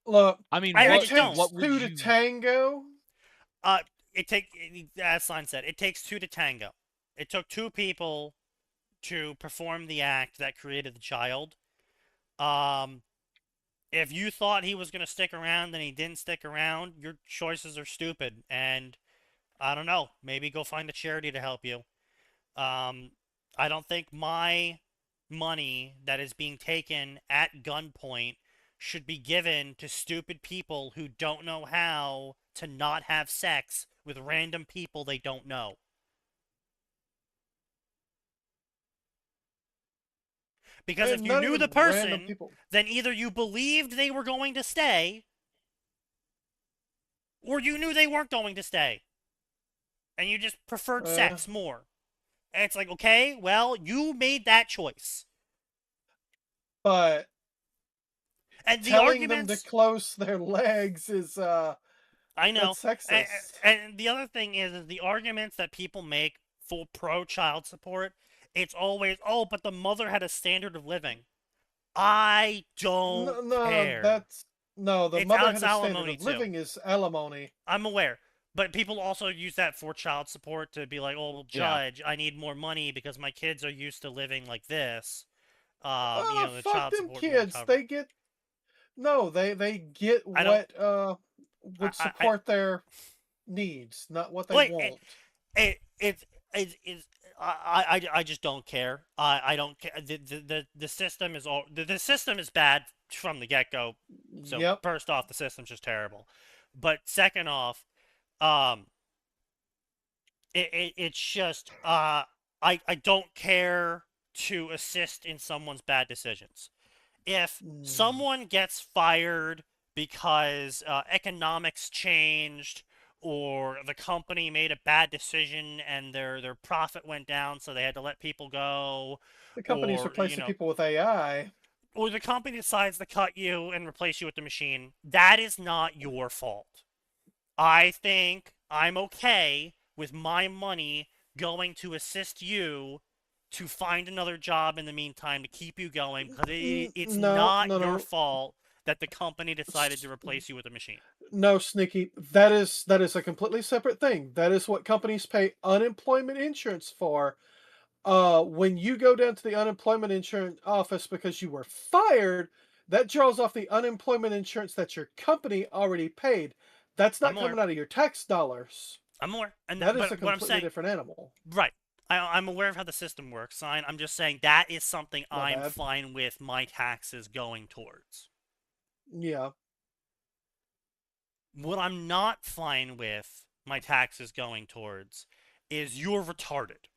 Look, I mean, it takes what would 2 you... to tango. As Line said, it takes 2 to tango. It took 2 people to perform the act that created the child. If you thought he was going to stick around and he didn't stick around, your choices are stupid. And I don't know, maybe go find a charity to help you. I don't think my money that is being taken at gunpoint should be given to stupid people who don't know how to not have sex with random people they don't know. Because if you knew the person, then either you believed they were going to stay, or you knew they weren't going to stay. And you just preferred sex more. And it's like, okay, well, you made that choice. But and the telling them to close their legs is I know. That's sexist. And the other thing is the arguments that people make for pro-child support, it's always, oh, but the mother had a standard of living. I don't care. The mother had a standard of living is alimony. I'm aware. But people also use that for child support to be like, oh, well, judge, I need more money because my kids are used to living like this. The fuck child them support kids. They get what would support their needs, not what they want. I just don't care. I don't care. The system is the system is bad from the get-go. So Yep. first off, the system's just terrible. But second off, it's just I don't care to assist in someone's bad decisions. If someone gets fired because economics changed, or the company made a bad decision and their profit went down, so they had to let people go, The company's or, replacing people with AI. or the company decides to cut you and replace you with the machine, that is not your fault. I think I'm okay with my money going to assist you to find another job in the meantime to keep you going, because it's not your fault that the company decided to replace you with a machine. No, Sneaky, that is a completely separate thing. That is what companies pay unemployment insurance for. When you go down to the unemployment insurance office because you were fired, that draws off the unemployment insurance that your company already paid. That's not coming out of your tax dollars. I'm aware. And that is a what I'm completely saying, different animal. Right. I'm aware of how the system works. I'm just saying that is something My I'm bad. fine with my taxes going towards. Yeah. What I'm not fine with my taxes going towards is you're retarded.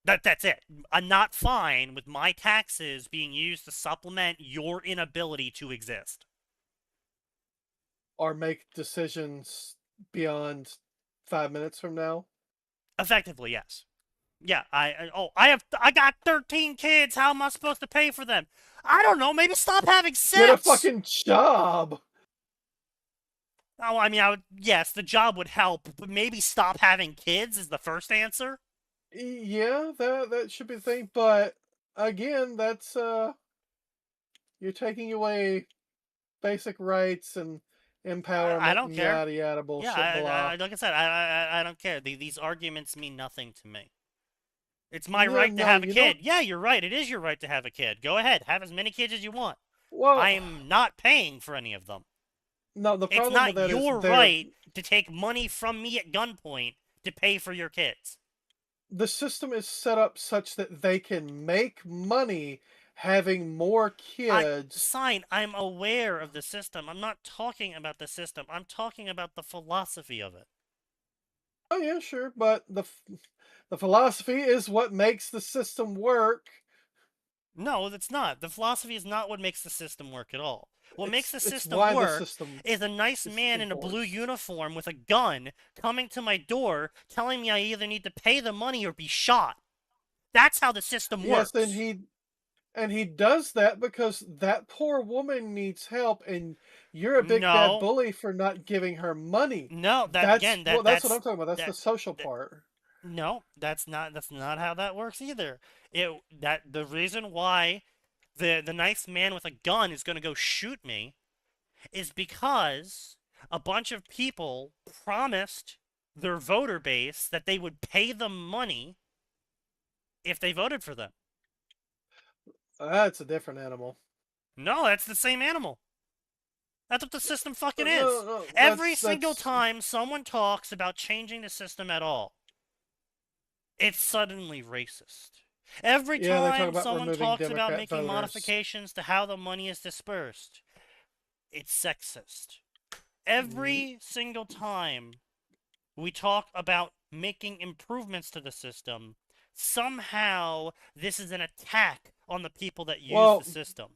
That's it. I'm not fine with my taxes being used to supplement your inability to exist. Or make decisions beyond 5 minutes from now. Effectively, yes. Yeah, I got 13 kids. How am I supposed to pay for them? I don't know. Maybe stop having sex. Get a fucking job. Oh, I mean, yes, the job would help, but maybe stop having kids is the first answer. Yeah, that should be the thing. But again, that's you're taking away basic rights and empowerment. I don't and care. Yada yada bullshit. Yeah, like I said, I don't care. These arguments mean nothing to me. It's my right to have a kid. Yeah, you're right. It is your right to have a kid. Go ahead, have as many kids as you want. Well, I'm not paying for any of them. No, the problem it's not with that your is right to take money from me at gunpoint to pay for your kids. The system is set up such that they can make money having more kids. I'm aware of the system. I'm not talking about the system. I'm talking about the philosophy of it. Oh yeah, sure, but the philosophy is what makes the system work. No, it's not. The philosophy is not what makes the system work at all. What makes the system why work the system is a nice man in a blue uniform with a gun coming to my door telling me I either need to pay the money or be shot. That's how the system works. Yes, and he does that because that poor woman needs help, and you're a big bad bully for not giving her money. No, that's what I'm talking about. That's the social part. No, that's not how that works either. The reason why the nice man with a gun is going to go shoot me is because a bunch of people promised their voter base that they would pay them money if they voted for them. That's a different animal. No, that's the same animal. That's what the system fucking is. No, Every single time someone talks about changing the system at all, it's suddenly racist. Every time someone talks about making modifications to how the money is dispersed, it's sexist. Every single time we talk about making improvements to the system, somehow this is an attack on the people that use the system.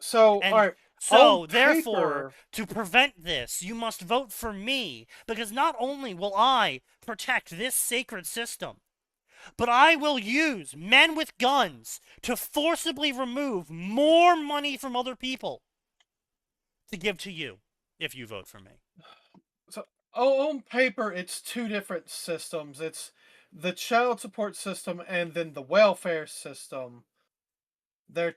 So, all right. So, therefore, to prevent this, you must vote for me, because not only will I protect this sacred system, but I will use men with guns to forcibly remove more money from other people to give to you if you vote for me. So, on paper, it's two different systems. It's the child support system and then the welfare system. They're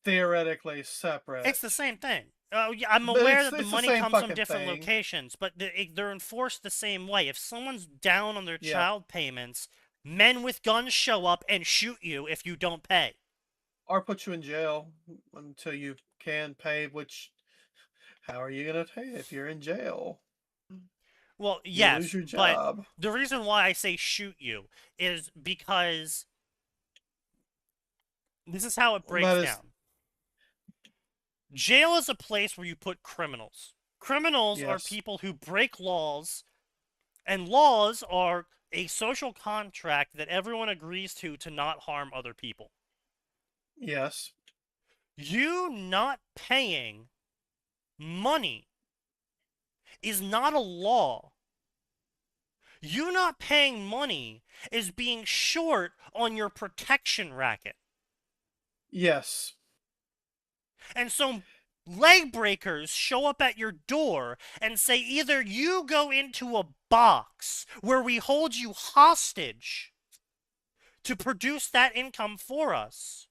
theoretically separate. It's the same thing. I'm aware that the money comes from different locations, but they're enforced the same way. If someone's down on their child payments, men with guns show up and shoot you if you don't pay. Or put you in jail until you can pay, which, how are you going to pay if you're in jail? Well, yes, you lose your job. But the reason why I say shoot you is because This is how it breaks down. Jail is a place where you put criminals. Criminals are people who break laws, and laws are a social contract that everyone agrees to not harm other people. Yes. You not paying money is not a law. You not paying money is being short on your protection racket. Yes. And so leg breakers show up at your door and say either you go into a box where we hold you hostage to produce that income for us,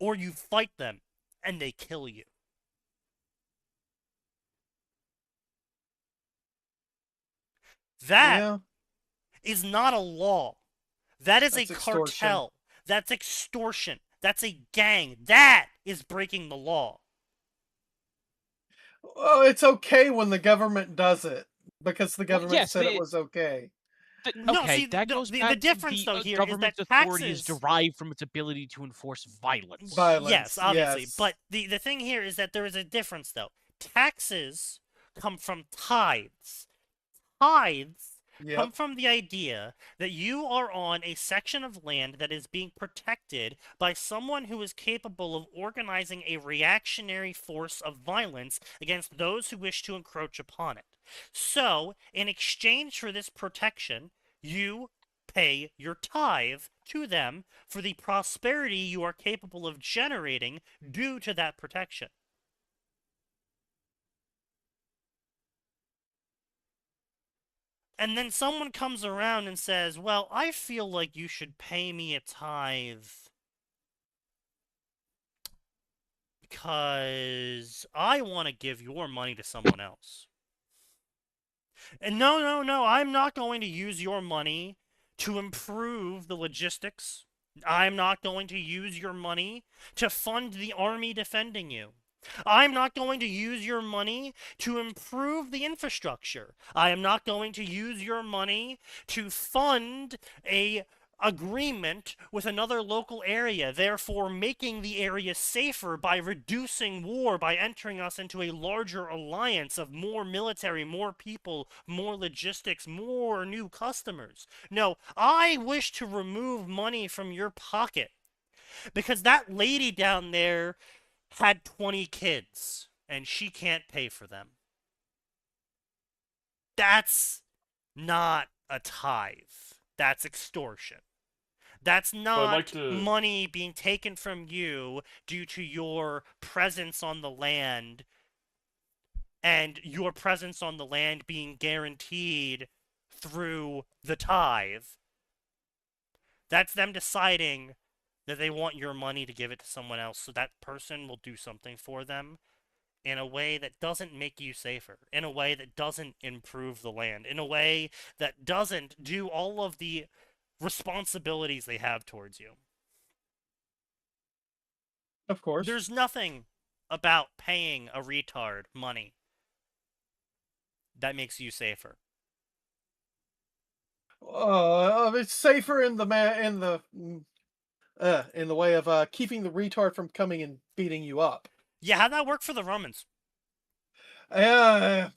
or you fight them and they kill you. That is not a law. That's a cartel. That's extortion. That's a gang. That is breaking the law. Well, it's okay when the government does it because the government said it was okay. That goes back the difference, to though, here government's is that authority is derived from its ability to enforce violence. Yes, obviously. Yes. But the thing here is that there is a difference, though. Taxes come from tithes. Tithes come from the idea that you are on a section of land that is being protected by someone who is capable of organizing a reactionary force of violence against those who wish to encroach upon it. So, in exchange for this protection, you pay your tithe to them for the prosperity you are capable of generating due to that protection. And then someone comes around and says, well, I feel like you should pay me a tithe because I want to give your money to someone else. And no, I'm not going to use your money to improve the logistics. I'm not going to use your money to fund the army defending you. I'm not going to use your money to improve the infrastructure. I am not going to use your money to fund a agreement with another local area, therefore making the area safer by reducing war, by entering us into a larger alliance of more military, more people, more logistics, more new customers. No, I wish to remove money from your pocket because that lady down there had 20 kids, and she can't pay for them. That's not a tithe. That's extortion. That's not money being taken from you due to your presence on the land, and your presence on the land being guaranteed through the tithe. That's them deciding that they want your money to give it to someone else, so that person will do something for them in a way that doesn't make you safer, in a way that doesn't improve the land, in a way that doesn't do all of the responsibilities they have towards you. Of course. There's nothing about paying a retard money that makes you safer. It's safer in the way of keeping the retard from coming and beating you up. Yeah, how'd that work for the Romans? It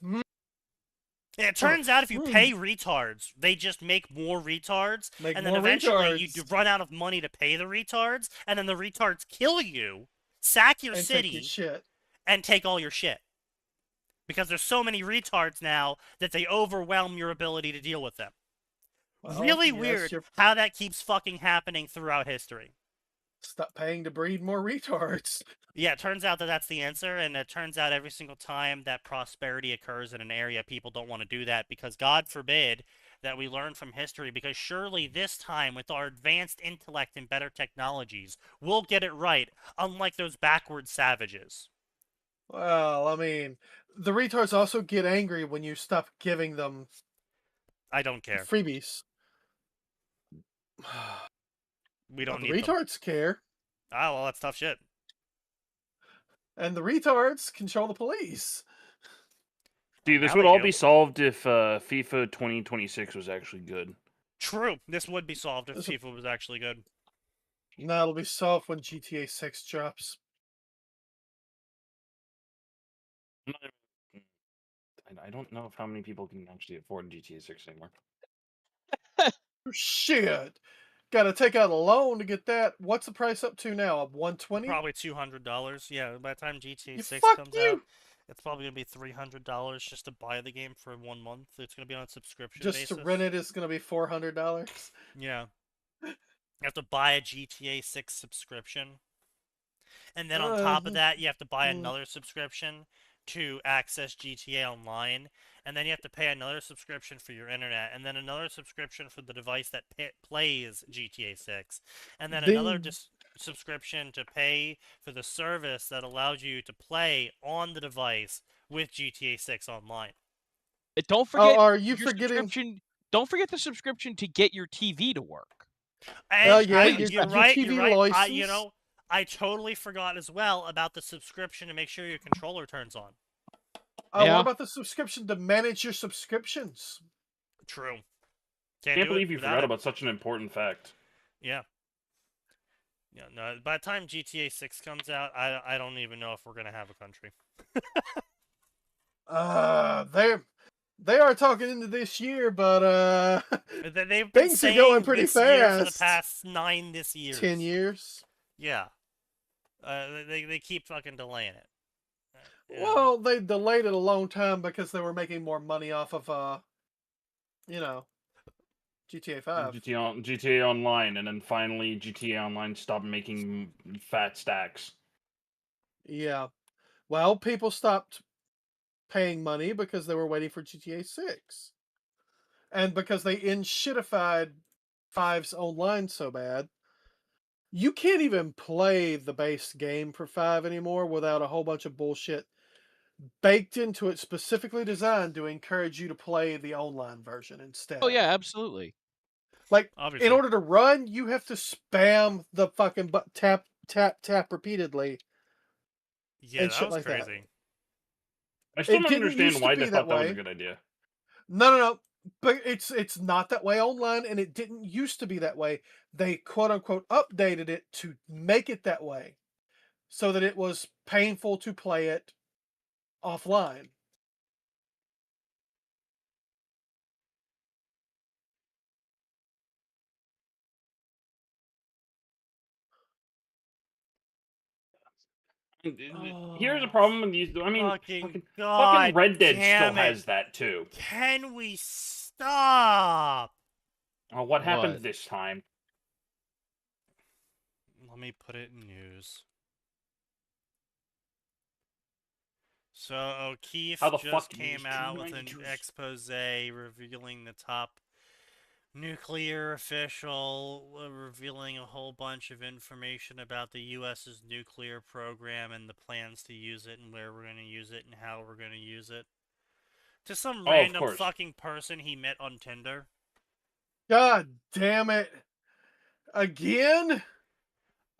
turns out if you pay retards, they just make more retards, and then eventually you run out of money to pay the retards, and then the retards kill you, sack your city, and take all your shit. Because there's so many retards now that they overwhelm your ability to deal with them. Well, really weird how that keeps fucking happening throughout history. Stop paying to breed more retards. Yeah, it turns out that that's the answer, and it turns out every single time that prosperity occurs in an area, people don't want to do that because God forbid that we learn from history, because surely this time with our advanced intellect and better technologies, we'll get it right, unlike those backward savages. Well, I mean, the retards also get angry when you stop giving them I don't care. freebies. We don't need retards care. Oh, well, that's tough shit. And the retards control the police. Dude, this would all be solved if FIFA 2026 was actually good. True. This would be solved if FIFA was actually good. No, it'll be soft when GTA 6 drops. I don't know if how many people can actually afford GTA 6 anymore. Shit. Gotta take out a loan to get that. What's the price up to now? $120? Probably $200. Yeah, by the time GTA You 6 fuck comes you! out, it's probably gonna be $300 just to buy the game for 1 month. It's gonna be on a subscription Just basis. to rent it is gonna be $400. Yeah. You have to buy a GTA 6 subscription. And then on top of that, you have to buy another subscription to access GTA Online. And then you have to pay another subscription for your internet. And then another subscription for the device that plays GTA 6. And then another subscription to pay for the service that allows you to play on the device with GTA 6 Online. Don't forget are you your forgetting? subscription. Don't forget the subscription to get your TV to work. Yeah, Please, your right. TV You're right. license. I totally forgot as well about the subscription to make sure your controller turns on. Yeah. What about the subscription to manage your subscriptions? True. Can't believe you forgot about such an important fact. Yeah. Yeah. No. By the time GTA 6 comes out, I don't even know if we're gonna have a country. They are talking into this year, but they've been things are going pretty this year for the fast. past 9 years. 10 years. Yeah. They keep fucking delaying it. Well, they delayed it a long time because they were making more money off of GTA 5. GTA Online, and then finally GTA Online stopped making fat stacks. Yeah. Well, people stopped paying money because they were waiting for GTA 6. And because they shitified 5's online so bad, you can't even play the base game for 5 anymore without a whole bunch of bullshit baked into it, specifically designed to encourage you to play the online version instead. Oh yeah, absolutely. Like, obviously, in order to run, you have to spam the fucking tap repeatedly. Yeah, and that shit was like crazy. I still don't didn't understand used why to they be thought that that was way. a good idea. No. But it's not that way online, and it didn't used to be that way. They quote unquote updated it to make it that way, so that it was painful to play it offline. Here's a problem with these. I mean, fucking Red Dead still damn has that too. Can we stop? Oh, what happened What? this time? Let me put it in news. So O'Keefe How the just fuck came news out with an 292s? expose revealing the top nuclear official, revealing a whole bunch of information about the U.S.'s nuclear program and the plans to use it and where we're going to use it and how we're going to use it. To some Oh, of random course. fucking person he met on Tinder. God damn it! Again?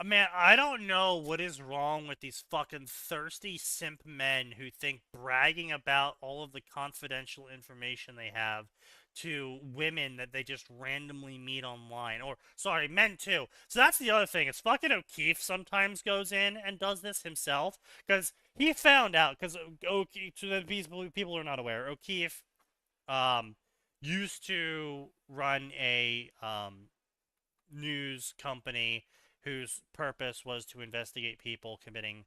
Man, I don't know what is wrong with these fucking thirsty simp men who think bragging about all of the confidential information they have to women that they just randomly meet online. Or, sorry, men too. So that's the other thing. Is fucking O'Keefe sometimes goes in and does this himself. Because he found out, because O'Keefe, to the people who are not aware, O'Keefe used to run a news company whose purpose was to investigate people committing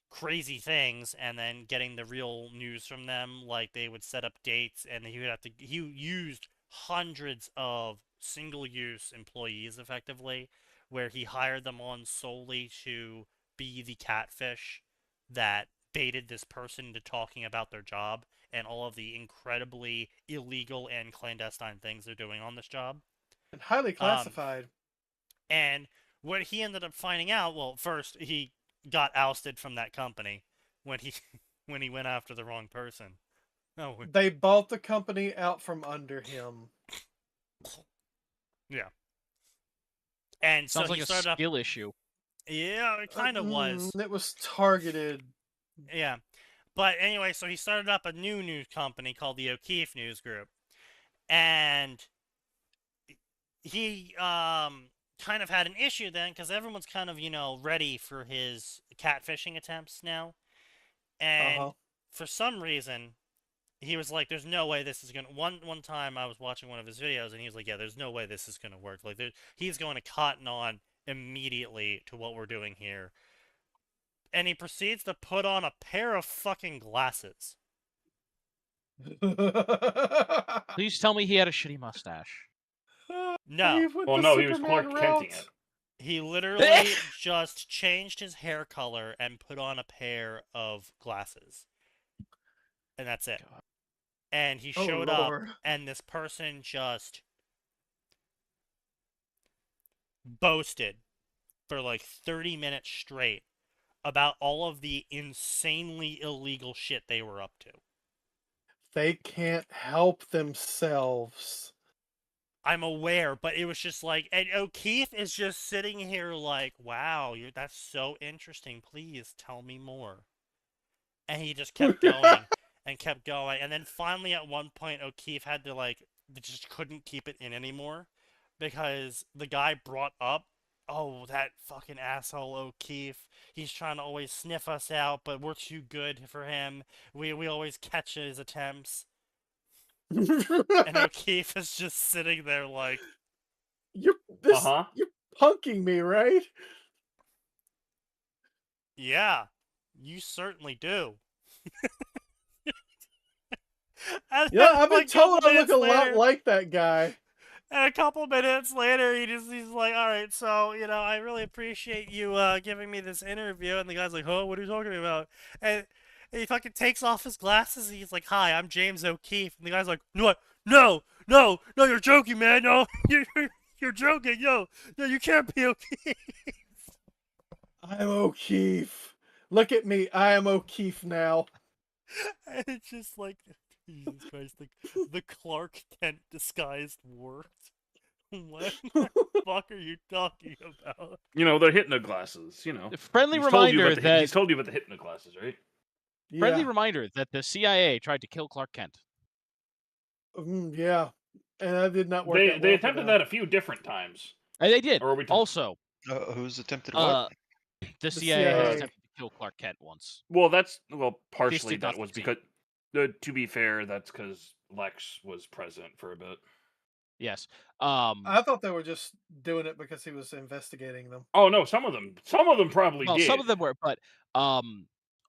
crazy things and then getting the real news from them. Like, they would set up dates, and he used hundreds of single-use employees effectively, where he hired them on solely to be the catfish that baited this person into talking about their job and all of the incredibly illegal and clandestine things they're doing on this job. And highly classified. And what he ended up finding out, well, first he got ousted from that company when he went after the wrong person. Oh, they bought the company out from under him. Yeah. And Sounds so like he a started skill issue. Yeah, it kind of was. It was targeted. Yeah. But anyway, so he started up a new news company called the O'Keefe News Group. And he kind of had an issue then because everyone's kind of, ready for his catfishing attempts now. And for some reason, he was like, there's no way this is going to... One time I was watching one of his videos, and he was like, yeah, there's no way this is going to work. Like, he's going to cotton on immediately to what we're doing here. And he proceeds to put on a pair of fucking glasses. Please tell me he had a shitty mustache. No. Well, no, he was Clark Kenting it. He literally just changed his hair color and put on a pair of glasses. And that's it. God. And he showed up, and this person just boasted for like 30 minutes straight about all of the insanely illegal shit they were up to. They can't help themselves. I'm aware, but it was just like, and O'Keefe is just sitting here like, wow, that's so interesting. Please tell me more. And he just kept going and kept going. And then finally at one point, O'Keefe had to just couldn't keep it in anymore because the guy brought up, oh, that fucking asshole O'Keefe. He's trying to always sniff us out, but we're too good for him. We always catch his attempts. And O'Keefe is just sitting there like, you're punking me, right? Yeah, you certainly do. Yeah, I've been told I look a lot like that guy. And a couple minutes later, he's like, all right, so, I really appreciate you giving me this interview. And the guy's like, huh, what are you talking about? And he fucking takes off his glasses, and he's like, hi, I'm James O'Keefe. And the guy's like, no, you're joking, man. No, you're joking. No, you can't be O'Keefe. I'm O'Keefe. Look at me. I am O'Keefe now. And it's just like, Jesus Christ, the Clark Kent disguised worked. What the fuck are you talking about? They're hypnoglasses, Friendly reminder that... He's told you about the hypnoglasses, right? Yeah. Friendly reminder that the CIA tried to kill Clark Kent. Yeah. And that did not work out. They attempted that a few different times. And they did. Or we also, who's attempted what? The CIA has attempted to kill Clark Kent once. Well, partially that was succeed. because, to be fair, that's because Lex was president for a bit. Yes. I thought they were just doing it because he was investigating them. Oh no, some of them probably did. Some of them were, but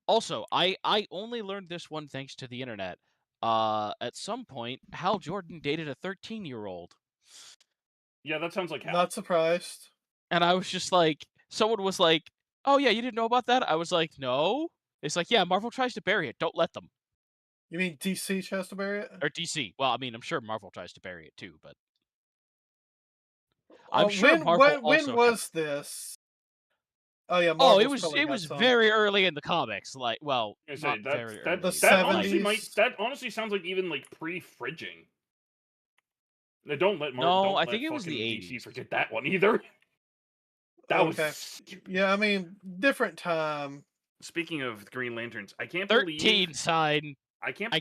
also I only learned this one thanks to the internet. At some point, Hal Jordan dated a 13-year-old. Yeah, that sounds like Hal. Not surprised. And I was just like, someone was like, "Oh yeah, you didn't know about that?" I was like, "No." It's like, yeah, Marvel tries to bury it. Don't let them. You mean DC tries to bury it? Or DC. Well, I mean, I'm sure Marvel tries to bury it too, but I'm sure Marvel when was this? Oh yeah, Marvel's it was very early in the comics. Like, well, not very early. That honestly sounds like even like pre-fridging. Don't let Marvel. No, I think it was the DC 80s. forget that one either. That was. Yeah, I mean, different time. Speaking of Green Lanterns, I can't 13 sign. I can't.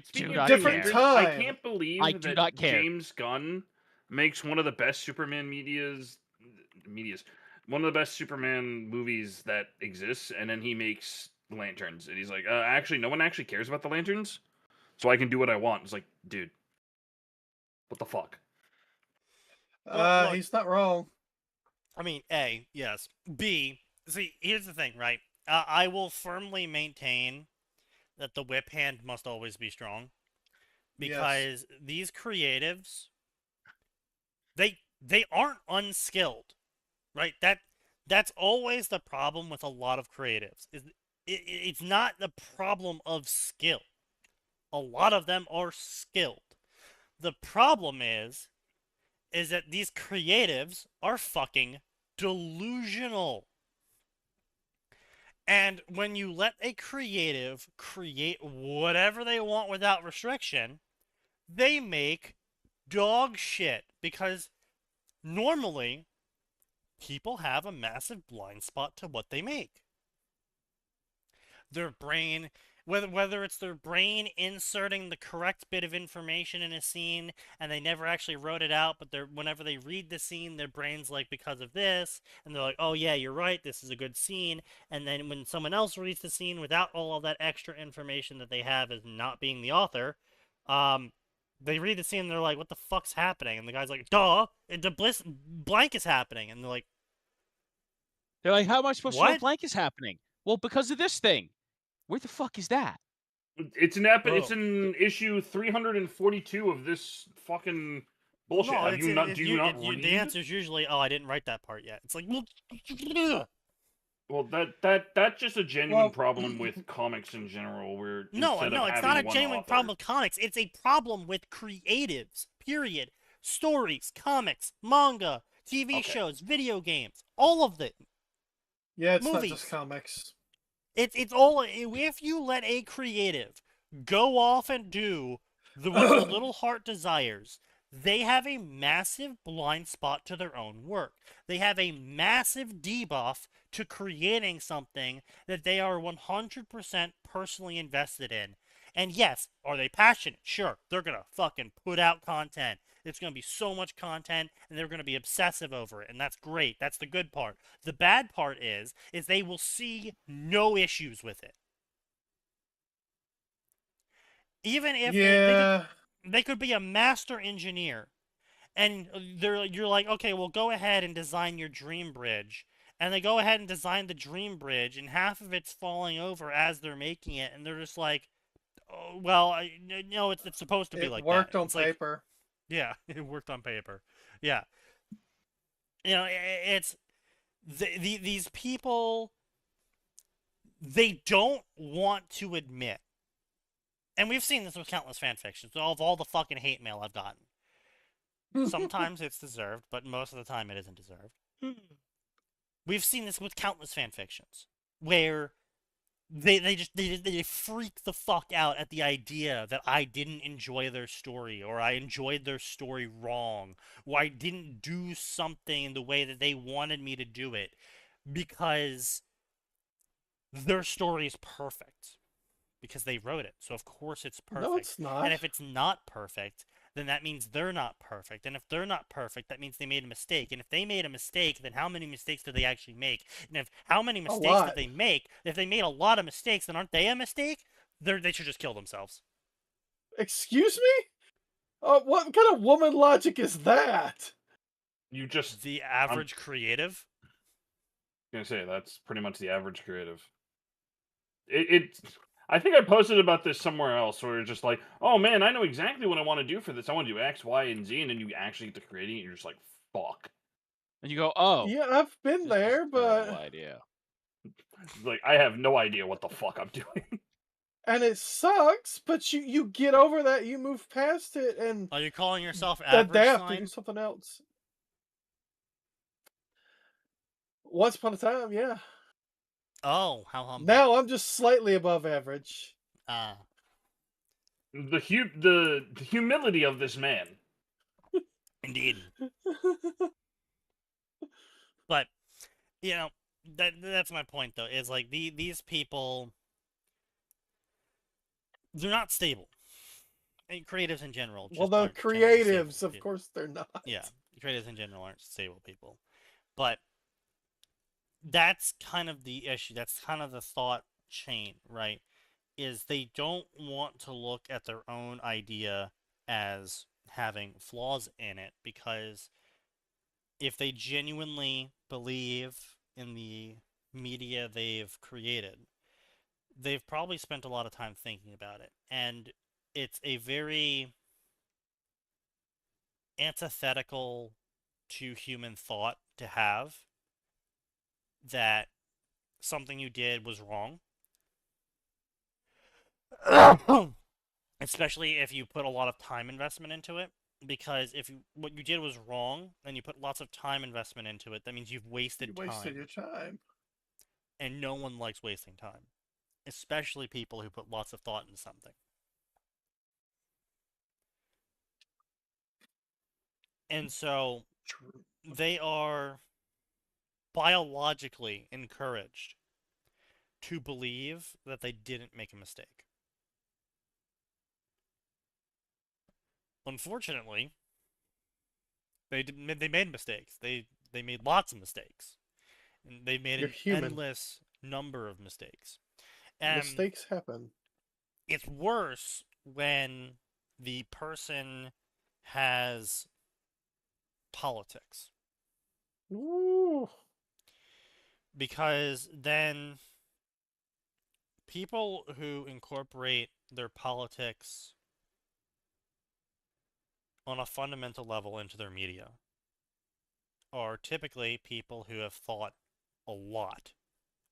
Different time. I can't believe that James Gunn makes one of the best Superman one of the best Superman movies that exists, and then he makes Lanterns, and he's like, actually, no one actually cares about the Lanterns, so I can do what I want. It's like, dude, what the fuck? He's not wrong. I mean, A, yes. B, see, here's the thing, right? I will firmly maintain that the whip hand must always be strong. Because these creatives, they aren't unskilled, right? That's always the problem with a lot of creatives. It's not the problem of skill. A lot of them are skilled. The problem is that these creatives are fucking delusional. And when you let a creative create whatever they want without restriction, they make dog shit. Because normally, people have a massive blind spot to what they make. Their brain, whether it's their brain inserting the correct bit of information in a scene and they never actually wrote it out, but whenever they read the scene, their brain's like, because of this, and they're like, oh yeah, you're right, this is a good scene. And then when someone else reads the scene without all of that extra information that they have as not being the author, they read the scene and they're like, what the fuck's happening? And the guy's like, duh, the blank is happening. And they're like, how am I supposed to know What? blank is happening? Well, because of this thing. Where the fuck is that? It's in issue 342 of this fucking bullshit. No, Do you not read? the answer is usually, oh, I didn't write that part yet. It's like, Well, that's just a genuine problem with comics in general. Where no, instead of it's having not a one genuine author- problem with comics. It's a problem with creatives. Period. Stories, comics, manga, TV Okay. shows, video games, all of it. Yeah, it's not Movies. just comics. It's all, if you let a creative go off and do what the little heart desires, they have a massive blind spot to their own work. They have a massive debuff to creating something that they are 100% personally invested in. And yes, are they passionate? Sure, they're gonna fucking put out content. It's gonna be so much content, and they're gonna be obsessive over it, and that's great. That's the good part. The bad part is they will see no issues with it. Even if they could be a master engineer, and you're like, okay, well, go ahead and design your dream bridge. And they go ahead and design the dream bridge, and half of it's falling over as they're making it, and they're just like, oh, well, no, it's supposed to be like that. It worked on It's like, paper. yeah, it worked on paper. Yeah. You know, it's these people, they don't want to admit, and we've seen this with countless fan fictions, of all the fucking hate mail I've gotten. Sometimes it's deserved, but most of the time it isn't deserved. We've seen this with countless fan fictions, where they freak the fuck out at the idea that I didn't enjoy their story, or I enjoyed their story wrong, or I didn't do something in the way that they wanted me to do it, because their story is perfect. Because they wrote it, so of course it's perfect. No, it's not. And if it's not perfect, then that means they're not perfect. And if they're not perfect, that means they made a mistake. And if they made a mistake, then how many mistakes did they actually make? And how many mistakes did they make? If they made a lot of mistakes, then aren't they a mistake? They should just kill themselves. Excuse me? What kind of woman logic is that? You just The average creative? gonna say that's pretty much the average creative. I think I posted about this somewhere else, where it's just like, oh man, I know exactly what I want to do for this. I want to do X, Y, and Z, and then you actually get to creating it, and you're just like, fuck. And you go, oh. Yeah, I've been this is there, a terrible but idea. Like, I have no idea what the fuck I'm doing. and it sucks. But you get over that. You move past it and Are you calling yourself average adapt to sign? do something else. Once upon a time, yeah. Oh, how humble. Now I'm just slightly above average. The humility of this man. Indeed. But, you know, that's my point, though, is like these people, they're not stable. And creatives in general. Well, just the aren't generally creatives, stable. of course, they're not. Yeah, creatives in general aren't stable people. But that's kind of the issue. That's kind of the thought chain, right? Is they don't want to look at their own idea as having flaws in it, because if they genuinely believe in the media they've created, they've probably spent a lot of time thinking about it. And it's a very antithetical to human thought to have that something you did was wrong. Especially if you put a lot of time investment into it. Because if what you did was wrong, and you put lots of time investment into it, that means you've wasted time. You wasted your time. And no one likes wasting time. Especially people who put lots of thought into something. And so, they are biologically encouraged to believe that they didn't make a mistake. Unfortunately, they made mistakes. They made lots of mistakes. And they made You're an human. endless number of mistakes. And Mistakes happen. it's worse when the person has politics. Ooh. Because then people who incorporate their politics on a fundamental level into their media are typically people who have thought a lot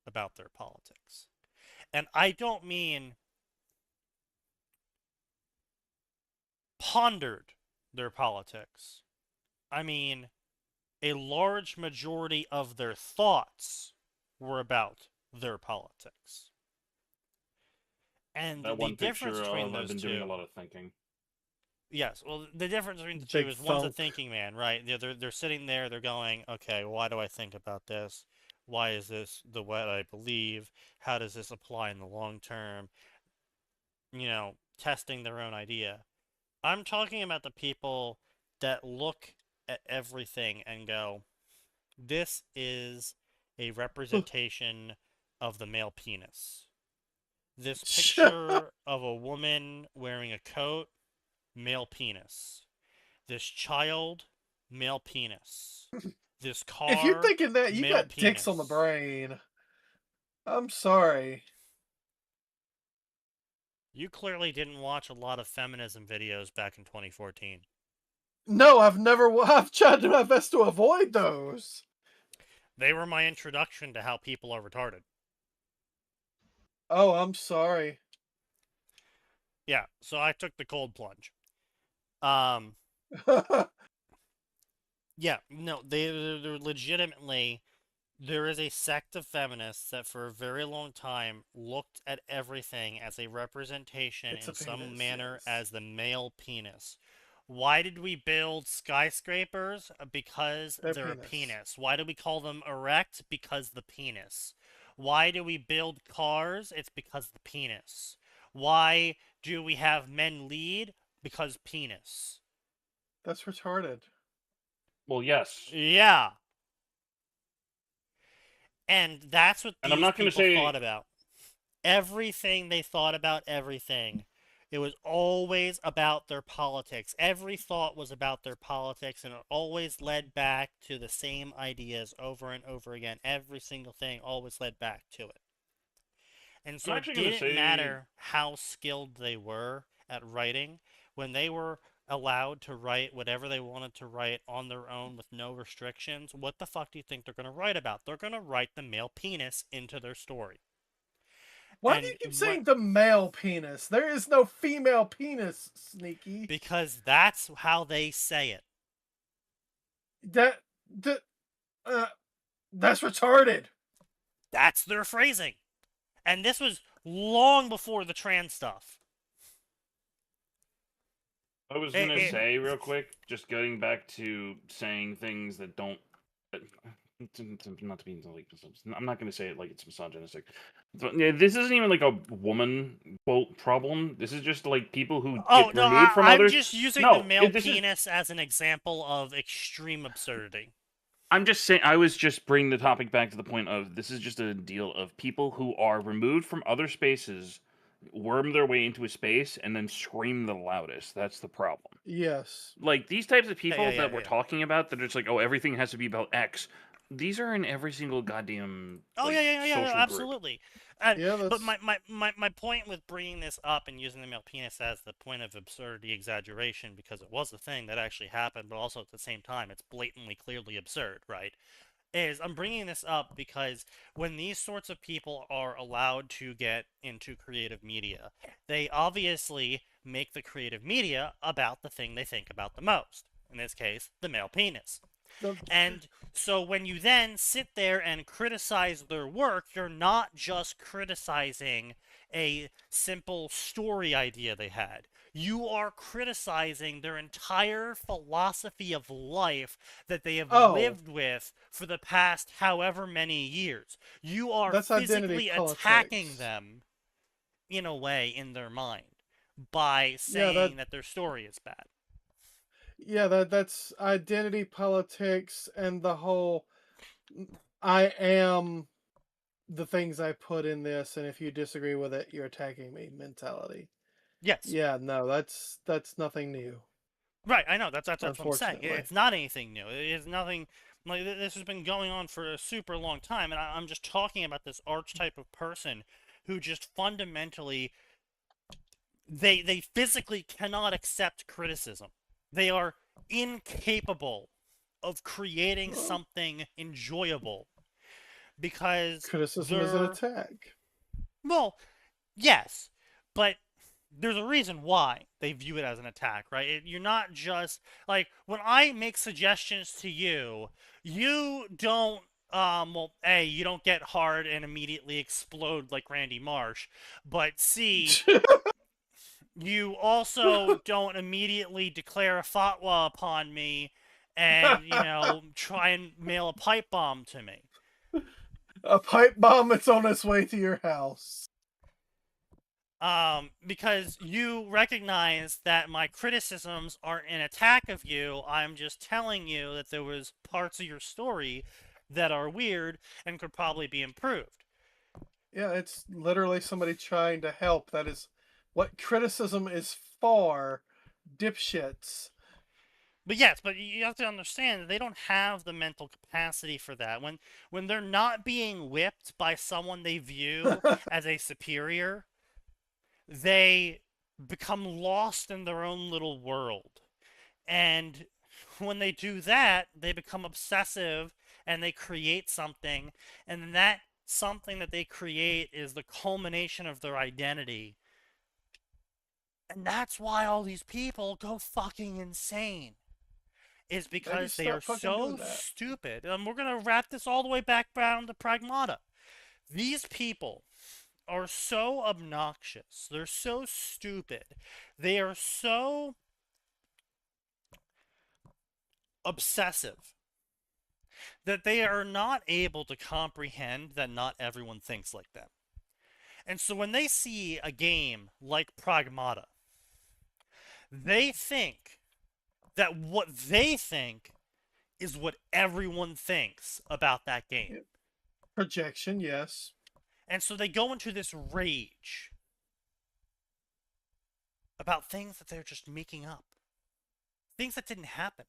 about their politics. And I don't mean pondered their politics. I mean a large majority of their thoughts were about their politics. And That the one difference picture between of I've those been doing a two, lot of thinking. yes, well, the difference between the Big two is one's a thunk. thinking man, right? They're sitting there, they're going, okay, why do I think about this? Why is this the way I believe? How does this apply in the long term? You know, testing their own idea. I'm talking about the people that look at everything and go, this is a representation of the male penis. This picture of a woman wearing a coat, male penis. This child, male penis. This car, If you're thinking that, you male got dicks on the penis. brain. I'm sorry. You clearly didn't watch a lot of feminism videos back in 2014. No, I've tried to my best to avoid those. They were my introduction to how people are retarded. Oh, I'm sorry. Yeah, so I took the cold plunge. Yeah, no, they're legitimately. There is a sect of feminists that for a very long time looked at everything as a representation It's in a some penis, manner yes. as the male penis. Why did we build skyscrapers? Because Their they're a penis. penis. Why do we call them erect? Because the penis. Why do we build cars? It's because the penis. Why do we have men lead? Because penis. That's retarded. Well, yes. Yeah. And that's what And I'm these not going to people say thought about. Everything they thought about everything. It was always about their politics. Every thought was about their politics, and it always led back to the same ideas over and over again. Every single thing always led back to it. And so I'm it actually going to didn't say matter how skilled they were at writing. When they were allowed to write whatever they wanted to write on their own with no restrictions, what the fuck do you think they're going to write about? They're going to write the male penis into their story. Why do you keep saying the male penis? There is no female penis, Sneaky. Because that's how they say it. That's retarded. That's their phrasing. And this was long before the trans stuff. I was going to say real quick, just getting back to saying things that don't... Not to be like, I'm not going to say it like it's misogynistic. But, yeah, this isn't even like a woman quote problem. This is just like people who get removed from I'm others. just using No, the male this is- penis as an example of extreme absurdity. I'm just saying, I was just bringing the topic back to the point of this is just a deal of people who are removed from other spaces, worm their way into a space, and then scream the loudest. That's the problem. Yes. Like, these types of people that we're yeah. talking about, that it's like, oh, everything has to be about X. These are in every single goddamn social absolutely. Yeah, but my point with bringing this up and using the male penis as the point of absurdity exaggeration, because it was a thing that actually happened, but also at the same time it's blatantly clearly absurd, right? Is I'm bringing this up because when these sorts of people are allowed to get into creative media, they obviously make the creative media about the thing they think about the most. In this case, the male penis. And so when you then sit there and criticize their work, you're not just criticizing a simple story idea they had. You are criticizing their entire philosophy of life that they have Oh. lived with for the past however many years. You are That's identity physically attacking politics. them in a way in their mind by Yeah, saying that their story is bad. Yeah, that's identity politics and the whole I am the things I put in this, and if you disagree with it, you're attacking me mentality. Yes. Yeah, no, that's nothing new. Right, I know. That's what I'm saying. Unfortunately. It's not anything new. It is nothing. Like this has been going on for a super long time, and I'm just talking about this archetype of person who just fundamentally they physically cannot accept criticism. They are incapable of creating something enjoyable because Criticism is an attack. Well, yes, but there's a reason why they view it as an attack, right? You're not just like when I make suggestions to you, you don't well, A, you don't get hard and immediately explode like Randy Marsh, but C, you also don't immediately declare a fatwa upon me and, try and mail a pipe bomb to me. A pipe bomb that's on its way to your house. Because you recognize that my criticisms aren't an attack of you. I'm just telling you that there was parts of your story that are weird and could probably be improved. Yeah, it's literally somebody trying to help. That is what criticism is for, dipshits. But yes, but you have to understand that they don't have the mental capacity for that. When they're not being whipped by someone they view as a superior, they become lost in their own little world. And when they do that, they become obsessive and they create something. And that something that they create is the culmination of their identity. And that's why all these people go fucking insane. Is because they are so stupid. And we're going to wrap this all the way back down to Pragmata. These people are so obnoxious. They're so stupid. They are so obsessive that they are not able to comprehend that not everyone thinks like them. And so when they see a game like Pragmata, they think that what they think is what everyone thinks about that game. Projection, yes. And so they go into this rage about things that they're just making up. Things that didn't happen.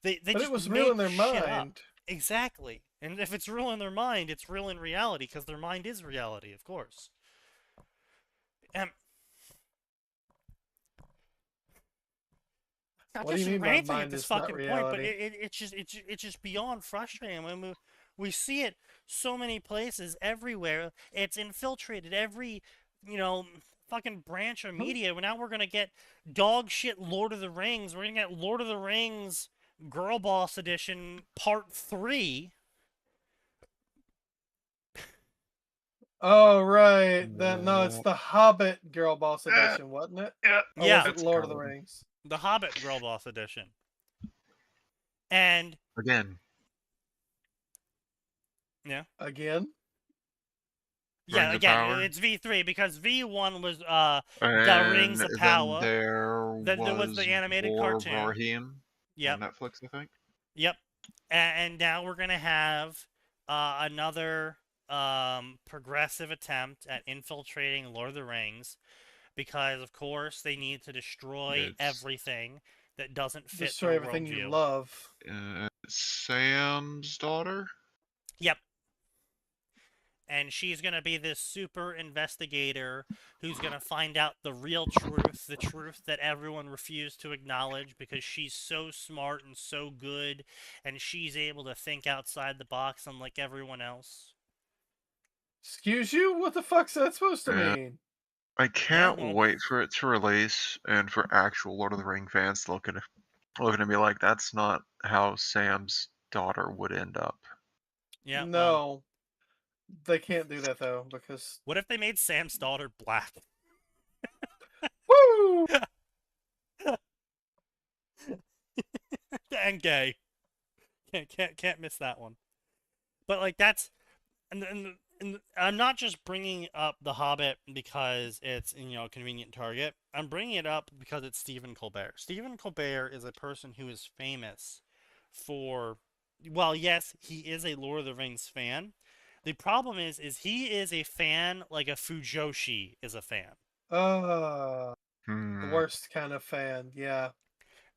But just it was real in their mind. Up. Exactly. And if it's real in their mind, it's real in reality, because their mind is reality, of course. Not what do just you mean ranting my at mind this is fucking not point, but reality? it's just beyond frustrating. When we see it so many places, everywhere. It's infiltrated every, fucking branch of media. Now we're gonna get dog shit Lord of the Rings. We're gonna get Lord of the Rings Girl Boss Edition Part 3. Oh, right. No, it's the Hobbit Girl Boss Edition, wasn't it? Yeah. Yeah. Was it Lord of the Rings? The Hobbit Girl Boss Edition. And again. Yeah. Again? Yeah, again, it's V3 because V1 was the Rings of Power. Then there was the animated cartoon. Warhim Yep. on Netflix, I think. Yep. And now we're gonna have another progressive attempt at infiltrating Lord of the Rings, because of course they need to destroy everything that doesn't fit destroy their everything worldview. You love. Sam's daughter? Yep. And she's going to be this super investigator who's going to find out the real truth, the truth that everyone refused to acknowledge because she's so smart and so good, and she's able to think outside the box unlike everyone else. Excuse you? What the fuck's that supposed to mean? I can't wait for it to release and for actual Lord of the Ring fans to look at me like that's not how Sam's daughter would end up. Yeah. Well, No, they can't do that though because what if they made Sam's daughter black? woo! And gay. Can't miss that one. But like that's and I'm not just bringing up The Hobbit because it's a convenient target. I'm bringing it up because it's Stephen Colbert. Stephen Colbert is a person who is famous for, well, yes, he is a Lord of the Rings fan. The problem is he is a fan like a Fujoshi is a fan. The Hmm. worst kind of fan. Yeah.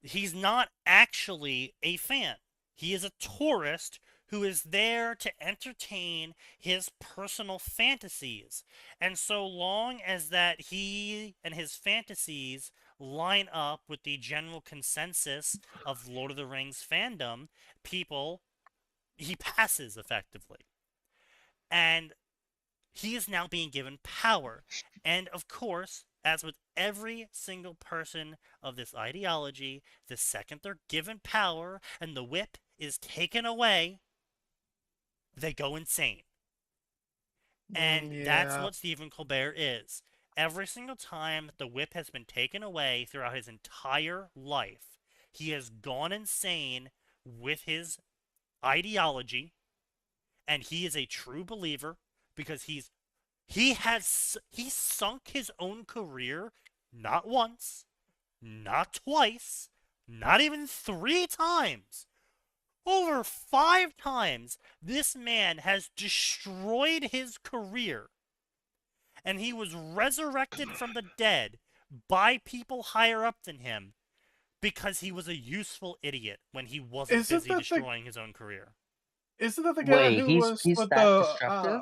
He's not actually a fan. He is a tourist who is there to entertain his personal fantasies. And so long as that he and his fantasies line up with the general consensus of Lord of the Rings fandom, he passes effectively. And he is now being given power. And of course, as with every single person of this ideology, the second they're given power and the whip is taken away, they go insane. And that's Yeah. what Stephen Colbert is. Every single time the whip has been taken away throughout his entire life, he has gone insane with his ideology, and he is a true believer because he sunk his own career not once, not twice, not even 3 times. Over 5 times, this man has destroyed his career. And he was resurrected from the dead by people higher up than him because he was a useful idiot when he wasn't Isn't busy that destroying his own career. Isn't that the guy Wait, who was he's with that the destructive?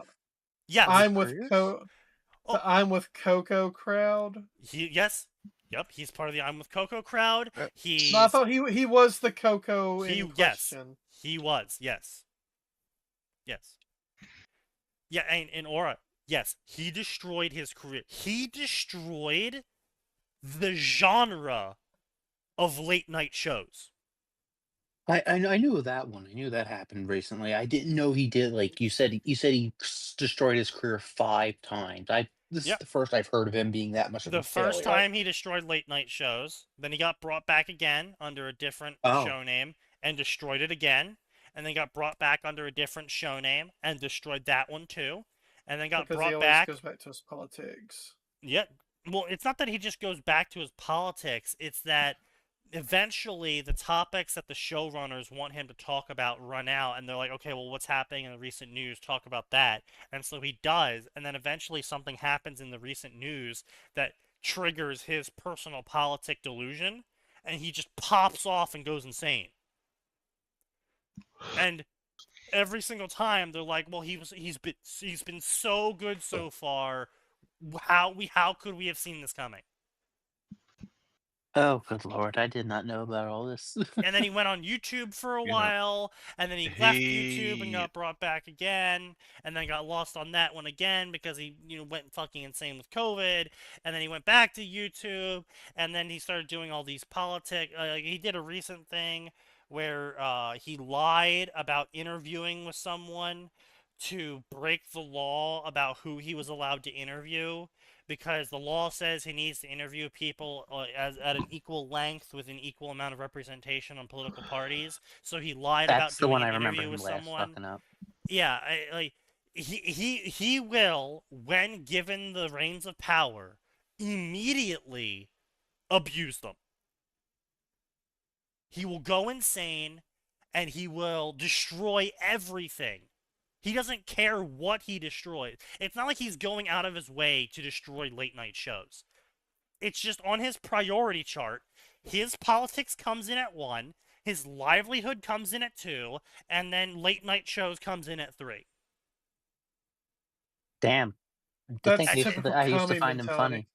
Yes. I'm with careers? Oh. I'm with Coco crowd? Yes. Yep, he's part of the I'm with Coco crowd. He's No, I thought he was the Coco in yes. question. He was, yes. Yes. Yeah, and Aura, yes, he destroyed his career. He destroyed the genre of late night shows. I knew that one. I knew that happened recently. I didn't know he did. Like you said he destroyed his career 5 times. This is Yep. the first I've heard of him being that much of The a first failure. time he destroyed late night shows, then he got brought back again under a different Oh. show name and destroyed it again, and then got brought back under a different show name and destroyed that one too, and then got Because he brought always back. goes back to his politics. Yeah. Well, it's not that he just goes back to his politics. It's that eventually the topics that the showrunners want him to talk about run out, and they're like, okay, well, what's happening in the recent news? Talk about that. And so he does, and then eventually something happens in the recent news that triggers his personal politic delusion, and he just pops off and goes insane. And every single time they're like, well, he's been so good so far. How could we have seen this coming? Oh, good lord! I did not know about all this. And then he went on YouTube for a while, and then he left YouTube and got brought back again, and then got lost on that one again because he went fucking insane with COVID, and then he went back to YouTube, and then he started doing all these politics. He did a recent thing where he lied about interviewing with someone to break the law about who he was allowed to interview, because the law says he needs to interview people at an equal length with an equal amount of representation on political parties. So he lied about That's the doing one an I remember interview him with last someone. fucking up. Yeah, he will, when given the reins of power, immediately abuse them. He will go insane, and he will destroy everything. He doesn't care what he destroys. It's not like he's going out of his way to destroy late night shows. It's just on his priority chart. His politics comes in at 1, his livelihood comes in at 2, and then late night shows comes in at 3. Damn. That's I used to find him funny.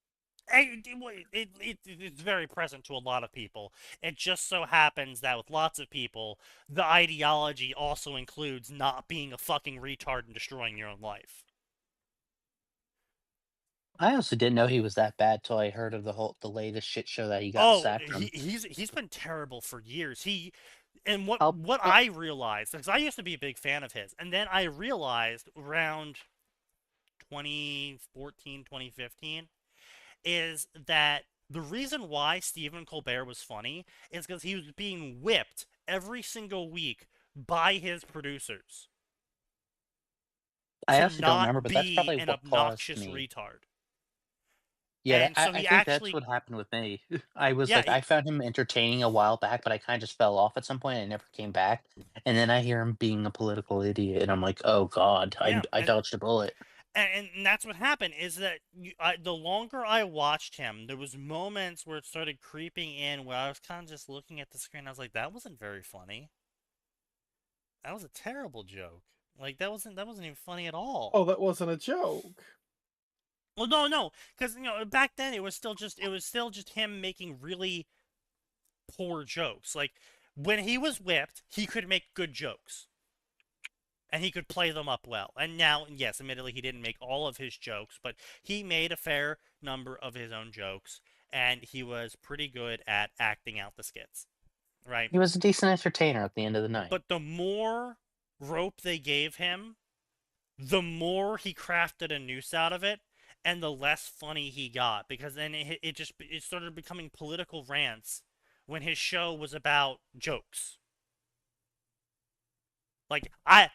It's very present to a lot of people. It just so happens that with lots of people, the ideology also includes not being a fucking retard and destroying your own life. I also didn't know he was that bad till I heard of the latest shit show that he got sacked from. He's been terrible for years. And what I realized, because I used to be a big fan of his, and then I realized around 2014, 2015, is that the reason why Stephen Colbert was funny is because he was being whipped every single week by his producers. I to actually don't not remember, but that's be probably an what caused obnoxious me. retard. Yeah, And so I he think actually, that's what happened with me. I was yeah, like, I found him entertaining a while back, but I kind of just fell off at some point and never came back. And then I hear him being a political idiot, and I'm like, oh God, yeah, I dodged a bullet. and that's what happened. Is that the longer I watched him, there was moments where it started creeping in, where I was kind of just looking at the screen. I was like, that wasn't very funny. That was a terrible joke. Like that wasn't even funny at all. Oh, that wasn't a joke. Well, no, because back then it was still just him making really poor jokes. Like when he was whipped, he could make good jokes, and he could play them up well. And now, yes, admittedly, he didn't make all of his jokes, but he made a fair number of his own jokes, and he was pretty good at acting out the skits, right? He was a decent entertainer at the end of the night. But the more rope they gave him, the more he crafted a noose out of it, and the less funny he got, because then it started becoming political rants when his show was about jokes. Like I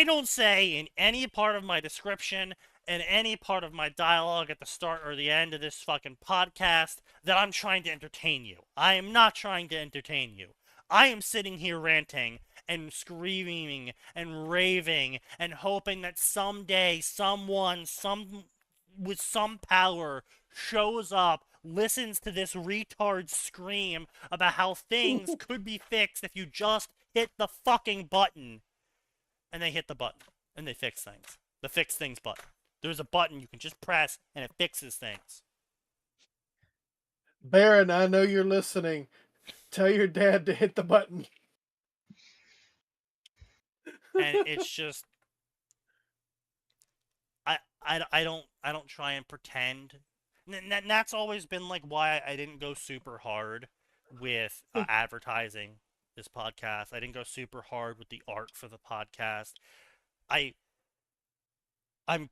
don't say in any part of my description and any part of my dialogue at the start or the end of this fucking podcast that I'm trying to entertain you. I am not trying to entertain you. I am sitting here ranting and screaming and raving and hoping that someday someone with some power shows up, listens to this retard scream about how things could be fixed if you just hit the fucking button. And they hit the button and they fix things. The fix things button. There's a button you can just press and it fixes things. Baron, I know you're listening. Tell your dad to hit the button. And it's just I don't try and pretend. And that's always been like why I didn't go super hard with advertising this podcast. I didn't go super hard with the art for the podcast. I'm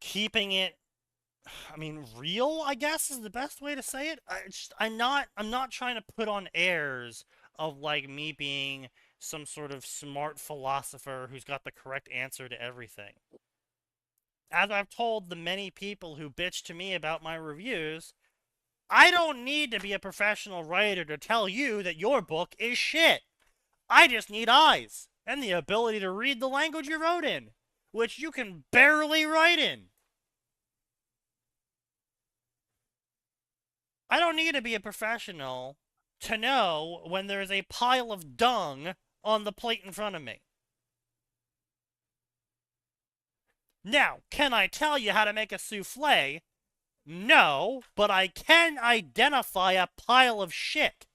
keeping it, I mean, real, I guess is the best way to say it. I'm not trying to put on airs of like me being some sort of smart philosopher who's got the correct answer to everything. As I've told the many people who bitch to me about my reviews, I don't need to be a professional writer to tell you that your book is shit. I just need eyes and the ability to read the language you wrote in, which you can barely write in. I don't need to be a professional to know when there's a pile of dung on the plate in front of me. Now, can I tell you how to make a souffle? No, but I can identify a pile of shit.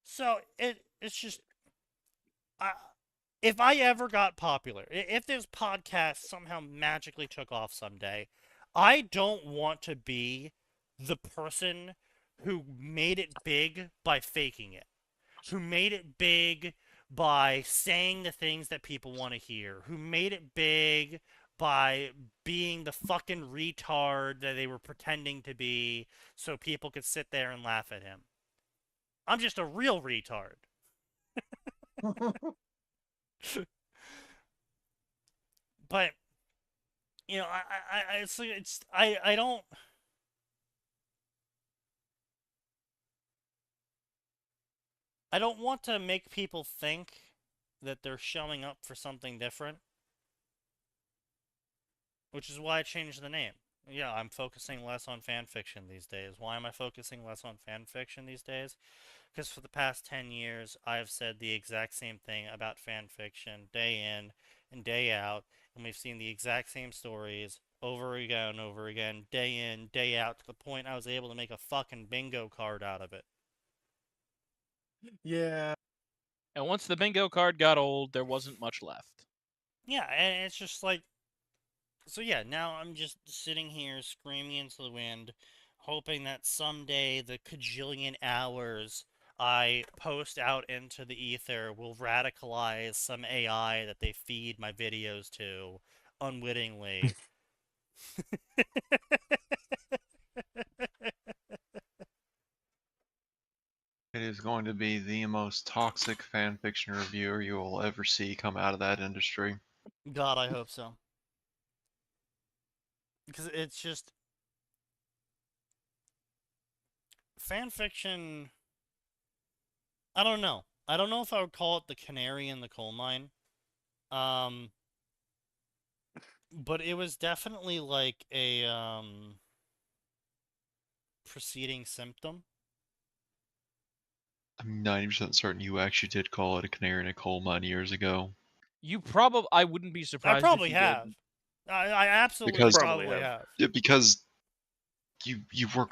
So it's just, if I ever got popular, if this podcast somehow magically took off someday, I don't want to be the person who made it big by faking it, who made it big by saying the things that people want to hear, who made it big by being the fucking retard that they were pretending to be so people could sit there and laugh at him. I'm just a real retard. But I don't. I don't want to make people think that they're showing up for something different, which is why I changed the name. Yeah, I'm focusing less on fan fiction these days. Why am I focusing less on fan fiction these days? Because for the past 10 years, I've said the exact same thing about fan fiction day in and day out, and we've seen the exact same stories over again, day in, day out, to the point I was able to make a fucking bingo card out of it. Yeah. And once the bingo card got old, there wasn't much left. Yeah, and it's just like, so yeah, now I'm just sitting here screaming into the wind, hoping that someday the cajillion hours I post out into the ether will radicalize some AI that they feed my videos to unwittingly. It is going to be the most toxic fanfiction reviewer you will ever see come out of that industry. God, I hope so. Because it's just... fanfiction... I don't know. I don't know if I would call it the canary in the coal mine. But it was definitely like a, preceding symptom. I'm 90% certain you actually did call it a canary in a coal mine years ago. You probably... I wouldn't be I surprised probably if you have. did. I absolutely Because- probably Probably have. Yeah, because you were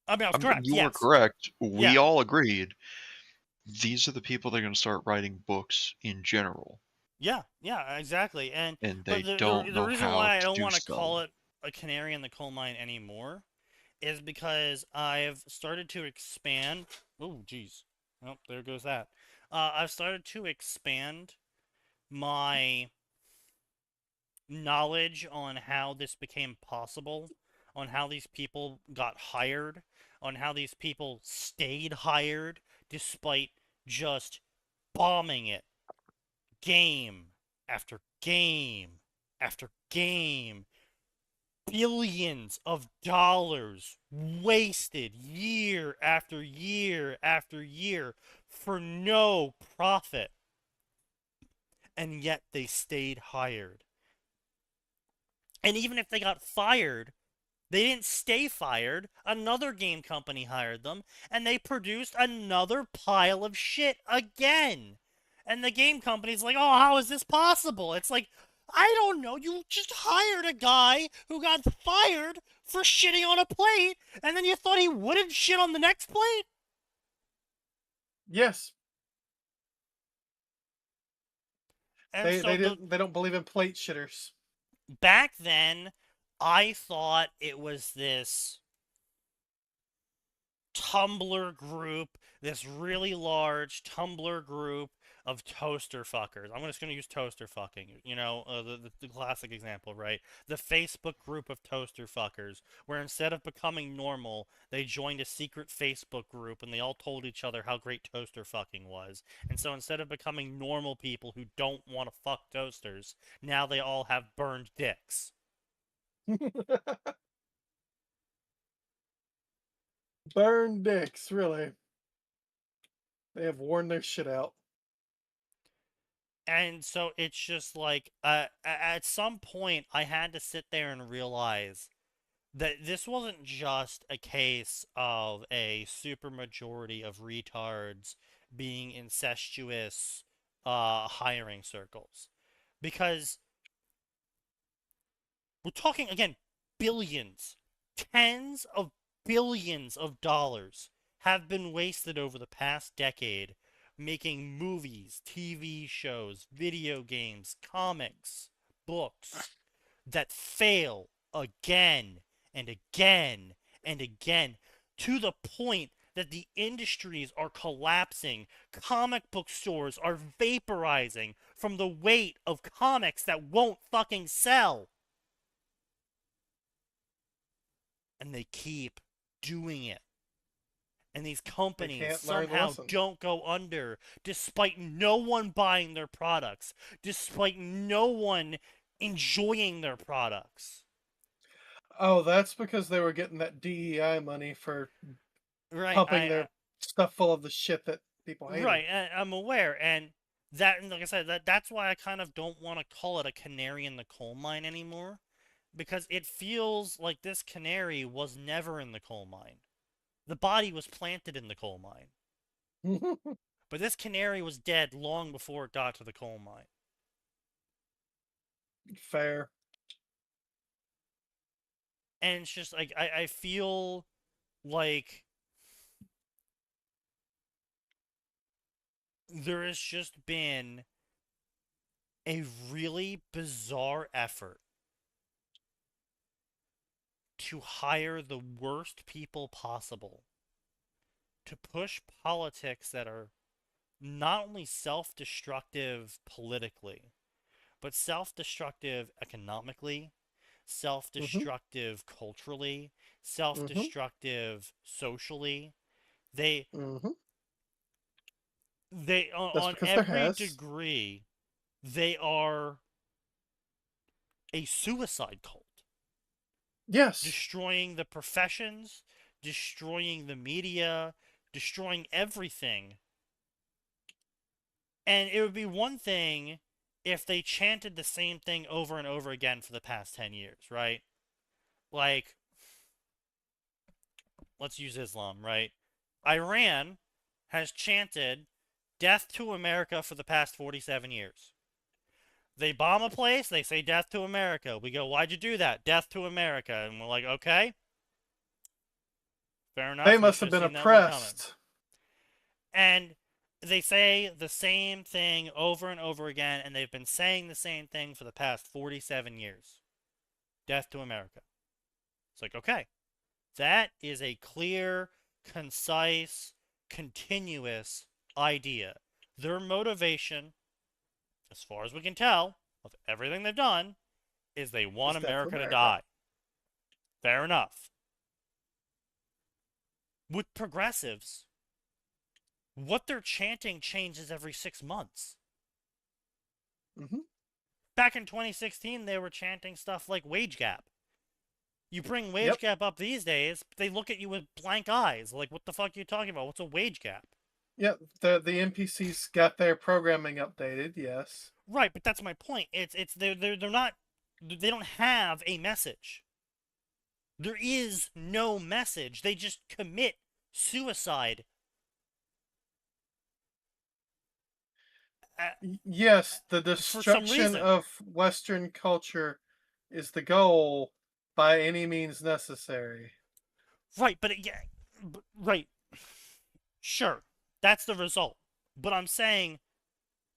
I mean, I was correct. you were Yes. correct. We Yeah. all agreed. These are the people that are going to start writing books in general, Yeah. Yeah. Exactly. And and but they the don't know reason how why I to don't do want to so. call it a canary in the coal mine anymore is because I've started to expand. Oh, jeez. Oh, there goes that. I've started to expand my knowledge on how this became possible, on how these people got hired, on how these people stayed hired despite just bombing it game after game after game. Billions of dollars wasted year after year after year for no profit. And yet they stayed hired. And even if they got fired, they didn't stay fired. Another game company hired them, and they produced another pile of shit again. And the game company's like, oh, how is this possible? It's like, I don't know. You just hired a guy who got fired for shitting on a plate, and then you thought he wouldn't shit on the next plate? Yes, And they so they didn't. They don't believe in plate shitters. back then, I thought it was this Tumblr group, this really large Tumblr group of toaster fuckers. I'm just going to use toaster fucking, you know, the classic example, right? The Facebook group of toaster fuckers, where instead of becoming normal, they joined a secret Facebook group and they all told each other how great toaster fucking was. And so instead of becoming normal people who don't want to fuck toasters, now they all have burned dicks. Burn dicks, really. They have worn their shit out. And so it's just like, at some point, I had to sit there and realize that this wasn't just a case of a supermajority of retards being incestuous hiring circles. Because we're talking, again, billions, tens of billions of dollars have been wasted over the past decade making movies, TV shows, video games, comics, books that fail again and again and again to the point that the industries are collapsing. Comic book stores are vaporizing from the weight of comics that won't fucking sell. And they keep doing it. And these companies can't learn the somehow lesson. don't go under despite no one buying their products, despite no one enjoying their products. Oh, that's because they were getting that DEI money for Right, pumping their stuff full of the shit that people hated. right, I'm aware, and that, like I said, that's why I kind of don't want to call it a canary in the coal mine anymore, because it feels like this canary was never in the coal mine. The body was planted in the coal mine. But this canary was dead long before it got to the coal mine. Fair. And it's just like, I feel like there has just been a really bizarre effort to hire the worst people possible to push politics that are not only self-destructive politically, but self-destructive economically, self-destructive culturally, self-destructive socially. They Mm-hmm. they That's on because there every has. degree, they are a suicide cult. Yes. Destroying the professions, destroying the media, destroying everything. And it would be one thing if they chanted the same thing over and over again for the past 10 years, right? Like, let's use Islam, right? Iran has chanted death to America for the past 47 years. They bomb a place, they say death to America. We go, why'd you do that? Death to America. And we're like, okay. Fair enough. They We must have should've been seen that one coming. oppressed. And they say the same thing over and over again, and they've been saying the same thing for the past 47 years. Death to America. It's like, okay. That is a clear, concise, continuous idea. Their motivation, as far as we can tell, of everything they've done, is they want It's death to America to America. die. Fair enough. With progressives, what they're chanting changes every 6 months. Mm-hmm. Back in 2016, they were chanting stuff like wage gap. You bring wage gap up these days, they look at you with blank eyes. Like, what the fuck are you talking about? What's a wage gap? Yep, the NPCs got their programming updated, yes. Right, but that's my point. They're not, they don't have a message. There is no message. They just commit suicide. Yes, the some destruction reason. of Western culture is the goal by any means necessary. Right, but yeah, right. Sure, that's the result. But I'm saying,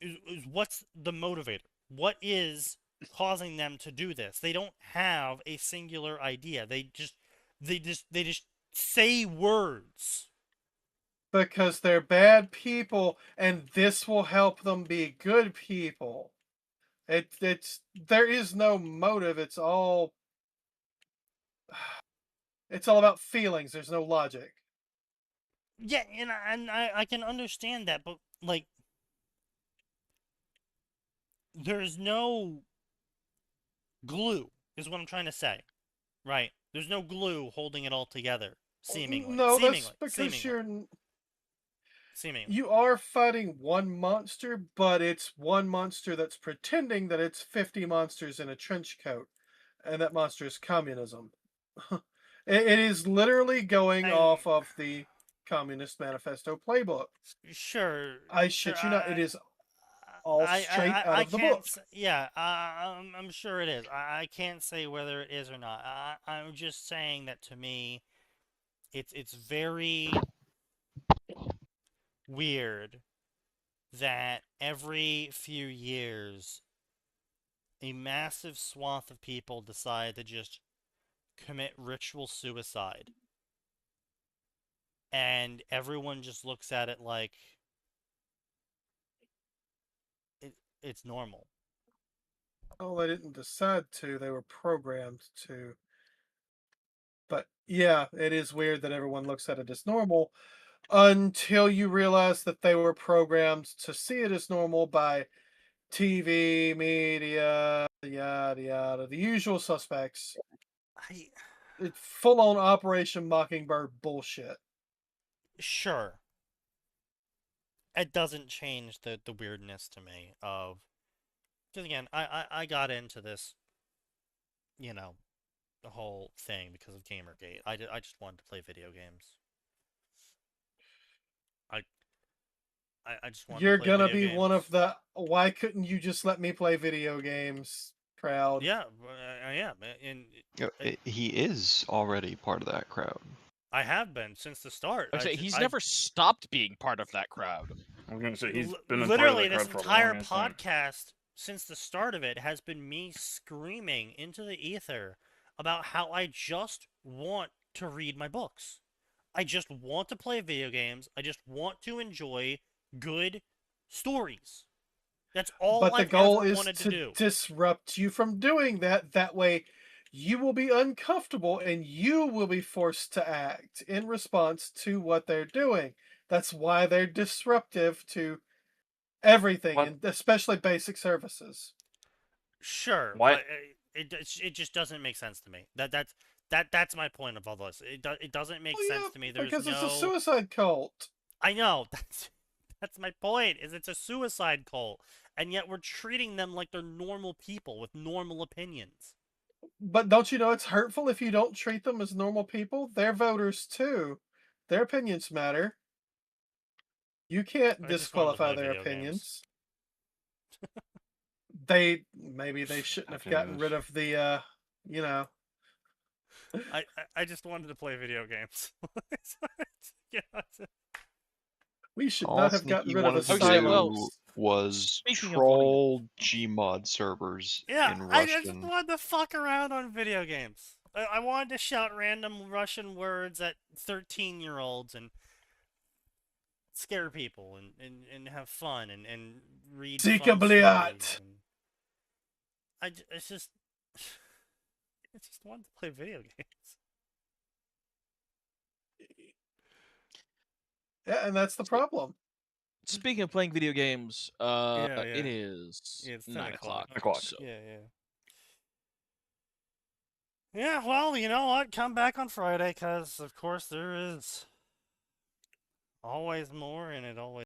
is what's the motivator? What is causing them to do this? They don't have a singular idea. They just say words. Because they're bad people, and this will help them be good people. It's there is no motive. It's all about feelings. There's no logic. Yeah, and I can understand that, but like, there's no glue, is what I'm trying to say, right? There's no glue holding it all together, seemingly. No, seemingly, that's because seemingly. you are fighting one monster, but it's one monster that's pretending that it's 50 monsters in a trench coat, and that monster is communism. It is literally going off of the Communist Manifesto playbook. Sure. I shit you not, it is all straight out of the book. Yeah, I'm sure it is. I can't say whether it is or not. I'm just saying that to me, it's very weird that every few years, a massive swath of people decide to just commit ritual suicide. And everyone just looks at it like it's normal. Oh, they didn't decide to. They were programmed to. But yeah, it is weird that everyone looks at it as normal until you realize that they were programmed to see it as normal by TV, media, yada yada, the usual suspects. It's full-on Operation Mockingbird bullshit. Sure. It doesn't change the weirdness to me of... Because again, I got into this, you know, the whole thing because of Gamergate. I just wanted to play video games. I just wanted You're to play gonna video be games. one of the why couldn't you just let me play video games crowd. Yeah, I am. And he is already part of that crowd. I have been since the start. He's never stopped being part of that crowd. I'm gonna say he's been literally part of this the crowd entire for a long podcast since the start of it has been me screaming into the ether about how I just want to read my books. I just want to play video games. I just want to enjoy good stories. That's all But the I've goal ever is wanted to to do. disrupt you from doing that. That way, you will be uncomfortable and you will be forced to act in response to what they're doing. That's why they're disruptive to everything, What? and especially basic services. Sure, Why- but it just doesn't make sense to me. That's my point of all this. It doesn't make Well, sense yeah, to me. There's because no. it's a suicide cult. I know that's my point. Is it's a suicide cult, and yet we're treating them like they're normal people with normal opinions. But don't you know it's hurtful if you don't treat them as normal people? They're voters too. Their opinions matter. You can't I just wanted to disqualify play their video games. opinions. Maybe they shouldn't have Okay, gotten yes. rid of the you know. I just wanted to play video games. Yeah, We should All not have gotten Sneaky rid of wanted the to Okay, do well, silence. was speaking of wanting to- troll Gmod servers yeah. in I just Russian. wanted to fuck around on video games. I wanted to shout random Russian words at 13-year-olds and scare people and have fun and read fun Zika stories. Bliat. It's just I just wanted to play video games. Yeah, and that's the problem. Speaking of playing video games, Yeah. it is Yeah, it's 10 9 o'clock. o'clock. So Yeah. Yeah, well, you know what? Come back on Friday, because, of course, there is always more, and it always